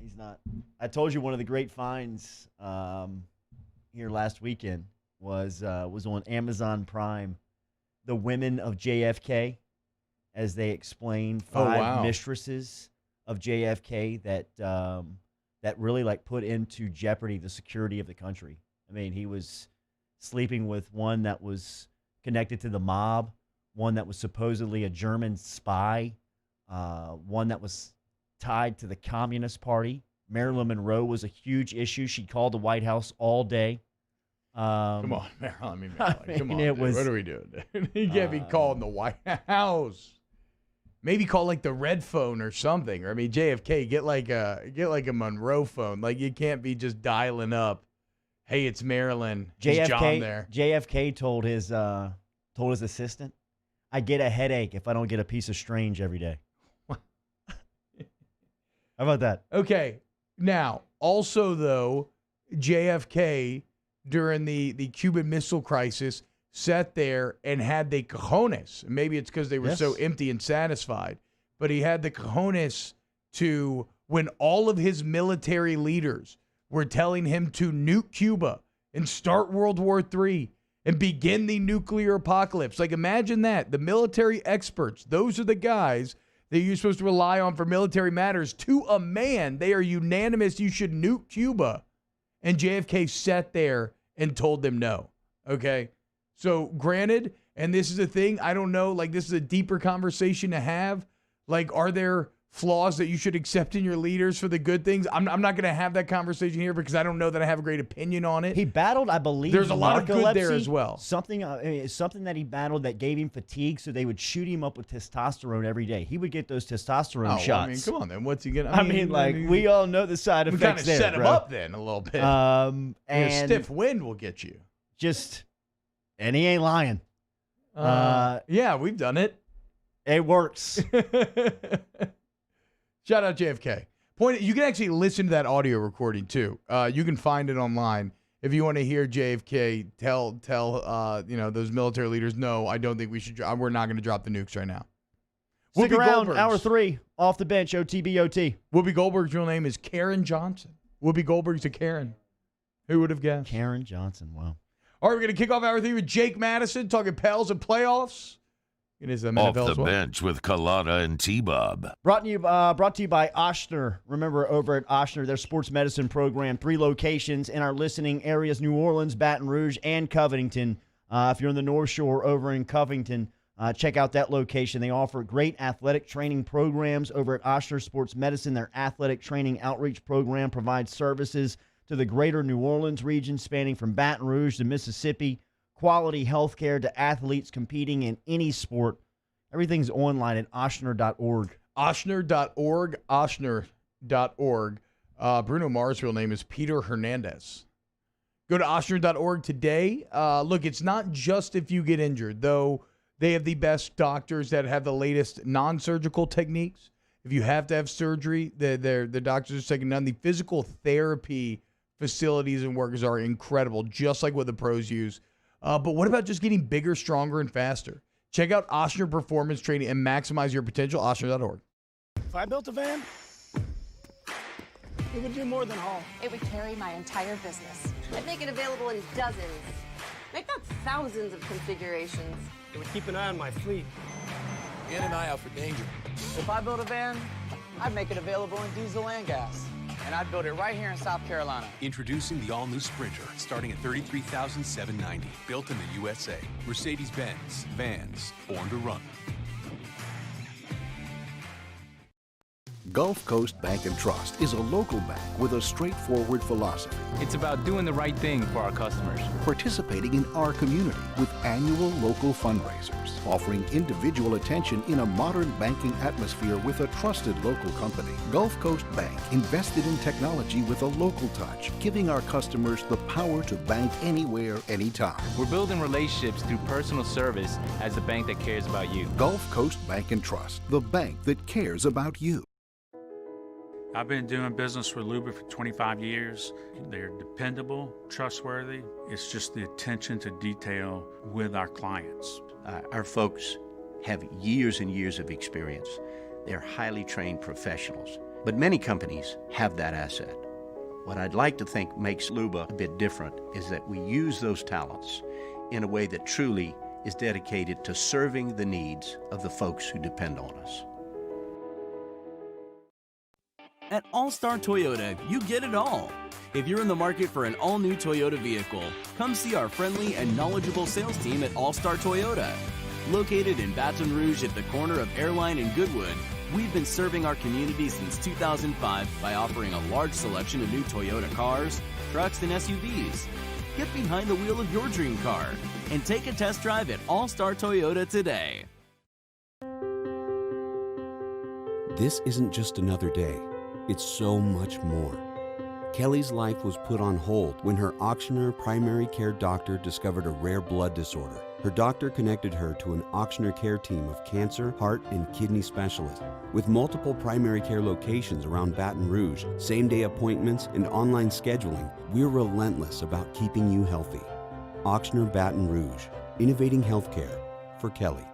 He's not. I told you one of the great finds here last weekend was on Amazon Prime, The Women of JFK, as they explained five mistresses of JFK that really like put into jeopardy the security of the country. I mean, he was sleeping with one that was connected to the mob, one that was supposedly a German spy, one that was tied to the Communist Party. Marilyn Monroe was a huge issue. She called the White House all day. Come on, Marilyn. Come on, it dude. was- What are we doing? You can't be calling the White House. Maybe call like the red phone or something. Or I mean, JFK, get like a Monroe phone. Like you can't be just dialing up. Hey, it's Marilyn. Is John there? JFK told his assistant, "I get a headache if I don't get a piece of Strange every day." How about that? Okay. Now, also though, JFK during the Cuban Missile Crisis sat there and had the cojones. Maybe it's because they were so empty and satisfied, but he had the cojones to, when all of his military leaders were telling him to nuke Cuba and start World War III and begin the nuclear apocalypse. Like, imagine that. The military experts, those are the guys that you're supposed to rely on for military matters. To a man, they are unanimous you should nuke Cuba. And JFK sat there and told them no. Okay? So, granted, and this is a thing, I don't know, like, this is a deeper conversation to have. Like, are there flaws that you should accept in your leaders for the good things? I'm not going to have that conversation here because I don't know that I have a great opinion on it. He battled, I believe, there's a lot of good there narcolepsy, as well. Something that he battled that gave him fatigue, so they would shoot him up with testosterone every day. He would get those testosterone shots. Well, I mean, come on, then. What's he going to... I mean, we all know the side effects kind of there, set him bro. up then a little bit. And a stiff wind will get you. And he ain't lying. Yeah, we've done it. It works. Shout out JFK. You can actually listen to that audio recording too. You can find it online if you want to hear JFK tell those military leaders, no, I don't think we should. We're not going to drop the nukes right now. Stick Whoopi around, Goldberg's- hour 3, off the bench, OTBOT. Whoopi Goldberg's real name is Karen Johnson. Whoopi Goldberg's a Karen. Who would have guessed? Karen Johnson, wow. All right, we're going to kick off hour 3 with Jake Madison talking Pels and playoffs. It is Off NFL the as well. bench with Collada and T-Bob. Brought to you by Ochsner. Remember, over at Ochsner, their sports medicine program, 3 locations in our listening areas, New Orleans, Baton Rouge, and Covington. If you're in the North Shore over in Covington, check out that location. They offer great athletic training programs over at Ochsner Sports Medicine. Their athletic training outreach program provides services to the greater New Orleans region, spanning from Baton Rouge to Mississippi. Quality health care to athletes competing in any sport. Everything's online at Ochsner.org. Ochsner.org. Ochsner.org. Bruno Mars' real name is Peter Hernandez. Go to Ochsner.org today. Look, it's not just if you get injured, though they have the best doctors that have the latest non-surgical techniques. If you have to have surgery, the doctors are second none. The physical therapy facilities and workers are incredible, just like what the pros use. But what about just getting bigger, stronger, and faster? Check out Ochsner Performance Training and maximize your potential, Ochsner.org. If I built a van, it would do more than haul. It would carry my entire business. I'd make it available in dozens, if not thousands of configurations. It would keep an eye on my fleet. And an eye out for danger. If I built a van, I'd make it available in diesel and gas. And I'd build it right here in South Carolina. Introducing the all-new Sprinter, starting at $33,790. Built in the USA. Mercedes-Benz. Vans. Born to run. Gulf Coast Bank and Trust is a local bank with a straightforward philosophy. It's about doing the right thing for our customers. Participating in our community with annual local fundraisers, offering individual attention in a modern banking atmosphere with a trusted local company. Gulf Coast Bank invested in technology with a local touch, giving our customers the power to bank anywhere, anytime. We're building relationships through personal service as the bank that cares about you. Gulf Coast Bank and Trust, the bank that cares about you. I've been doing business with Luba for 25 years. They're dependable, trustworthy. It's just the attention to detail with our clients. Our folks have years and years of experience. They're highly trained professionals, but many companies have that asset. What I'd like to think makes Luba a bit different is that we use those talents in a way that truly is dedicated to serving the needs of the folks who depend on us. At All-Star Toyota, you get it all. If you're in the market for an all-new Toyota vehicle, come see our friendly and knowledgeable sales team at All-Star Toyota. Located in Baton Rouge at the corner of Airline and Goodwood, we've been serving our community since 2005 by offering a large selection of new Toyota cars, trucks, and SUVs. Get behind the wheel of your dream car and take a test drive at All-Star Toyota today. This isn't just another day. It's so much more. Kelly's life was put on hold when her Ochsner primary care doctor discovered a rare blood disorder. Her doctor connected her to an Ochsner care team of cancer, heart, and kidney specialists. With multiple primary care locations around Baton Rouge, same-day appointments, and online scheduling, we're relentless about keeping you healthy. Ochsner Baton Rouge, innovating healthcare for Kelly.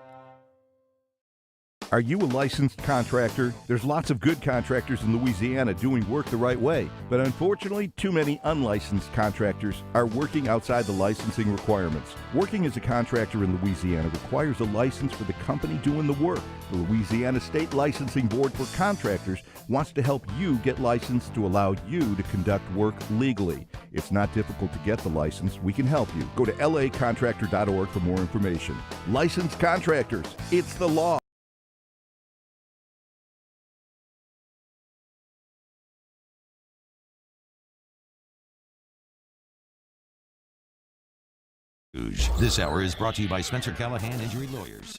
Are you a licensed contractor? There's lots of good contractors in Louisiana doing work the right way, but unfortunately, too many unlicensed contractors are working outside the licensing requirements. Working as a contractor in Louisiana requires a license for the company doing the work. The Louisiana State Licensing Board for Contractors wants to help you get licensed to allow you to conduct work legally. It's not difficult to get the license. We can help you. Go to lacontractor.org for more information. Licensed contractors, it's the law. This hour is brought to you by Spencer Callahan Injury Lawyers.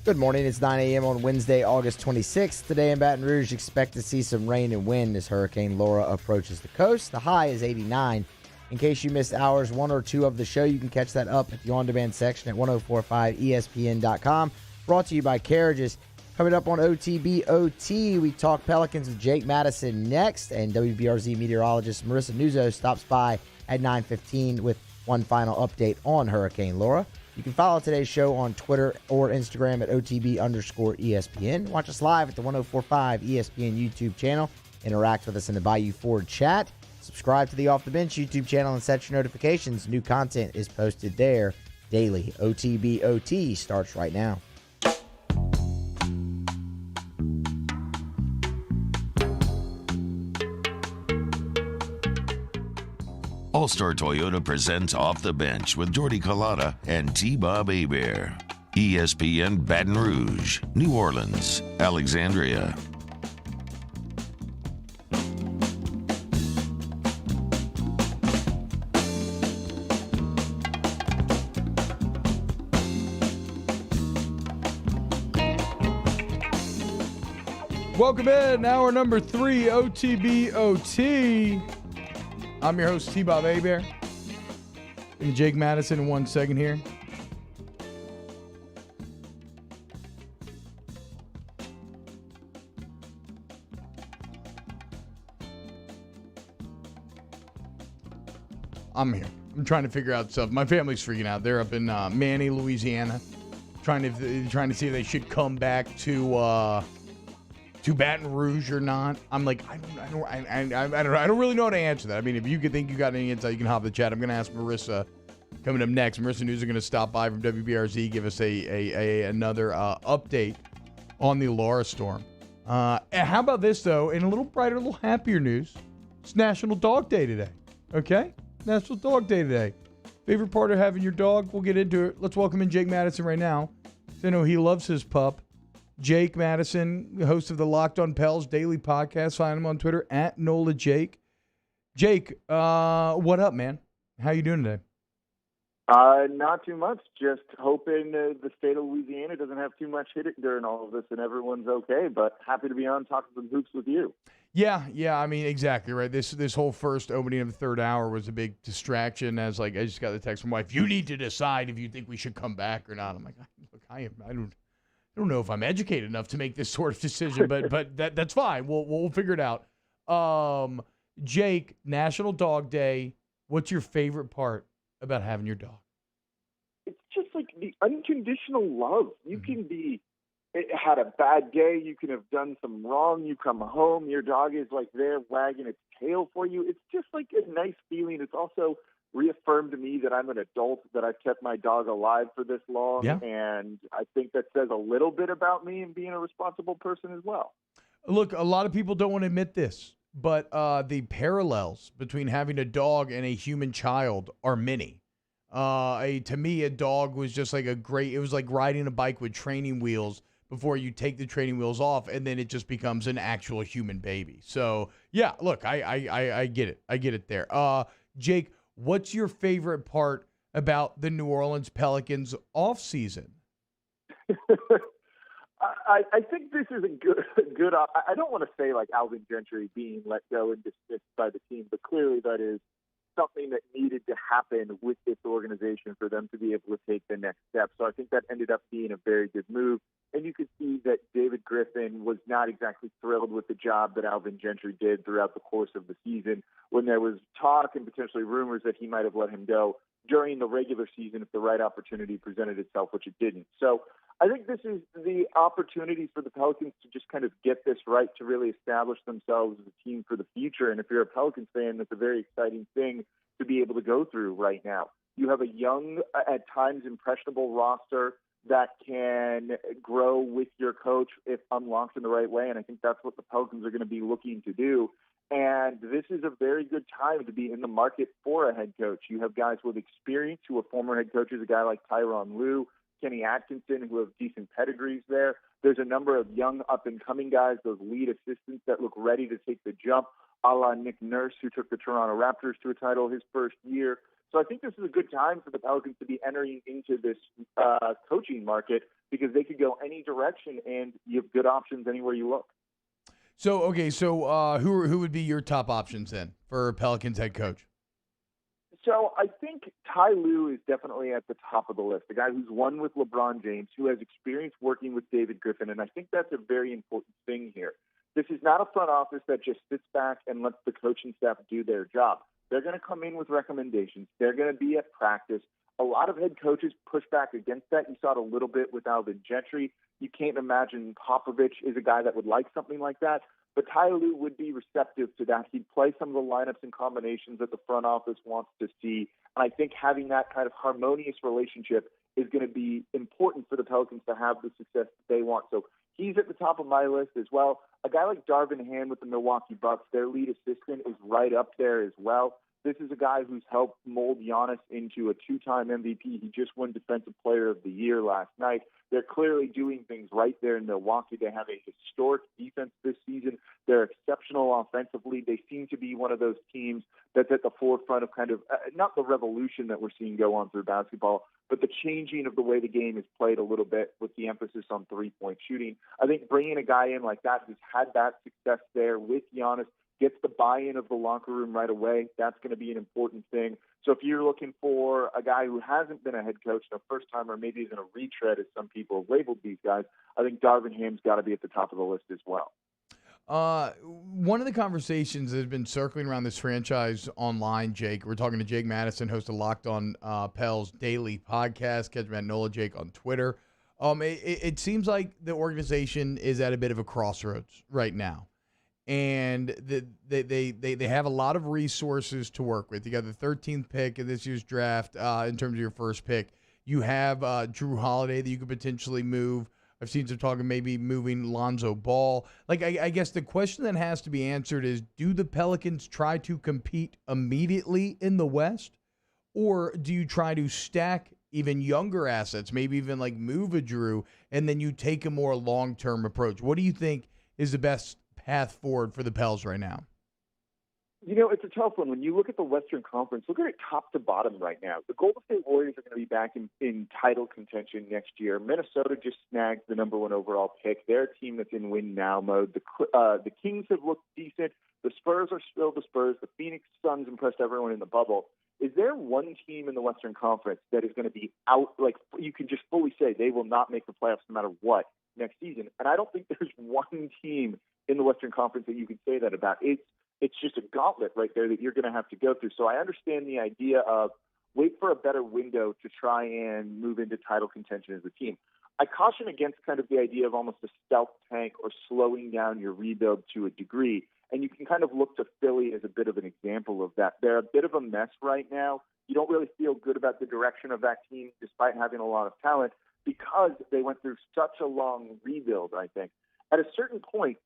Good morning. It's 9 a.m. on Wednesday, August 26th. Today in Baton Rouge, expect to see some rain and wind as Hurricane Laura approaches the coast. The high is 89. In case you missed hours 1 or 2 of the show, you can catch that up at the on-demand section at 1045ESPN.com. Brought to you by Carriages. Coming up on OTB-OT, we talk Pelicans with Jake Madison next, and WBRZ meteorologist Marissa Nuzzo stops by at 9:15 with one final update on Hurricane Laura. You can follow today's show on Twitter or Instagram at OTB_ESPN. Watch us live at the 1045 ESPN YouTube channel. Interact with us in the Bayou Ford chat. Subscribe to the Off the Bench YouTube channel and set your notifications. New content is posted there daily. OTB-OT starts right now. All-Star Toyota presents Off the Bench with Jordy Collada and T-Bob Hebert. ESPN Baton Rouge, New Orleans, Alexandria. Welcome in, hour number 3, OTB-OT. I'm your host, T-Bob Hebert. And Jake Madison in 1 second here. I'm here. I'm trying to figure out stuff. My family's freaking out. They're up in Manny, Louisiana, trying to see if they should come back to Baton Rouge or not. I'm like, I don't really know how to answer that. I mean, if you could think you got any insight, you can hop in the chat. I'm going to ask Marissa coming up next. Marissa News are going to stop by from WBRZ, give us another update on the Laura storm. And how about this, though? In a little brighter, a little happier news, it's National Dog Day today. Okay? National Dog Day today. Favorite part of having your dog? We'll get into it. Let's welcome in Jake Madison right now. I know he loves his pup. Jake Madison, host of the Locked on Pels daily podcast. Find him on Twitter at NolaJake. Jake, what up, man? How you doing today? Not too much. Just hoping the state of Louisiana doesn't have too much hit it during all of this and everyone's okay. But happy to be on talking some hoops with you. Yeah. I mean, exactly right. This whole first opening of the third hour was a big distraction. As like, I just got the text from my wife. You need to decide if you think we should come back or not. I'm like, look, I don't know if I'm educated enough to make this sort of decision, but that's fine. We'll figure it out. Jake, National Dog Day. What's your favorite part about having your dog? It's just like the unconditional love. You can be had a bad day. You can have done some wrong. You come home, your dog is like there wagging its tail for you. It's just like a nice feeling. It's also reaffirmed to me that I'm an adult, that I've kept my dog alive for this long. Yeah. And I think that says a little bit about me and being a responsible person as well. Look, a lot of people don't want to admit this, but the parallels between having a dog and a human child are many. To me, a dog was just like it was like riding a bike with training wheels before you take the training wheels off, and then it just becomes an actual human baby. So, yeah, look, I get it. I get it there. Jake, what's your favorite part about the New Orleans Pelicans offseason? I think this is a good. I don't want to say like Alvin Gentry being let go and dismissed by the team, but clearly that is something that needed to happen with this organization for them to be able to take the next step. So I think that ended up being a very good move. And you could see that David Griffin was not exactly thrilled with the job that Alvin Gentry did throughout the course of the season, when there was talk and potentially rumors that he might have let him go during the regular season if the right opportunity presented itself, which it didn't. So I think this is the opportunity for the Pelicans to just kind of get this right, to really establish themselves as a team for the future. And if you're a Pelicans fan, that's a very exciting thing to be able to go through right now. You have a young, at times impressionable roster that can grow with your coach if unlocked in the right way. And I think that's what the Pelicans are going to be looking to do. And this is a very good time to be in the market for a head coach. You have guys with experience who are former head coaches, a guy like Tyronn Lue, Kenny Atkinson, who have decent pedigrees there. There's a number of young up-and-coming guys, those lead assistants that look ready to take the jump, a la Nick Nurse, who took the Toronto Raptors to a title his first year. So I think this is a good time for the Pelicans to be entering into this coaching market, because they could go any direction and you have good options anywhere you look. So, okay, who would be your top options then for Pelicans head coach? So I think Ty Lue is definitely at the top of the list, a guy who's won with LeBron James, who has experience working with David Griffin, and I think that's a very important thing here. This is not a front office that just sits back and lets the coaching staff do their job. They're going to come in with recommendations. They're going to be at practice. A lot of head coaches push back against that. You saw it a little bit with Alvin Gentry. You can't imagine Popovich is a guy that would like something like that. But Ty Lue would be receptive to that. He'd play some of the lineups and combinations that the front office wants to see. And I think having that kind of harmonious relationship is going to be important for the Pelicans to have the success that they want. So he's at the top of my list as well. A guy like Darvin Ham with the Milwaukee Bucks, their lead assistant, is right up there as well. This is a guy who's helped mold Giannis into a two-time MVP. He just won Defensive Player of the Year last night. They're clearly doing things right there in Milwaukee. They have a historic defense this season. They're exceptional offensively. They seem to be one of those teams that's at the forefront of kind of, not the revolution that we're seeing go on through basketball, but the changing of the way the game is played a little bit with the emphasis on three-point shooting. I think bringing a guy in like that who's had that success there with Giannis, gets the buy-in of the locker room right away, that's going to be an important thing. So if you're looking for a guy who hasn't been a head coach the first time, or maybe isn't a retread, as some people have labeled these guys, I think Darvin Ham's got to be at the top of the list as well. One of the conversations that has been circling around this franchise online, Jake, we're talking to Jake Madison, host of Locked On Pels Daily Podcast. Catch Matt Nola, Jake, on Twitter. It seems like the organization is at a bit of a crossroads right now. And they have a lot of resources to work with. You got the 13th pick in this year's draft in terms of your first pick. You have Drew Holiday that you could potentially move. I've seen some talking maybe moving Lonzo Ball. Like, I guess the question that has to be answered is, do the Pelicans try to compete immediately in the West? Or do you try to stack even younger assets, maybe even like move a Drew, and then you take a more long-term approach? What do you think is the best path forward for the Pels right now? You know, it's a tough one. When you look at the Western Conference, look at it top to bottom right now. The Golden State Warriors are going to be back in title contention next year. Minnesota just snagged the number 1 overall pick. They're a team that's in win-now mode. The Kings have looked decent. The Spurs are still the Spurs. The Phoenix Suns impressed everyone in the bubble. Is there one team in the Western Conference that is going to be out, like you can just fully say they will not make the playoffs no matter what next season? And I don't think there's one team in the Western Conference that you can say that about. It's just a gauntlet right there that you're going to have to go through. So I understand the idea of wait for a better window to try and move into title contention as a team. I caution against kind of the idea of almost a stealth tank or slowing down your rebuild to a degree. And you can kind of look to Philly as a bit of an example of that. They're a bit of a mess right now. You don't really feel good about the direction of that team despite having a lot of talent because they went through such a long rebuild, I think. At a certain point,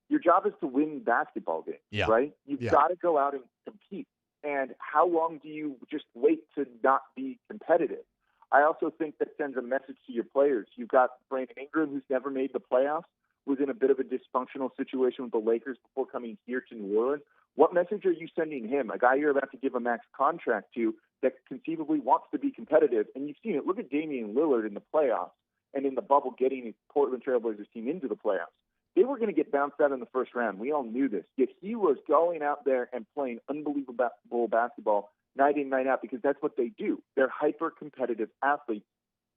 your job is to win basketball games, right? You've got to go out and compete. And how long do you just wait to not be competitive? I also think that sends a message to your players. You've got Brandon Ingram, who's never made the playoffs, was in a bit of a dysfunctional situation with the Lakers before coming here to New Orleans. What message are you sending him, a guy you're about to give a max contract to that conceivably wants to be competitive? And you've seen it. Look at Damian Lillard in the playoffs and in the bubble getting his Portland Trailblazers team into the playoffs. They were going to get bounced out in the first round. We all knew this. Yet he was going out there and playing unbelievable basketball night in, night out, because that's what they do. They're hyper-competitive athletes.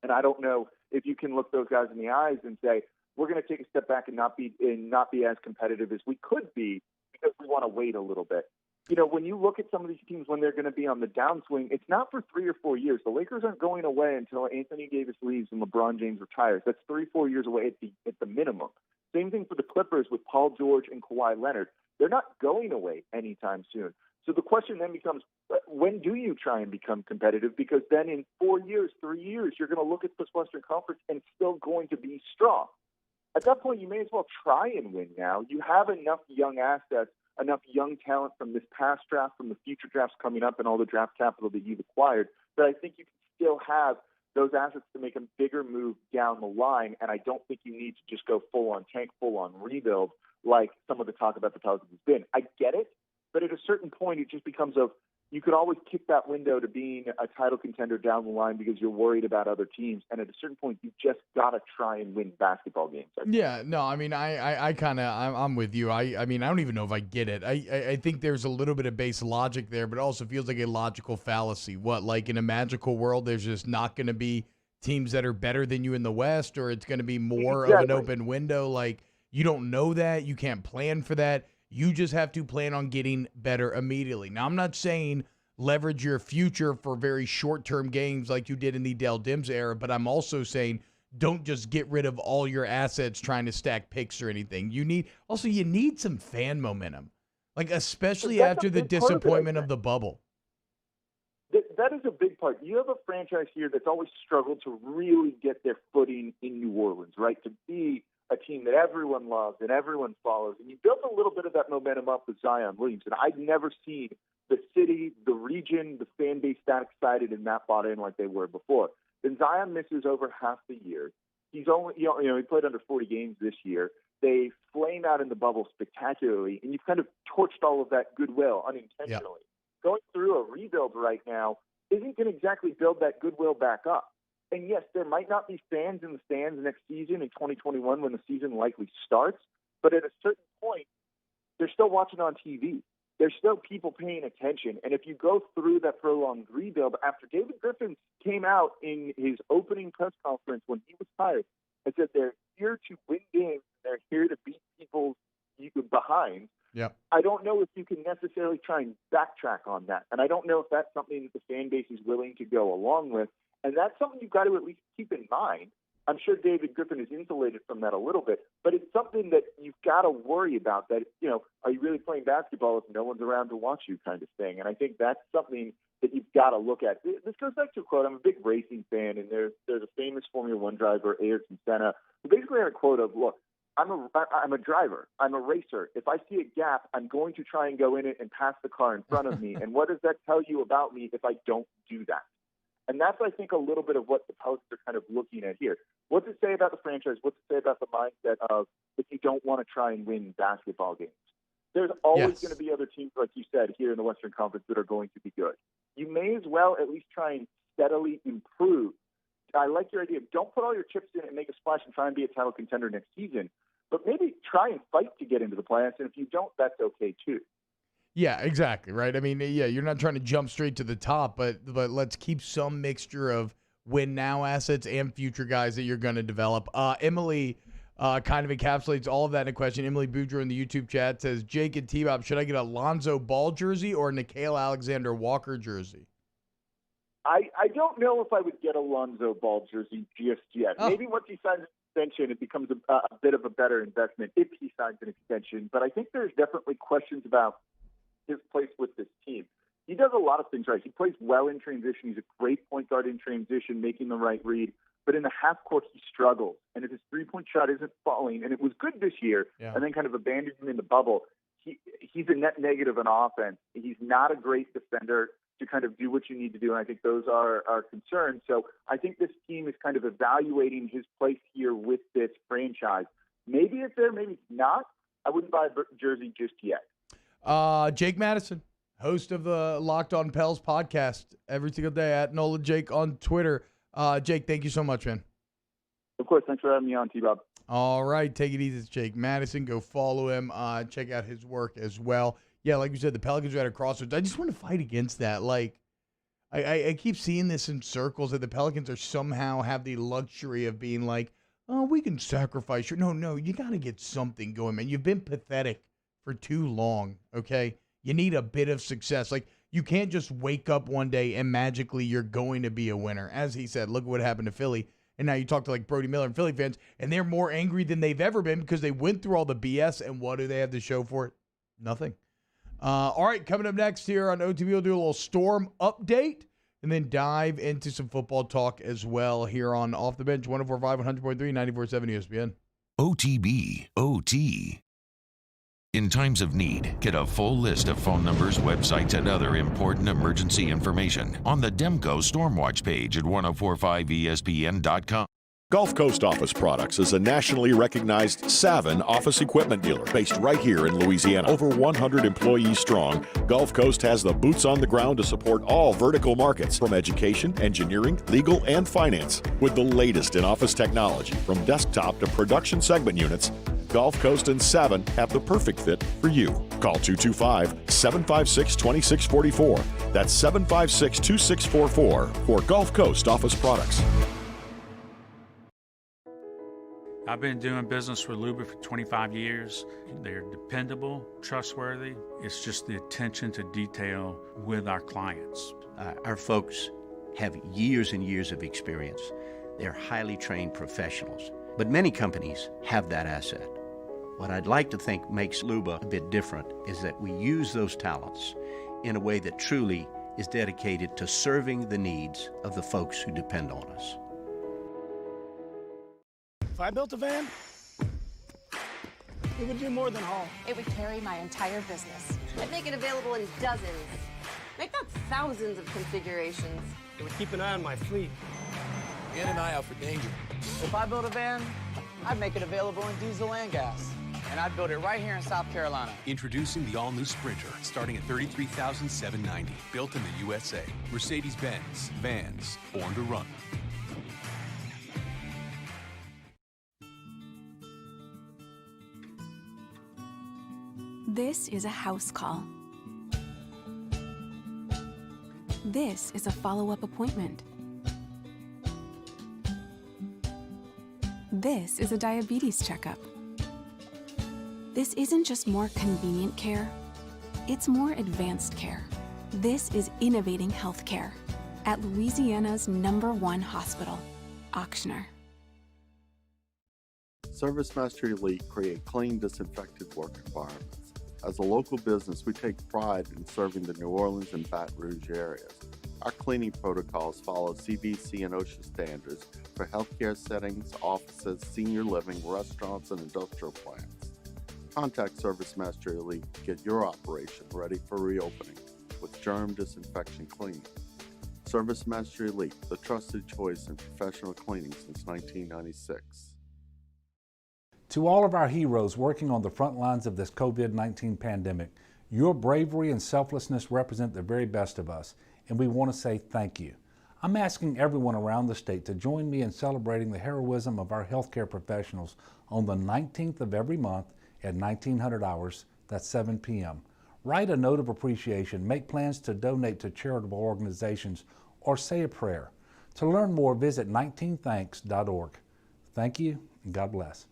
And I don't know if you can look those guys in the eyes and say, we're going to take a step back and not be as competitive as we could be because we want to wait a little bit. You know, when you look at some of these teams when they're going to be on the downswing, it's not for 3 or 4 years. The Lakers aren't going away until Anthony Davis leaves and LeBron James retires. That's 3-4 years away at the minimum. Same thing for the Clippers with Paul George and Kawhi Leonard. They're not going away anytime soon. So the question then becomes, when do you try and become competitive? Because then in 4 years, 3 years, you're going to look at this Western Conference and it's still going to be strong. At that point, you may as well try and win now. You have enough young assets, enough young talent from this past draft, from the future drafts coming up, and all the draft capital that you've acquired, that I think you can still have those assets to make a bigger move down the line. And I don't think you need to just go full-on tank, full-on rebuild like some of the talk about the Pelicans has been. I get it, but at a certain point, it just becomes you could always kick that window to being a title contender down the line because you're worried about other teams. And at a certain point, you just got to try and win basketball games. Yeah, no, I mean, I'm with you. I mean, I don't even know if I get it. I think there's a little bit of base logic there, but it also feels like a logical fallacy. What, like in a magical world, there's just not going to be teams that are better than you in the West, or it's going to be more of an open window? Like, you don't know that. You can't plan for that. You just have to plan on getting better immediately. Now, I'm not saying leverage your future for very short-term games like you did in the Dell Dims era, but I'm also saying don't just get rid of all your assets trying to stack picks or anything. You need some fan momentum, like especially after the disappointment of the bubble. That is a big part. You have a franchise here that's always struggled to really get their footing in New Orleans, right? To be a team that everyone loves and everyone follows. And you built a little bit of that momentum up with Zion Williamson. I've never seen the city, the region, the fan base that excited and that bought in like they were before. Then Zion misses over half the year. He's only, he played under 40 games this year. They flame out in the bubble spectacularly, and you've kind of torched all of that goodwill unintentionally. Yep. Going through a rebuild right now isn't going to exactly build that goodwill back up. And yes, there might not be fans in the stands next season in 2021 when the season likely starts, but at a certain point, they're still watching on TV. There's still people paying attention. And if you go through that prolonged rebuild, after David Griffin came out in his opening press conference when he was hired and said they're here to win games, they're here to beat people behind. Yep. I don't know if you can necessarily try and backtrack on that. And I don't know if that's something that the fan base is willing to go along with. And that's something you've got to at least keep in mind. I'm sure David Griffin is insulated from that a little bit, but it's something that you've got to worry about, that, are you really playing basketball if no one's around to watch you, kind of thing. And I think that's something that you've got to look at. This goes back to a quote. I'm a big racing fan, and there's a famous Formula One driver, Ayrton Senna, who basically had a quote of, look, I'm a driver. I'm a racer. If I see a gap, I'm going to try and go in it and pass the car in front of me. And what does that tell you about me if I don't do that? And that's, I think, a little bit of what the Pels are kind of looking at here. What's it say about the franchise? What's it say about the mindset of if you don't want to try and win basketball games? There's always going to be other teams, like you said, here in the Western Conference that are going to be good. You may as well at least try and steadily improve. I like your idea of don't put all your chips in and make a splash and try and be a title contender next season, but maybe try and fight to get into the playoffs. And if you don't, that's okay too. Yeah, exactly, right? I mean, yeah, you're not trying to jump straight to the top, but let's keep some mixture of win-now assets and future guys that you're going to develop. Emily kind of encapsulates all of that in a question. Emily Boudreau in the YouTube chat says, Jake and T-Bob, should I get a Lonzo Ball jersey or a Nickeil Alexander-Walker jersey? I don't know if I would get a Lonzo Ball jersey just yet. Oh. Maybe once he signs an extension, it becomes a bit of a better investment if he signs an extension. But I think there's definitely questions about his place with this team. He does a lot of things right. He plays well in transition. He's a great point guard in transition, making the right read. But in the half court, he struggles. And if his three-point shot isn't falling, and it was good this year, and then kind of abandoned him in the bubble, he's a net negative in offense. He's not a great defender to kind of do what you need to do, and I think those are concerns. So I think this team is kind of evaluating his place here with this franchise. Maybe it's there, maybe it's not. I wouldn't buy a jersey just yet. Jake Madison, host of the Locked On Pels podcast every single day at NOLA Jake on Twitter. Jake, thank you so much, man. Of course. Thanks for having me on, T-Bob. All right. Take it easy. It's Jake Madison. Go follow him. Check out his work as well. Yeah, like you said, the Pelicans are at a crossroads. I just want to fight against that. Like, I keep seeing this in circles that the Pelicans are somehow have the luxury of being like, oh, we can sacrifice your. No, you got to get something going, man. You've been pathetic for too long, okay? You need a bit of success. Like, you can't just wake up one day and magically you're going to be a winner. As he said, look what happened to Philly. And now you talk to, like, Brody Miller and Philly fans, and they're more angry than they've ever been because they went through all the BS, and what do they have to show for it? Nothing. All right, coming up next here on OTB, we'll do a little Storm update and then dive into some football talk as well here on Off the Bench, 104.5, 100.3, 94.7 ESPN. OTB, OT. In times of need, get a full list of phone numbers, websites, and other important emergency information on the Demco Stormwatch page at 1045ESPN.com. Gulf Coast Office Products is a nationally recognized Savin office equipment dealer based right here in Louisiana. Over 100 employees strong, Gulf Coast has the boots on the ground to support all vertical markets from education, engineering, legal, and finance. With the latest in office technology from desktop to production segment units, Gulf Coast and Savin have the perfect fit for you. Call 225-756-2644. That's 756-2644 for Gulf Coast Office Products. I've been doing business with Luba for 25 years. They're dependable, trustworthy. It's just the attention to detail with our clients. Our folks have years and years of experience. They're highly trained professionals. But many companies have that asset. What I'd like to think makes Luba a bit different is that we use those talents in a way that truly is dedicated to serving the needs of the folks who depend on us. If I built a van, it would do more than haul. It would carry my entire business. I'd make it available in dozens, make not thousands of configurations. It would keep an eye on my fleet. And an eye out for danger. If I built a van, I'd make it available in diesel and gas. And I'd build it right here in South Carolina. Introducing the all-new Sprinter, starting at $33,790. Built in the USA. Mercedes-Benz. Vans. Born to run. This is a house call. This is a follow-up appointment. This is a diabetes checkup. This isn't just more convenient care, it's more advanced care. This is innovating healthcare at Louisiana's #1 hospital, Ochsner. ServiceMaster Elite create clean, disinfected work environments. As a local business, we take pride in serving the New Orleans and Baton Rouge areas. Our cleaning protocols follow CDC and OSHA standards for healthcare settings, offices, senior living, restaurants, and industrial plants. Contact ServiceMaster Elite to get your operation ready for reopening with germ disinfection cleaning. ServiceMaster Elite, the trusted choice in professional cleaning since 1996. To all of our heroes working on the front lines of this COVID-19 pandemic, your bravery and selflessness represent the very best of us, and we want to say thank you. I'm asking everyone around the state to join me in celebrating the heroism of our healthcare professionals on the 19th of every month at 1900 hours, that's 7 p.m. Write a note of appreciation, make plans to donate to charitable organizations, or say a prayer. To learn more, visit 19thanks.org. Thank you, and God bless.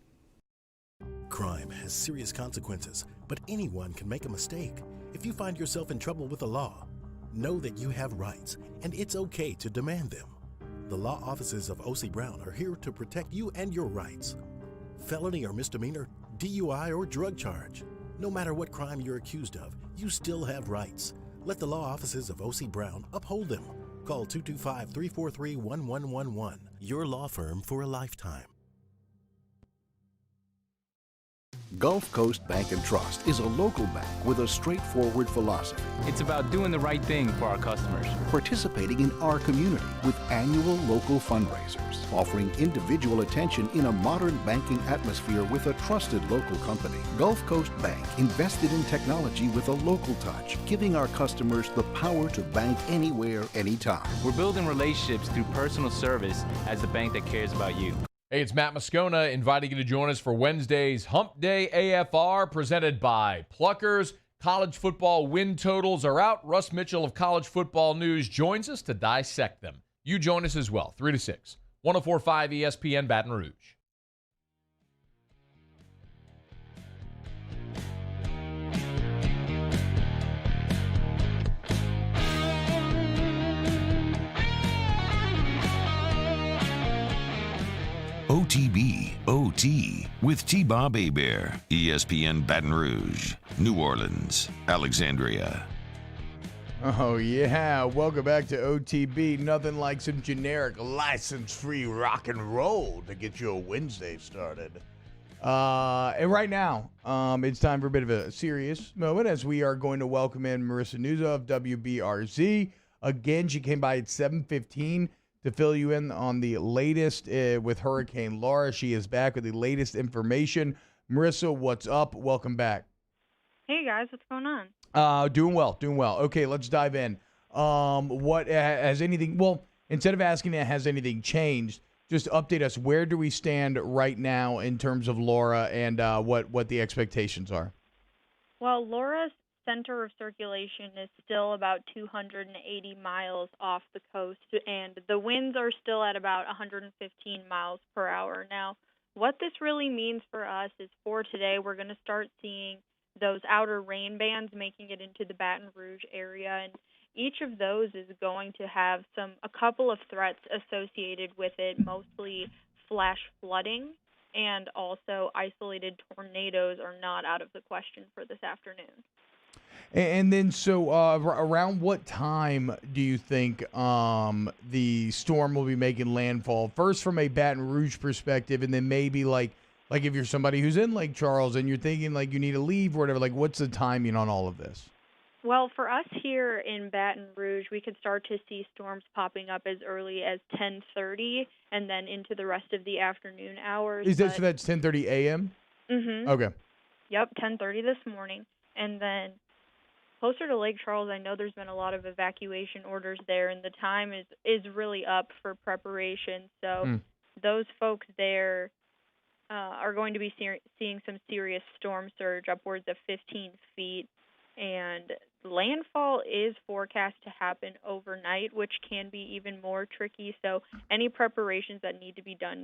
Crime has serious consequences, but anyone can make a mistake. If you find yourself in trouble with the law, know that you have rights, and it's okay to demand them. The law offices of O.C. Brown are here to protect you and your rights. Felony or misdemeanor, DUI or drug charge. No matter what crime you're accused of, you still have rights. Let the law offices of O.C. Brown uphold them. Call 225-343-1111. Your law firm for a lifetime. Gulf Coast Bank and Trust is a local bank with a straightforward philosophy. It's about doing the right thing for our customers. Participating in our community with annual local fundraisers, offering individual attention in a modern banking atmosphere with a trusted local company. Gulf Coast Bank invested in technology with a local touch, giving our customers the power to bank anywhere, anytime. We're building relationships through personal service as the bank that cares about you. Hey, it's Matt Moscona inviting you to join us for Wednesday's Hump Day AFR presented by Pluckers. College football win totals are out. Russ Mitchell of College Football News joins us to dissect them. You join us as well, 3 to 6. 104.5 ESPN Baton Rouge. OTB, OT, with T-Bob Hebert, ESPN Baton Rouge, New Orleans, Alexandria. Oh, yeah. Welcome back to OTB. Nothing like some generic license-free rock and roll to get your Wednesday started. And right now, it's time for a bit of a serious moment as we are going to welcome in Marissa Nuzzo of WBRZ. Again, she came by at 7:15 to fill you in on the latest with Hurricane Laura. She is back with the latest information. Marissa, what's up? Welcome back. Hey, guys. What's going on? Doing well. Okay, let's dive in. What has anything, well, instead of asking has anything changed, just update us. Where do we stand right now in terms of Laura and what the expectations are? Well, Laura's center of circulation is still about 280 miles off the coast, and the winds are still at about 115 miles per hour. Now, what this really means for us is for today, we're going to start seeing those outer rain bands making it into the Baton Rouge area, and each of those is going to have a couple of threats associated with it, mostly flash flooding, and also isolated tornadoes are not out of the question for this afternoon. And then, so around what time do you think the storm will be making landfall? First, from a Baton Rouge perspective, and then maybe like if you're somebody who's in Lake Charles and you're thinking like you need to leave or whatever, like what's the timing on all of this? Well, for us here in Baton Rouge, we could start to see storms popping up as early as 10:30 and then into the rest of the afternoon hours. So that's 10:30 a.m.? Mm-hmm. Okay. Yep, 10:30 this morning. And then closer to Lake Charles, I know there's been a lot of evacuation orders there, and the time is really up for preparation. So those folks there are going to be seeing some serious storm surge, upwards of 15 feet. And landfall is forecast to happen overnight, which can be even more tricky. So any preparations that need to be done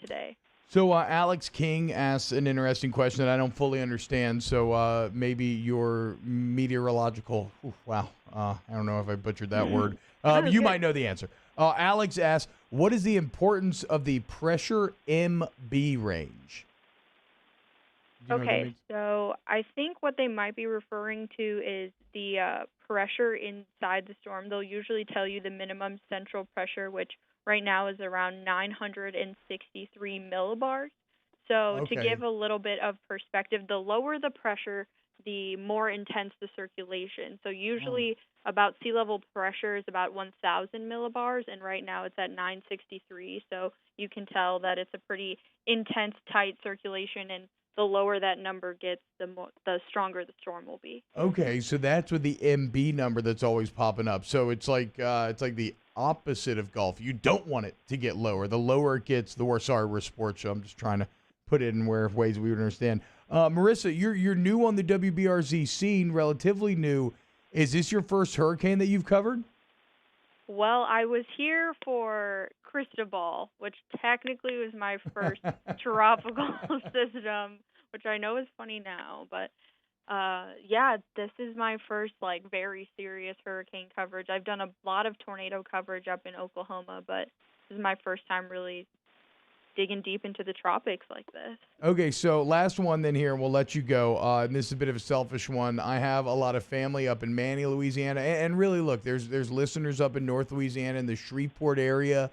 today. So Alex King asks an interesting question that I don't fully understand. So maybe your meteorological, I don't know if I butchered that word. You might know the answer. Alex asks, what is the importance of the pressure MB range? Okay, so I think what they might be referring to is the pressure inside the storm. They'll usually tell you the minimum central pressure, which right now is around 963 millibars. So to give a little bit of perspective, the lower the pressure, the more intense the circulation. So usually about sea level pressure is about 1,000 millibars, and right now it's at 963. So you can tell that it's a pretty intense, tight circulation, and the lower that number gets, the stronger the storm will be. Okay, so that's with the MB number that's always popping up. So it's like the opposite of golf. You don't want it to get lower. The lower it gets, the worse. Sorry, we're a sports show. I'm just trying to put it in ways we would understand. Marissa, you're new on the WBRZ scene, relatively new. Is this your first hurricane that you've covered? Well, I was here for Cristobal, which technically was my first tropical system, which I know is funny now, but this is my first very serious hurricane coverage. I've done a lot of tornado coverage up in Oklahoma, but this is my first time really digging deep into the tropics like this. Okay, so last one then here, and we'll let you go. And this is a bit of a selfish one. I have a lot of family up in Manny, Louisiana, and really, look, there's listeners up in North Louisiana in the Shreveport area.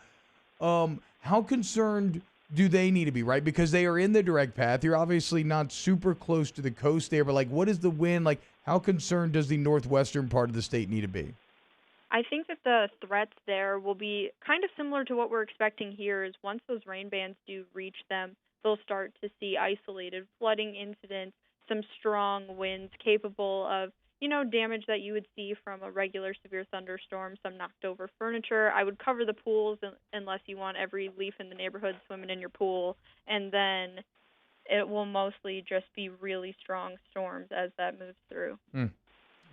How concerned do they need to be, right? Because they are in the direct path. You're obviously not super close to the coast there, but what is the wind? How concerned does the northwestern part of the state need to be? I think that the threats there will be kind of similar to what we're expecting here. Is once those rain bands do reach them, they'll start to see isolated flooding incidents, some strong winds capable of, damage that you would see from a regular severe thunderstorm, some knocked over furniture. I would cover the pools unless you want every leaf in the neighborhood swimming in your pool. And then it will mostly just be really strong storms as that moves through.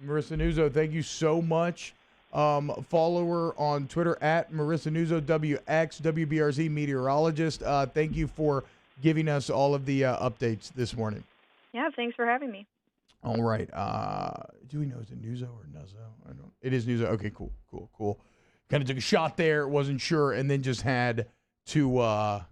Marissa Nuzzo, thank you so much. Follow her on Twitter at Marissa Nuzzo, WX, WBRZ meteorologist. Thank you for giving us all of the updates this morning. Yeah, thanks for having me. All right. Do we know, is it Nuzzo or Nuzzo? I don't. It is Nuzzo. Okay, cool. Kind of took a shot there, wasn't sure, and then just had to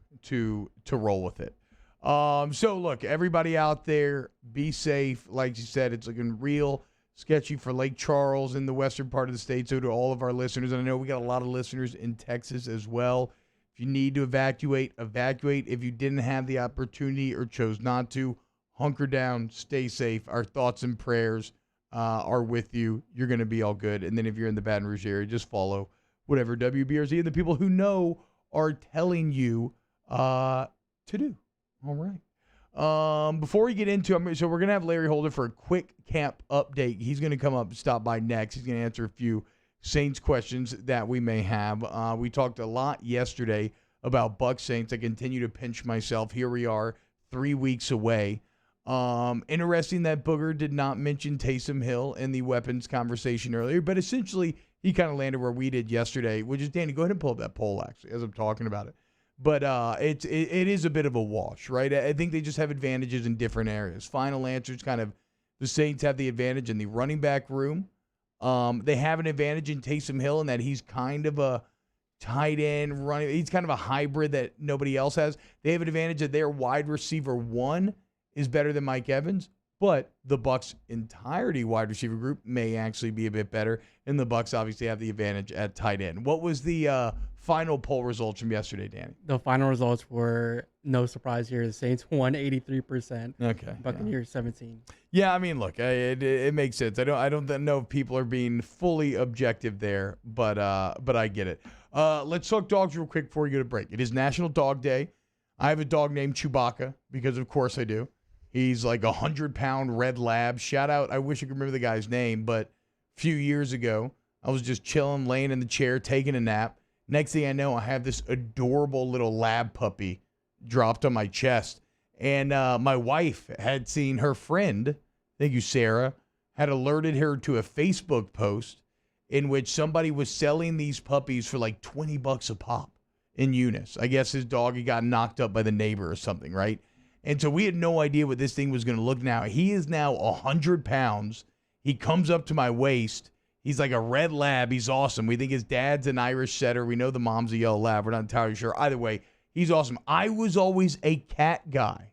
roll with it. So look, everybody out there, be safe. Like you said, it's looking real sketchy for Lake Charles in the western part of the state. So to all of our listeners, and I know we got a lot of listeners in Texas as well. If you need to evacuate. If you didn't have the opportunity or chose not to, hunker down, stay safe. Our thoughts and prayers are with you. You're going to be all good. And then if you're in the Baton Rouge area, just follow whatever WBRZ and the people who know are telling you to do. All right. Before we get into it, so we're going to have Larry Holder for a quick camp update. He's going to come up and stop by next. He's going to answer a few Saints questions that we may have. We talked a lot yesterday about Bucs Saints. I continue to pinch myself. Here we are 3 weeks away. Interesting that Booger did not mention Taysom Hill in the weapons conversation earlier, but essentially he kind of landed where we did yesterday, which is, Danny, go ahead and pull up that poll, actually, as I'm talking about it. But it is a bit of a wash, right? I think they just have advantages in different areas. Final answers, kind of, the Saints have the advantage in the running back room. They have an advantage in Taysom Hill in that he's kind of a tight end running. He's kind of a hybrid that nobody else has. They have an advantage that their wide receiver one is better than Mike Evans, but the Bucs' entirety wide receiver group may actually be a bit better, and the Bucs obviously have the advantage at tight end. What was the final poll results from yesterday, Danny? The final results were, no surprise here, the Saints won 83%. Okay. Buccaneers 17. Yeah, I mean, look, it makes sense. I don't know if people are being fully objective there, but I get it. Let's talk dogs real quick before we go to break. It is National Dog Day. I have a dog named Chewbacca because, of course, I do. He's like 100-pound red lab. Shout out, I wish I could remember the guy's name, but a few years ago, I was just chilling, laying in the chair, taking a nap. Next thing I know, I have this adorable little lab puppy dropped on my chest. And my wife had seen her friend, thank you, Sarah, had alerted her to a Facebook post in which somebody was selling these puppies for like $20 a pop. in Eunice. I guess his dog got knocked up by the neighbor or something, right? And so we had no idea what this thing was going to look now. He is now 100 pounds. He comes up to my waist. He's like a red lab. He's awesome. We think his dad's an Irish setter. We know the mom's a yellow lab. We're not entirely sure. Either way, he's awesome. I was always a cat guy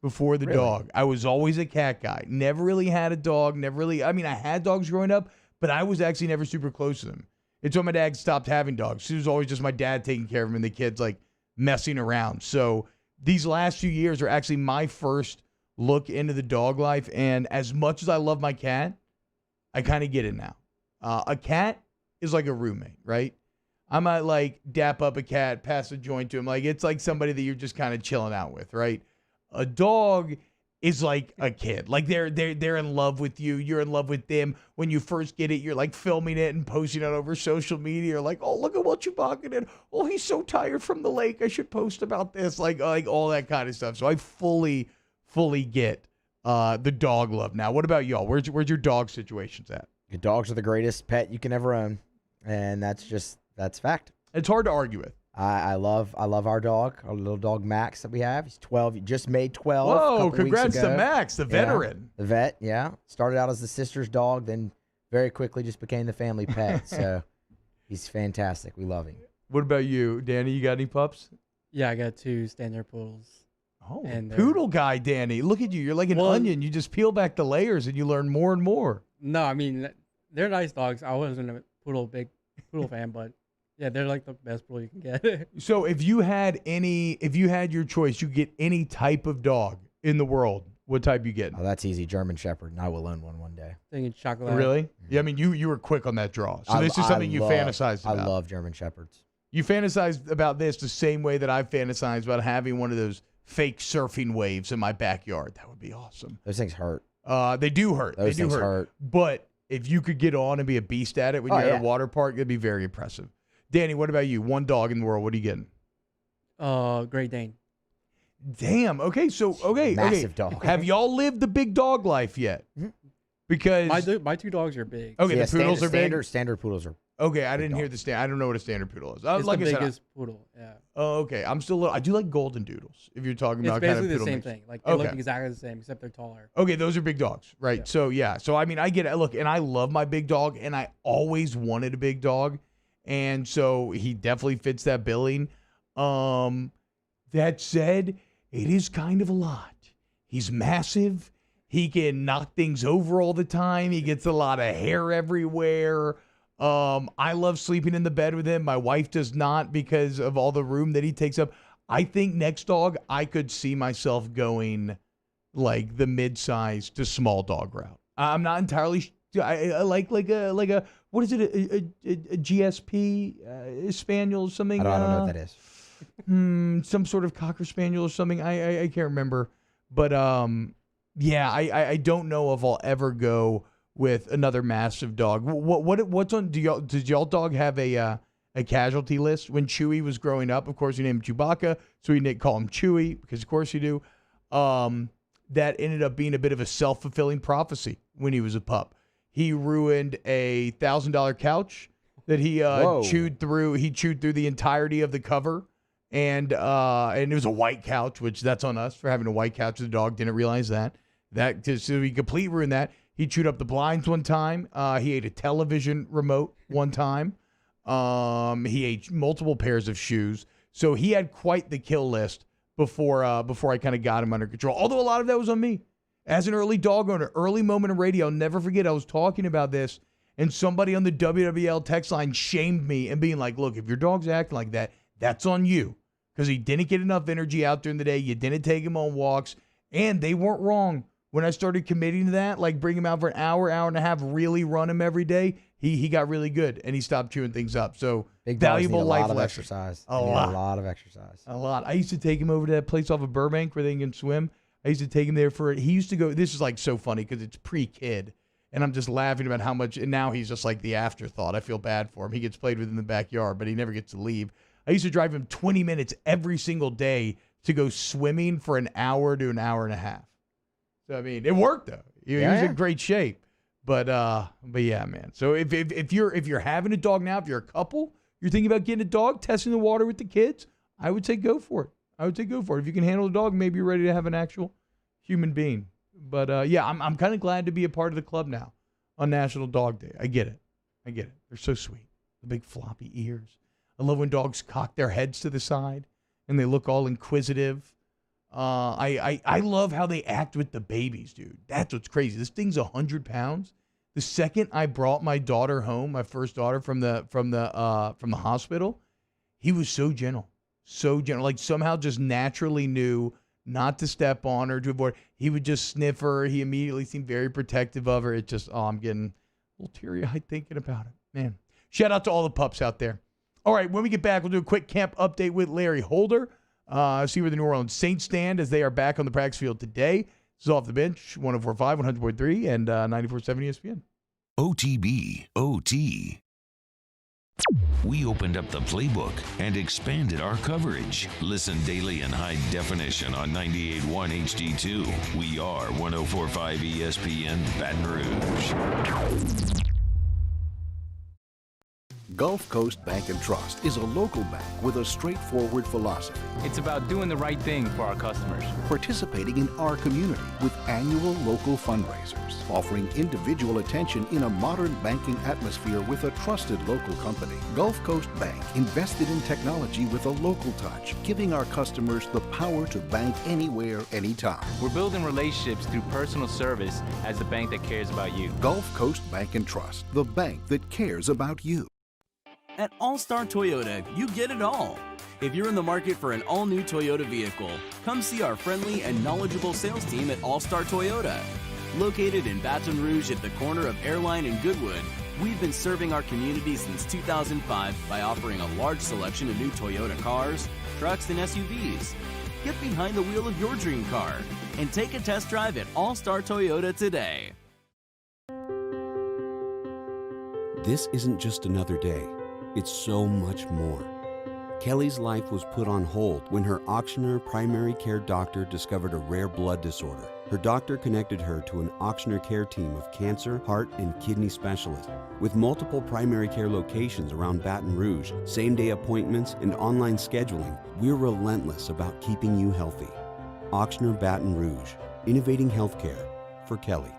before the dog. I was always a cat guy. Never really had a dog. I had dogs growing up, but I was actually never super close to them. It's when my dad stopped having dogs. It was always just my dad taking care of him and the kids like messing around. So these last few years are actually my first look into the dog life. And as much as I love my cat, I kind of get it now. A cat is like a roommate, right? I might like dap up a cat, pass a joint to him. Like it's like somebody that you're just kind of chilling out with, right? A dog is like a kid. Like they're in love with you. You're in love with them. When you first get it, you're like filming it and posting it over social media. You're like, oh, look at what Chewbacca did. Oh, he's so tired from the lake. I should post about this. Like all that kind of stuff. So I fully get the dog love. Now, what about y'all? Where's your dog situations at? Your dogs are the greatest pet you can ever own, and that's fact. It's hard to argue with. I love our dog, our little dog Max that we have. He's 12. He just made 12. Whoa, congrats to Max, the veteran. The vet, yeah. Started out as the sister's dog, then very quickly just became the family pet. So he's fantastic. We love him. What about you, Danny? You got any pups? Yeah, I got 2 standard poodles. Oh, and poodle guy, Danny. Look at you. You're like an onion. You just peel back the layers and you learn more and more. No, I mean, they're nice dogs. I wasn't a big poodle fan, but yeah, they're like the best poodle you can get. So if you had your choice, you get any type of dog in the world, what type you get? Oh, that's easy. German Shepherd, and I will own one day. Thinking chocolate. Really? Mm-hmm. Yeah, I mean, you were quick on that draw. So this is something you fantasized about. I love German Shepherds. You fantasized about this the same way that I fantasized about having one of those fake surfing waves in my backyard. That would be awesome. Those things hurt. They do hurt. Those things hurt. But if you could get on and be a beast at it when you're at a water park, it'd be very impressive. Danny, what about you? One dog in the world. What are you getting? Great Dane. Damn. Okay. So massive dog. Have y'all lived the big dog life yet? Because my 2 dogs are big. Okay, the poodles are big. Standard poodles are. Okay, I didn't hear the stand. I don't know what a standard poodle is. It's like the biggest poodle. Yeah. Oh, okay. I'm still. I do like golden doodles. If you're talking about kind of poodle it's basically the same mix. thing. Like they look exactly the same, except they're taller. Okay, those are big dogs, right? Yeah. So I mean, I get it. Look, and I love my big dog, and I always wanted a big dog, and so he definitely fits that billing. That said, it is kind of a lot. He's massive. He can knock things over all the time. He gets a lot of hair everywhere. I love sleeping in the bed with him. My wife does not because of all the room that he takes up. I think next dog, I could see myself going like the mid-size to small dog route. I'm not entirely. I like a what is it? A GSP spaniel or something? I don't know what that is. Some sort of Cocker Spaniel or something. I can't remember. But yeah, I don't know if I'll ever go with another massive dog. What's on? Did y'all dog have a casualty list when Chewie was growing up? Of course, you named him Chewbacca, so we call him Chewie because of course you do. That ended up being a bit of a self-fulfilling prophecy when he was a pup. He ruined a $1,000 couch that he chewed through. He chewed through the entirety of the cover, and it was a white couch, which that's on us for having a white couch. The dog didn't realize that. So he completely ruined that. He chewed up the blinds one time. He ate a television remote one time. He ate multiple pairs of shoes. So he had quite the kill list before I kind of got him under control. Although a lot of that was on me. As an early dog owner, early moment of radio, I'll never forget, I was talking about this, and somebody on the WWL text line shamed me and being like, look, if your dog's acting like that, that's on you. Because he didn't get enough energy out during the day. You didn't take him on walks. And they weren't wrong. When I started committing to that, like bring him out for an hour and a half, really run him every day, he got really good and he stopped chewing things up. So big valuable life lesson. Exercise. A lot of exercise. A lot. I used to take him over to that place off of Burbank where they can swim. I used to take him there he used to go, this is like so funny because it's pre-kid. And I'm just laughing about how much, and now he's just like the afterthought. I feel bad for him. He gets played with in the backyard, but he never gets to leave. I used to drive him 20 minutes every single day to go swimming for an hour to an hour and a half. So, I mean, it worked though. He was in great shape. But yeah, man. So if you're having a dog now, if you're a couple, You're thinking about getting a dog, testing the water with the kids? I would say go for it. If you can handle a dog, maybe you're ready to have an actual human being. But yeah, I'm kind of glad to be a part of the club now on National Dog Day. I get it. They're so sweet. The big floppy ears. I love when dogs cock their heads to the side and they look all inquisitive. I love how they act with the babies, dude. That's what's crazy. This thing's 100 pounds. The second I brought my daughter home, my first daughter from the hospital, he was so gentle, like somehow just naturally knew not to step on her, to avoid. He would just sniff her. He immediately seemed very protective of her. It just, I'm getting a little teary-eyed thinking about it, man. Shout out to all the pups out there. All right, when we get back, we'll do a quick camp update with Larry Holder. See where the New Orleans Saints stand as they are back on the practice field today. This is Off the Bench, 104.5, 100.3, and 94.7 ESPN. OTB, OT. We opened up the playbook and expanded our coverage. Listen daily in high definition on 98.1 HD2. We are 104.5 ESPN Baton Rouge. Gulf Coast Bank and Trust is a local bank with a straightforward philosophy. It's about doing the right thing for our customers. Participating in our community with annual local fundraisers, offering individual attention in a modern banking atmosphere with a trusted local company. Gulf Coast Bank invested in technology with a local touch, giving our customers the power to bank anywhere, anytime. We're building relationships through personal service as the bank that cares about you. Gulf Coast Bank and Trust, the bank that cares about you. At All-Star Toyota, you get it all. If you're in the market for an all-new Toyota vehicle, come see our friendly and knowledgeable sales team at All-Star Toyota. Located in Baton Rouge at the corner of Airline and Goodwood, we've been serving our community since 2005 by offering a large selection of new Toyota cars, trucks, and SUVs. Get behind the wheel of your dream car and take a test drive at All-Star Toyota today. This isn't just another day. It's so much more. Kelly's life was put on hold when her auctioneer primary care doctor discovered a rare blood disorder. Her doctor connected her to an auctioneer care team of cancer, heart, and kidney specialists. With multiple primary care locations around Baton Rouge, same-day appointments, and online scheduling, we're relentless about keeping you healthy. Auctioneer Baton Rouge, innovating healthcare for Kelly.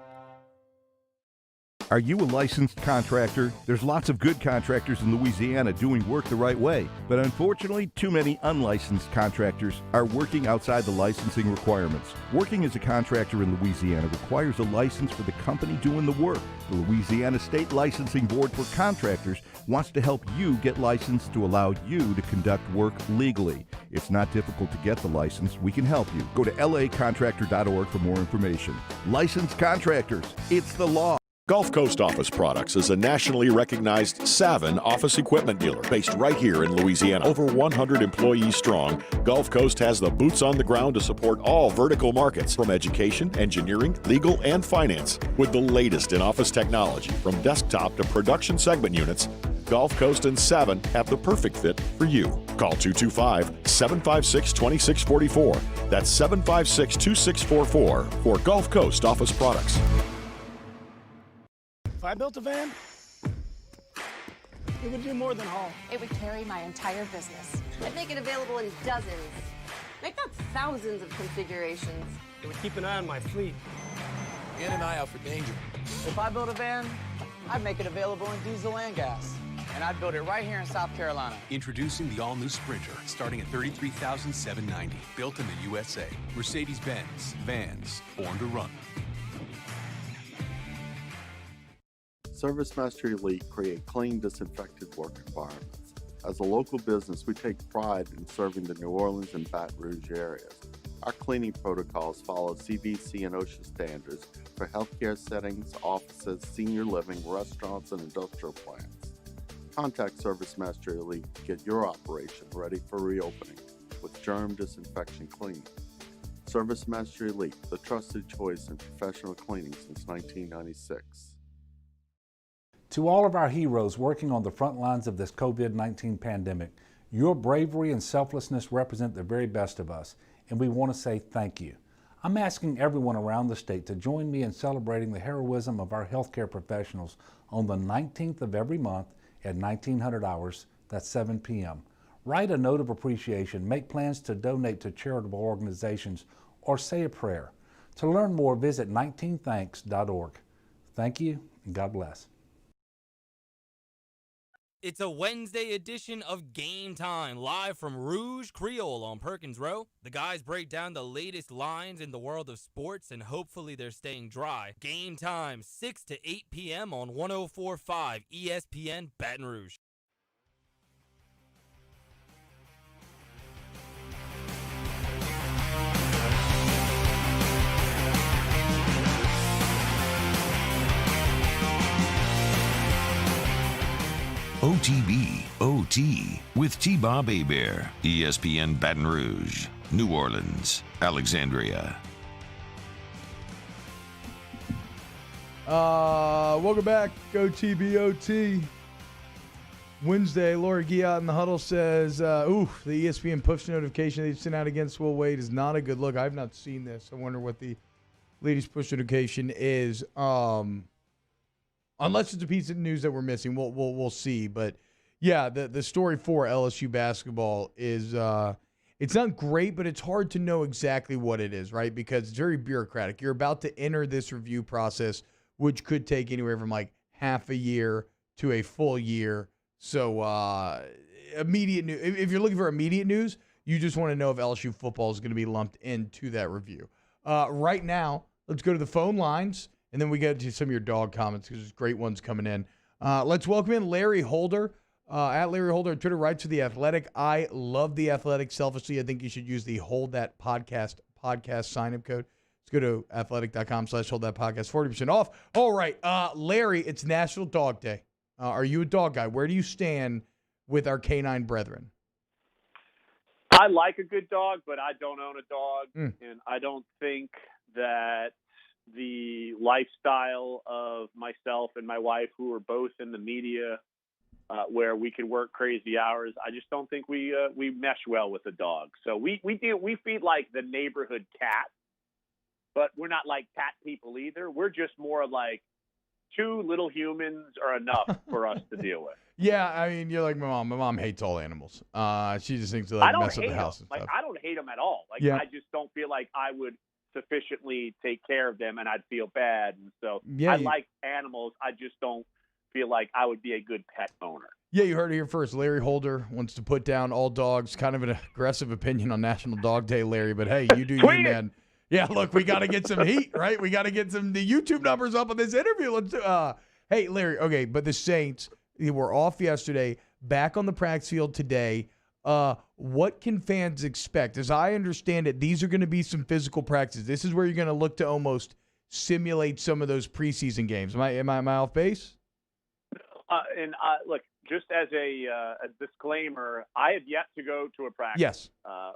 Are you a licensed contractor? There's lots of good contractors in Louisiana doing work the right way, but unfortunately, too many unlicensed contractors are working outside the licensing requirements. Working as a contractor in Louisiana requires a license for the company doing the work. The Louisiana State Licensing Board for Contractors wants to help you get licensed to allow you to conduct work legally. It's not difficult to get the license. We can help you. Go to lacontractor.org for more information. Licensed contractors, it's the law. Gulf Coast Office Products is a nationally recognized Savin office equipment dealer based right here in Louisiana. Over 100 employees strong, Gulf Coast has the boots on the ground to support all vertical markets, from education, engineering, legal, and finance. With the latest in office technology, from desktop to production segment units, Gulf Coast and Savin have the perfect fit for you. Call 225-756-2644. That's 756-2644 for Gulf Coast Office Products. If I built a van, it would do more than haul. It would carry my entire business. I'd make it available in dozens. Make that thousands of configurations. It would keep an eye on my fleet. And an eye out for danger. If I built a van, I'd make it available in diesel and gas. And I'd build it right here in South Carolina. Introducing the all-new Sprinter, starting at $33,790. Built in the USA. Mercedes-Benz. Vans. Born to run. Service Mastery Elite create clean, disinfected work environments. As a local business, we take pride in serving the New Orleans and Baton Rouge areas. Our cleaning protocols follow CDC and OSHA standards for healthcare settings, offices, senior living, restaurants, and industrial plants. Contact Service Mastery Elite to get your operation ready for reopening with germ disinfection cleaning. Service Mastery Elite, the trusted choice in professional cleaning since 1996. To all of our heroes working on the front lines of this COVID-19 pandemic, your bravery and selflessness represent the very best of us, and we want to say thank you. I'm asking everyone around the state to join me in celebrating the heroism of our healthcare professionals on the 19th of every month at 1900 hours That's 7 p.m. Write a note of appreciation, make plans to donate to charitable organizations, or say a prayer. To learn more, visit 19thanks.org. Thank you, and God bless. It's a Wednesday edition of Game Time, live from Rouge Creole on Perkins Row. The guys break down the latest lines in the world of sports, and hopefully they're staying dry. Game Time, 6 to 8 p.m. on 104.5 ESPN Baton Rouge. OTB, OT, with T-Bob Hebert, ESPN Baton Rouge, New Orleans, Alexandria. Welcome back, OTBOT. Wednesday, Laura Guillot in the huddle says, the ESPN push notification they sent out against Will Wade is not a good look. I've not seen this. I wonder what the latest push notification is. Unless it's a piece of news that we're missing, we'll see. But yeah, the story for LSU basketball is it's not great, but it's hard to know exactly what it is, right? Because it's very bureaucratic. You're about to enter this review process, which could take anywhere from like half a year to a full year. So immediate news. If you're looking for immediate news, you just want to know if LSU football is going to be lumped into that review. Right now, let's go to the phone lines. And then we get to some of your dog comments because there's great ones coming in. Let's welcome in Larry Holder. At Larry Holder on Twitter, writes for The Athletic. I love The Athletic. Selfishly, I think you should use the Hold That Podcast sign-up code. Let's go to athletic.com/Hold That Podcast, 40% off. All right, Larry, it's National Dog Day. Are you a dog guy? Where do you stand with our canine brethren? I like a good dog, but I don't own a dog. And I don't think that the lifestyle of myself and my wife, who are both in the media, where we can work crazy hours, I just don't think we mesh well with a dog. So we feed like the neighborhood cat, but we're not like cat people either. We're just more like two little humans are enough for us to deal with. Yeah, I mean, you're like my mom. My mom hates all animals. She just thinks they like mess up the house and stuff. I don't hate them at all. Like, yeah. I just don't feel like I would sufficiently take care of them, and I'd feel bad. And so Yeah, I like animals. I just don't feel like I would be a good pet owner. Yeah, you heard it here first. Larry Holder wants to put down all dogs. Kind of an aggressive opinion on National Dog Day, Larry. But hey, you do you, man. Yeah, look, we got to get some heat, right? We got to get the YouTube numbers up on this interview. Let's do. Hey, Larry. Okay, but the Saints, they were off yesterday, back on the practice field today. What can fans expect? As I understand it, these are going to be some physical practices. This is where you're going to look to almost simulate some of those preseason games. Am I off base? Look, just as a disclaimer, I have yet to go to a practice. Yes.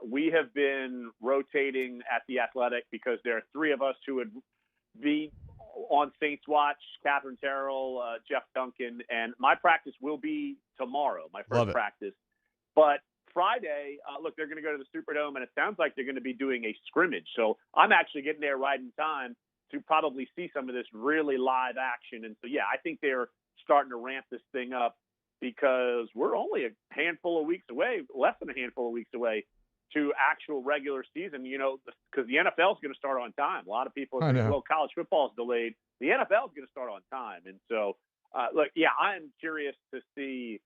We have been rotating at the Athletic because there are three of us who would be on Saints Watch: Catherine Terrell, Jeff Duncan, and my practice will be tomorrow, my first practice. But Friday, look, they're going to go to the Superdome, and it sounds like they're going to be doing a scrimmage. So I'm actually getting there right in time to probably see some of this really live action. And so, yeah, I think they're starting to ramp this thing up because we're only a handful of weeks away, less than a handful of weeks away to actual regular season, you know, because the NFL is going to start on time. A lot of people are saying, well, college football is delayed. The NFL is going to start on time. And so, look, yeah, I'm curious to see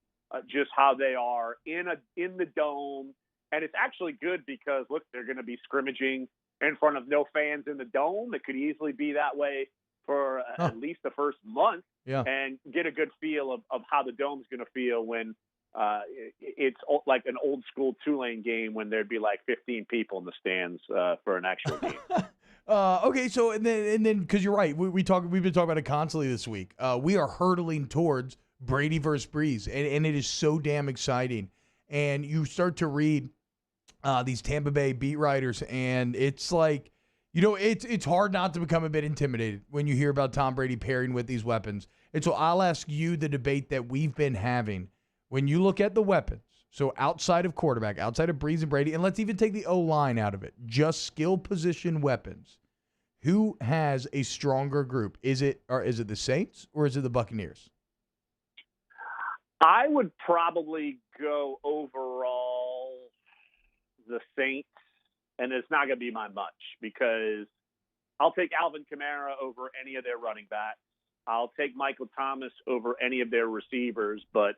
just how they are in the dome. And it's actually good because, look, they're going to be scrimmaging in front of no fans in the dome. It could easily be that way for at least the first month, and get a good feel of how the dome's going to feel when it's like an old school Tulane game when there'd be like 15 people in the stands for an actual game. Okay, so and then because you're right, we've been talking about it constantly this week. We are hurtling towards Brady versus Breeze, and it is so damn exciting. And you start to read these Tampa Bay beat writers, and it's like, you know, it's hard not to become a bit intimidated when you hear about Tom Brady pairing with these weapons. And so I'll ask you the debate that we've been having. When you look at the weapons, so outside of quarterback, outside of Breeze and Brady, and let's even take the O-line out of it, just skill position weapons, who has a stronger group? Is it the Saints or is it the Buccaneers? I would probably go overall the Saints, and it's not going to be by much because I'll take Alvin Kamara over any of their running backs. I'll take Michael Thomas over any of their receivers, but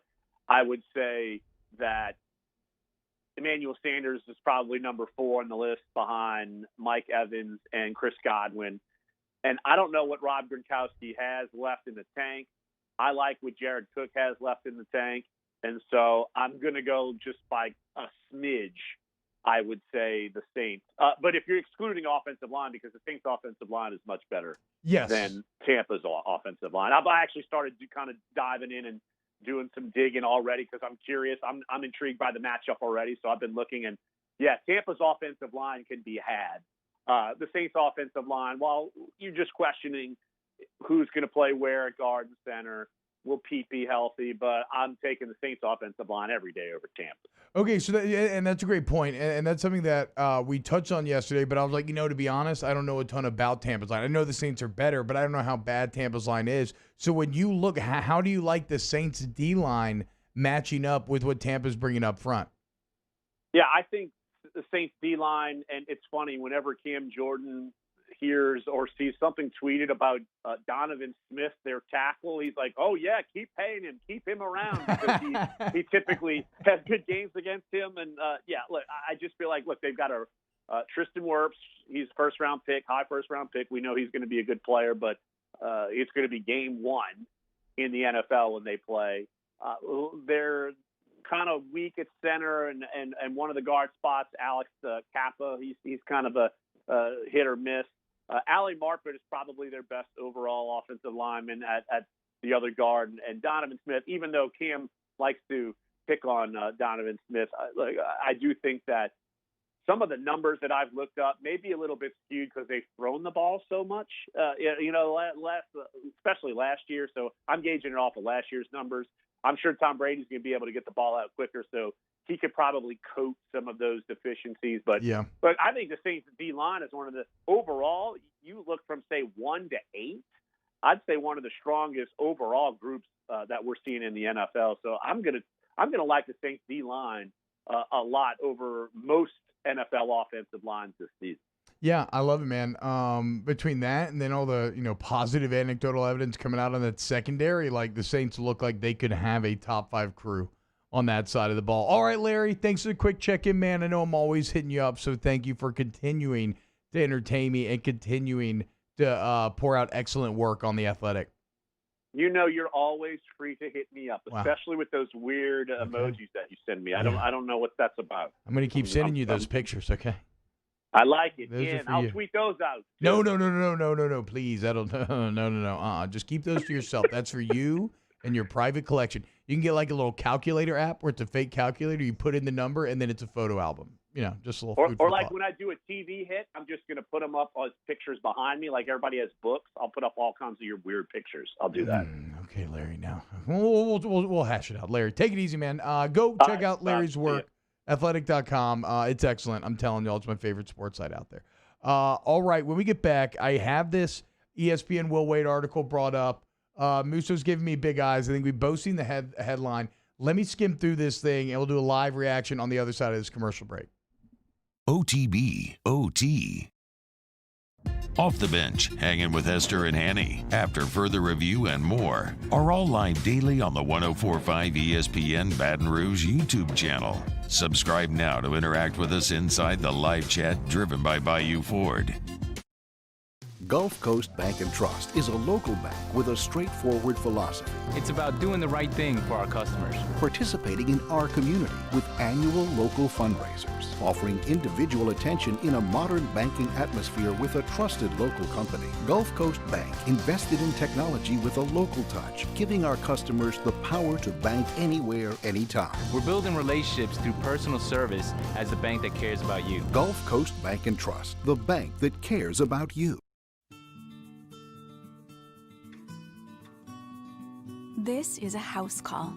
I would say that Emmanuel Sanders is probably number 4 on the list behind Mike Evans and Chris Godwin. And I don't know what Rob Gronkowski has left in the tank. I like what Jared Cook has left in the tank. And so I'm going to go just by a smidge, I would say the Saints. But if you're excluding offensive line, because the Saints' offensive line is much better than Tampa's offensive line. I've actually started kind of diving in and doing some digging already because I'm curious. I'm intrigued by the matchup already, so I've been looking. And, yeah, Tampa's offensive line can be had. The Saints' offensive line, while you're just questioning who's going to play where at guard and center, will Pete be healthy? But I'm taking the Saints' offensive line every day over Tampa. Okay, so and that's a great point, and that's something that we touched on yesterday. But I was like, to be honest, I don't know a ton about Tampa's line. I know the Saints are better, but I don't know how bad Tampa's line is. So when you look, how do you like the Saints' D line matching up with what Tampa's bringing up front? Yeah, I think the Saints D line, and it's funny whenever Cam Jordan hears or sees something tweeted about Donovan Smith, their tackle, he's like, "Oh yeah, keep paying him, keep him around," because he typically has good games against him. And look, I just feel like they've got a Tristan Wirfs. He's a first-round pick, high first-round pick. We know he's going to be a good player, but it's going to be game 1 in the NFL when they play. They're kind of weak at center and one of the guard spots, Alex Kappa, he's kind of a hit or miss. Ali Marpet is probably their best overall offensive lineman at the other guard, and Donovan Smith, even though Cam likes to pick on Donovan Smith, I do think that some of the numbers that I've looked up may be a little bit skewed because they've thrown the ball so much, especially last year. So I'm gauging it off of last year's numbers. I'm sure Tom Brady's going to be able to get the ball out quicker, so he could probably coat some of those deficiencies. But I think the Saints D-line is one of the overall, you look from, say, 1 to 8, I'd say one of the strongest overall groups that we're seeing in the NFL. So I'm gonna like the Saints D-line a lot over most NFL offensive lines this season. Yeah, I love it, man. Between that and then all the positive anecdotal evidence coming out on that secondary, like the Saints look like they could have a top 5 crew on that side of the ball. All right, Larry, thanks for the quick check-in, man. I know I'm always hitting you up, so thank you for continuing to entertain me and continuing to pour out excellent work on The Athletic. You're always free to hit me up, especially with those weird emojis that you send me. I don't know what that's about. I'm going to keep sending you those pictures, okay? I like it. Those And I'll tweet those out. No, please. No. Just keep those to yourself. That's for you and your private collection. You can get like a little calculator app where it's a fake calculator. You put in the number, and then it's a photo album. Just a little food for or like thought. when I do a TV hit, I'm just going to put them up as pictures behind me. Like everybody has books. I'll put up all kinds of your weird pictures. I'll do that. Okay, Larry, now. We'll hash it out. Larry, take it easy, man. Go check out Larry's work. Athletic.com. It's excellent. I'm telling you, it's my favorite sports site out there. All right, when we get back, I have this ESPN Will Wade article brought up. Musso's giving me big eyes. I think we've both seen the headline. Let me skim through this thing, and we'll do a live reaction on the other side of this commercial break. OTB, OT. Off the Bench, hanging with Esther and Hanny, after further review and more, are all live daily on the 104.5 ESPN Baton Rouge YouTube channel. Subscribe now to interact with us inside the live chat driven by Bayou Ford. Gulf Coast Bank and Trust is a local bank with a straightforward philosophy. It's about doing the right thing for our customers. Participating in our community with annual local fundraisers, offering individual attention in a modern banking atmosphere with a trusted local company. Gulf Coast Bank invested in technology with a local touch, giving our customers the power to bank anywhere, anytime. We're building relationships through personal service as the bank that cares about you. Gulf Coast Bank and Trust, the bank that cares about you. This is a house call.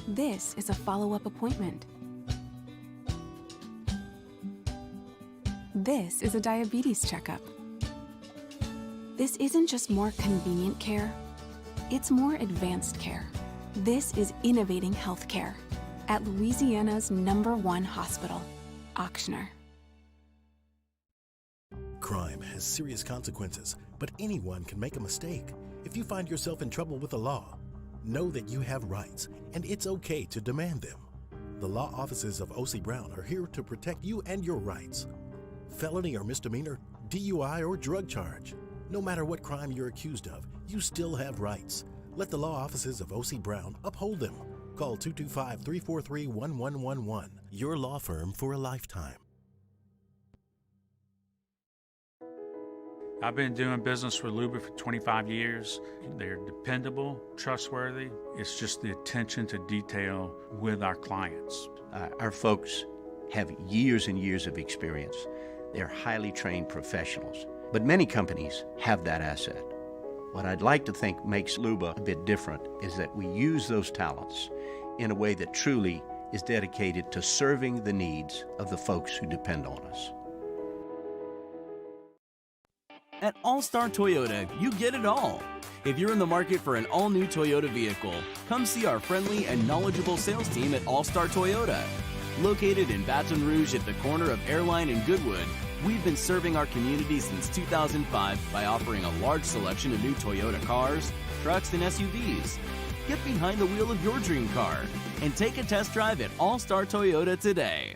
This is a follow-up appointment. This is a diabetes checkup. This isn't just more convenient care. it's more advanced care. This is innovating healthcare at Louisiana's #1 hospital, Ochsner. Crime has serious consequences, but anyone can make a mistake. If you find yourself in trouble with the law, know that you have rights, and it's okay to demand them. The law offices of O.C. Brown are here to protect you and your rights. Felony or misdemeanor, DUI or drug charge. No matter what crime you're accused of, you still have rights. Let the law offices of O.C. Brown uphold them. Call 225-343-1111. Your law firm for a lifetime. I've been doing business with Luba for 25 years. They're dependable, trustworthy. It's just the attention to detail with our clients. Our folks have years and years of experience. They're highly trained professionals. But many companies have that asset. What I'd like to think makes Luba a bit different is that we use those talents in a way that truly is dedicated to serving the needs of the folks who depend on us. At All-Star Toyota, you get it all. If you're in the market for an all-new Toyota vehicle, come see our friendly and knowledgeable sales team at All-Star Toyota. Located in Baton Rouge at the corner of Airline and Goodwood, we've been serving our community since 2005 by offering a large selection of new Toyota cars, trucks, and SUVs. Get behind the wheel of your dream car and take a test drive at All-Star Toyota today.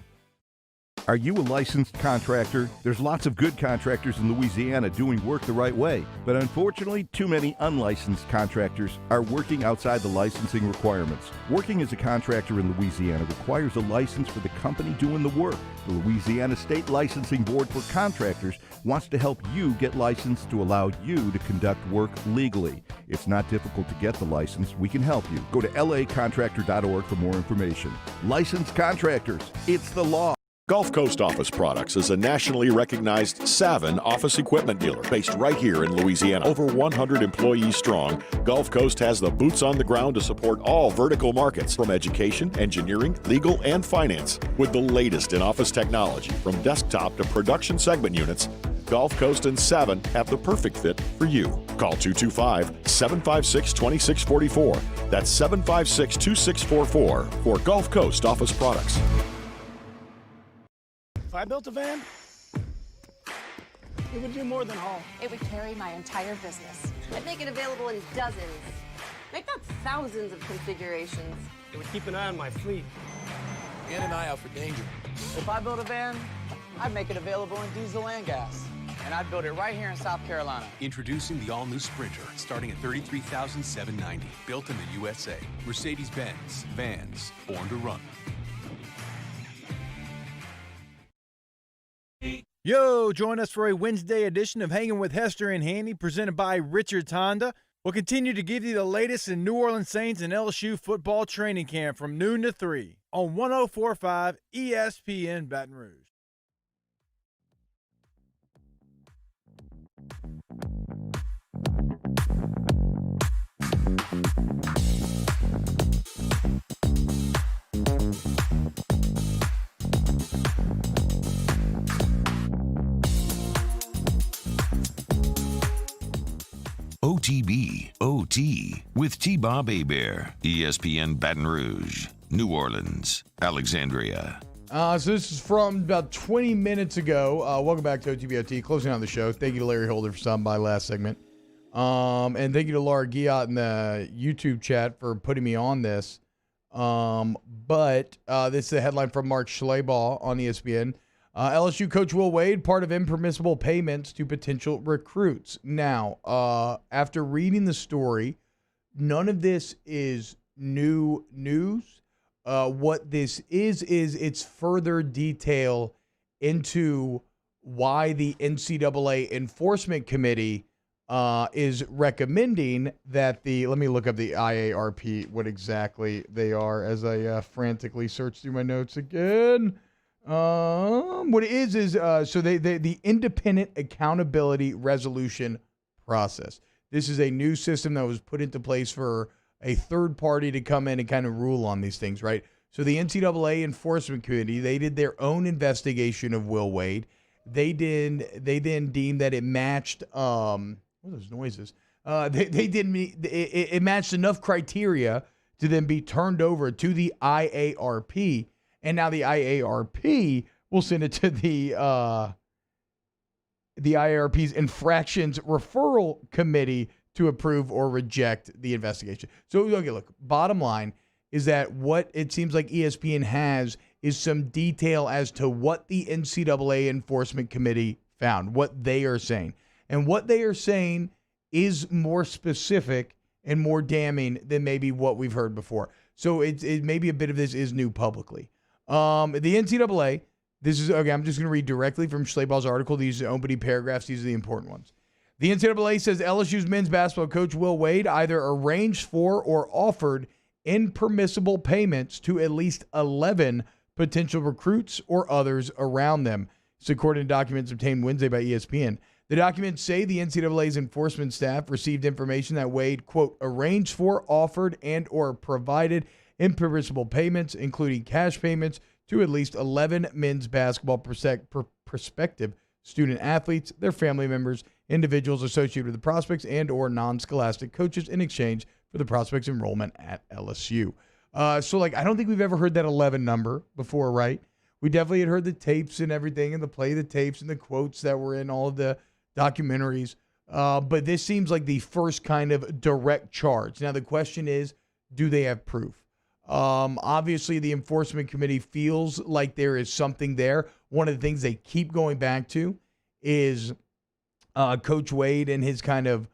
Are you a licensed contractor? There's lots of good contractors in Louisiana doing work the right way, but unfortunately, too many unlicensed contractors are working outside the licensing requirements. Working as a contractor in Louisiana requires a license for the company doing the work. The Louisiana State Licensing Board for Contractors wants to help you get licensed to allow you to conduct work legally. It's not difficult to get the license. We can help you. Go to lacontractor.org for more information. Licensed contractors, it's the law. Gulf Coast Office Products is a nationally recognized Savin office equipment dealer based right here in Louisiana. Over 100 employees strong, Gulf Coast has the boots on the ground to support all vertical markets, from education, engineering, legal, and finance. With the latest in office technology, from desktop to production segment units, Gulf Coast and Savin have the perfect fit for you. Call 225-756-2644. That's 756-2644 for Gulf Coast Office Products. If I built a van, it would do more than haul. It would carry my entire business. I'd make it available in dozens, make not thousands of configurations. It would keep an eye on my fleet. And an eye out for danger. If I built a van, I'd make it available in diesel and gas. And I'd build it right here in South Carolina. Introducing the all-new Sprinter, starting at $33,790. Built in the USA. Mercedes-Benz. Vans. Born to run. Yo, join us for a Wednesday edition of Hanging with Hester and Handy, presented by Richard Honda. We'll continue to give you the latest in New Orleans Saints and LSU football training camp from noon to 3 on 104.5 ESPN Baton Rouge. OTB, OT, with T-Bob Hebert, ESPN Baton Rouge, New Orleans, Alexandria. So this is from about 20 minutes ago. Welcome back to OTBOT, closing out the show. Thank you to Larry Holder for stopping by last segment. And thank you to Laura Giat in the YouTube chat for putting me on this. But this is a headline from Mark Schleybaugh on ESPN. LSU coach Will Wade, part of impermissible payments to potential recruits. Now, after reading the story, none of this is new news. What this is it's further detail into why the NCAA Enforcement Committee is recommending that let me look up the IARP, what exactly they are, as I frantically search through my notes again. What it is so the Independent Accountability Resolution Process. This is a new system that was put into place for a third party to come in and kind of rule on these things, right? So the NCAA Enforcement Committee, they did their own investigation of Will Wade. They then deemed that it matched, what are those noises? They didn't meet. It matched enough criteria to then be turned over to the IARP, and now the IARP will send it to the IARP's infractions referral committee to approve or reject the investigation. So, okay, look, bottom line is that what it seems like ESPN has is some detail as to what the NCAA Enforcement Committee found, what they are saying. And what they are saying is more specific and more damning than maybe what we've heard before. So it maybe a bit of this is new publicly. The NCAA, this is, okay, I'm just going to read directly from Schlabach's article. These are opening paragraphs. These are the important ones. The NCAA says LSU's men's basketball coach Will Wade either arranged for or offered impermissible payments to at least 11 potential recruits or others around them. It's according to documents obtained Wednesday by ESPN. The documents say the NCAA's enforcement staff received information that Wade, quote, arranged for, offered, and or provided impermissible payments, including cash payments, to at least 11 men's basketball prospective student athletes, their family members, individuals associated with the prospects, and or non-scholastic coaches in exchange for the prospects' enrollment at LSU. So, I don't think we've ever heard that 11 number before, right? We definitely had heard the tapes and everything and the play of the tapes and the quotes that were in all of the documentaries. But this seems like the first kind of direct charge. Now, the question is, do they have proof? Obviously, the enforcement committee feels like there is something there. One of the things they keep going back to is Coach Wade and his kind of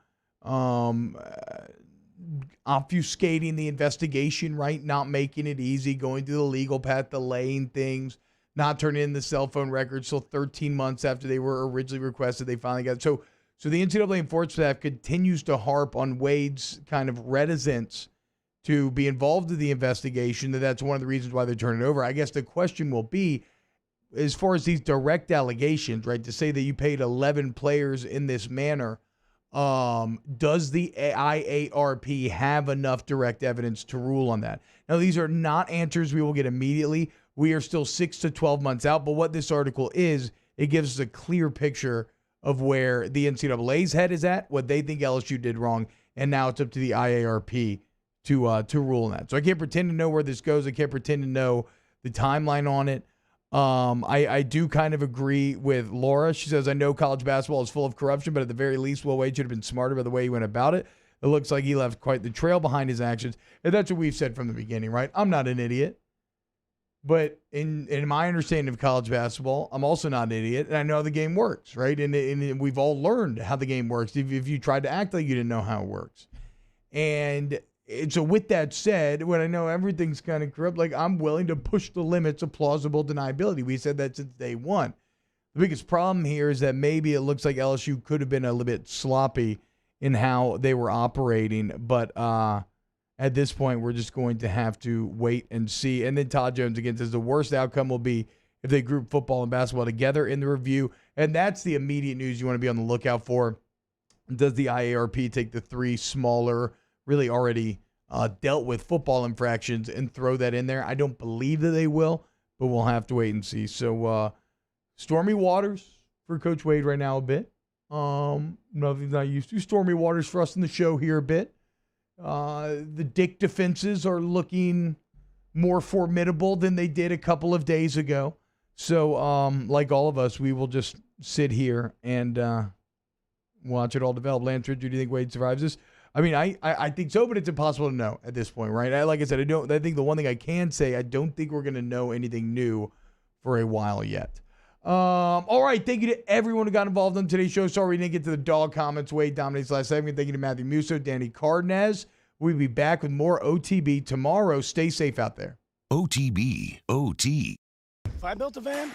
obfuscating the investigation, right? Not making it easy, going through the legal path, delaying things, not turning in the cell phone records till 13 months after they were originally requested. They finally got it. So the NCAA enforcement staff continues to harp on Wade's kind of reticence to be involved in the investigation. That's one of the reasons why they're turning it over. I guess the question will be, as far as these direct allegations, right, to say that you paid 11 players in this manner, does the IARP have enough direct evidence to rule on that? Now, these are not answers we will get immediately. We are still 6 to 12 months out, but what this article is, it gives us a clear picture of where the NCAA's head is at, what they think LSU did wrong, and now it's up to the IARP to rule on that. So I can't pretend to know where this goes. I can't pretend to know the timeline on it. I do kind of agree with Laura. She says, I know college basketball is full of corruption, but at the very least, Will Wade should have been smarter by the way he went about it. It looks like he left quite the trail behind his actions. And that's what we've said from the beginning, right? I'm not an idiot. But in my understanding of college basketball, I'm also not an idiot, and I know how the game works, right? And we've all learned how the game works if you tried to act like you didn't know how it works. And so with that said, when I know everything's kind of corrupt, I'm willing to push the limits of plausible deniability. We said that since day one. The biggest problem here is that maybe it looks like LSU could have been a little bit sloppy in how they were operating, but at this point, we're just going to have to wait and see. And then Todd Jones again says the worst outcome will be if they group football and basketball together in the review. And that's the immediate news you want to be on the lookout for. Does the IARP take the 3 smaller, really already dealt with football infractions and throw that in there? I don't believe that they will, but we'll have to wait and see. So stormy waters for Coach Wade right now a bit. Nothing's not used to. Stormy waters for us in the show here a bit. The Dick defenses are looking more formidable than they did a couple of days ago. So, like all of us, we will just sit here and watch it all develop. Lance Richard, do you think Wade survives this? I mean, I think so, but it's impossible to know at this point, right? Like I said, I think the one thing I can say, I don't think we're going to know anything new for a while yet. All right, thank you to everyone who got involved on today's show. Sorry we didn't get to the dog comments. Wade dominates last segment. Thank you to Matthew Musso, Danny Cardenas. We'll be back with more OTB tomorrow. Stay safe out there. OTB, OT. If I built a van,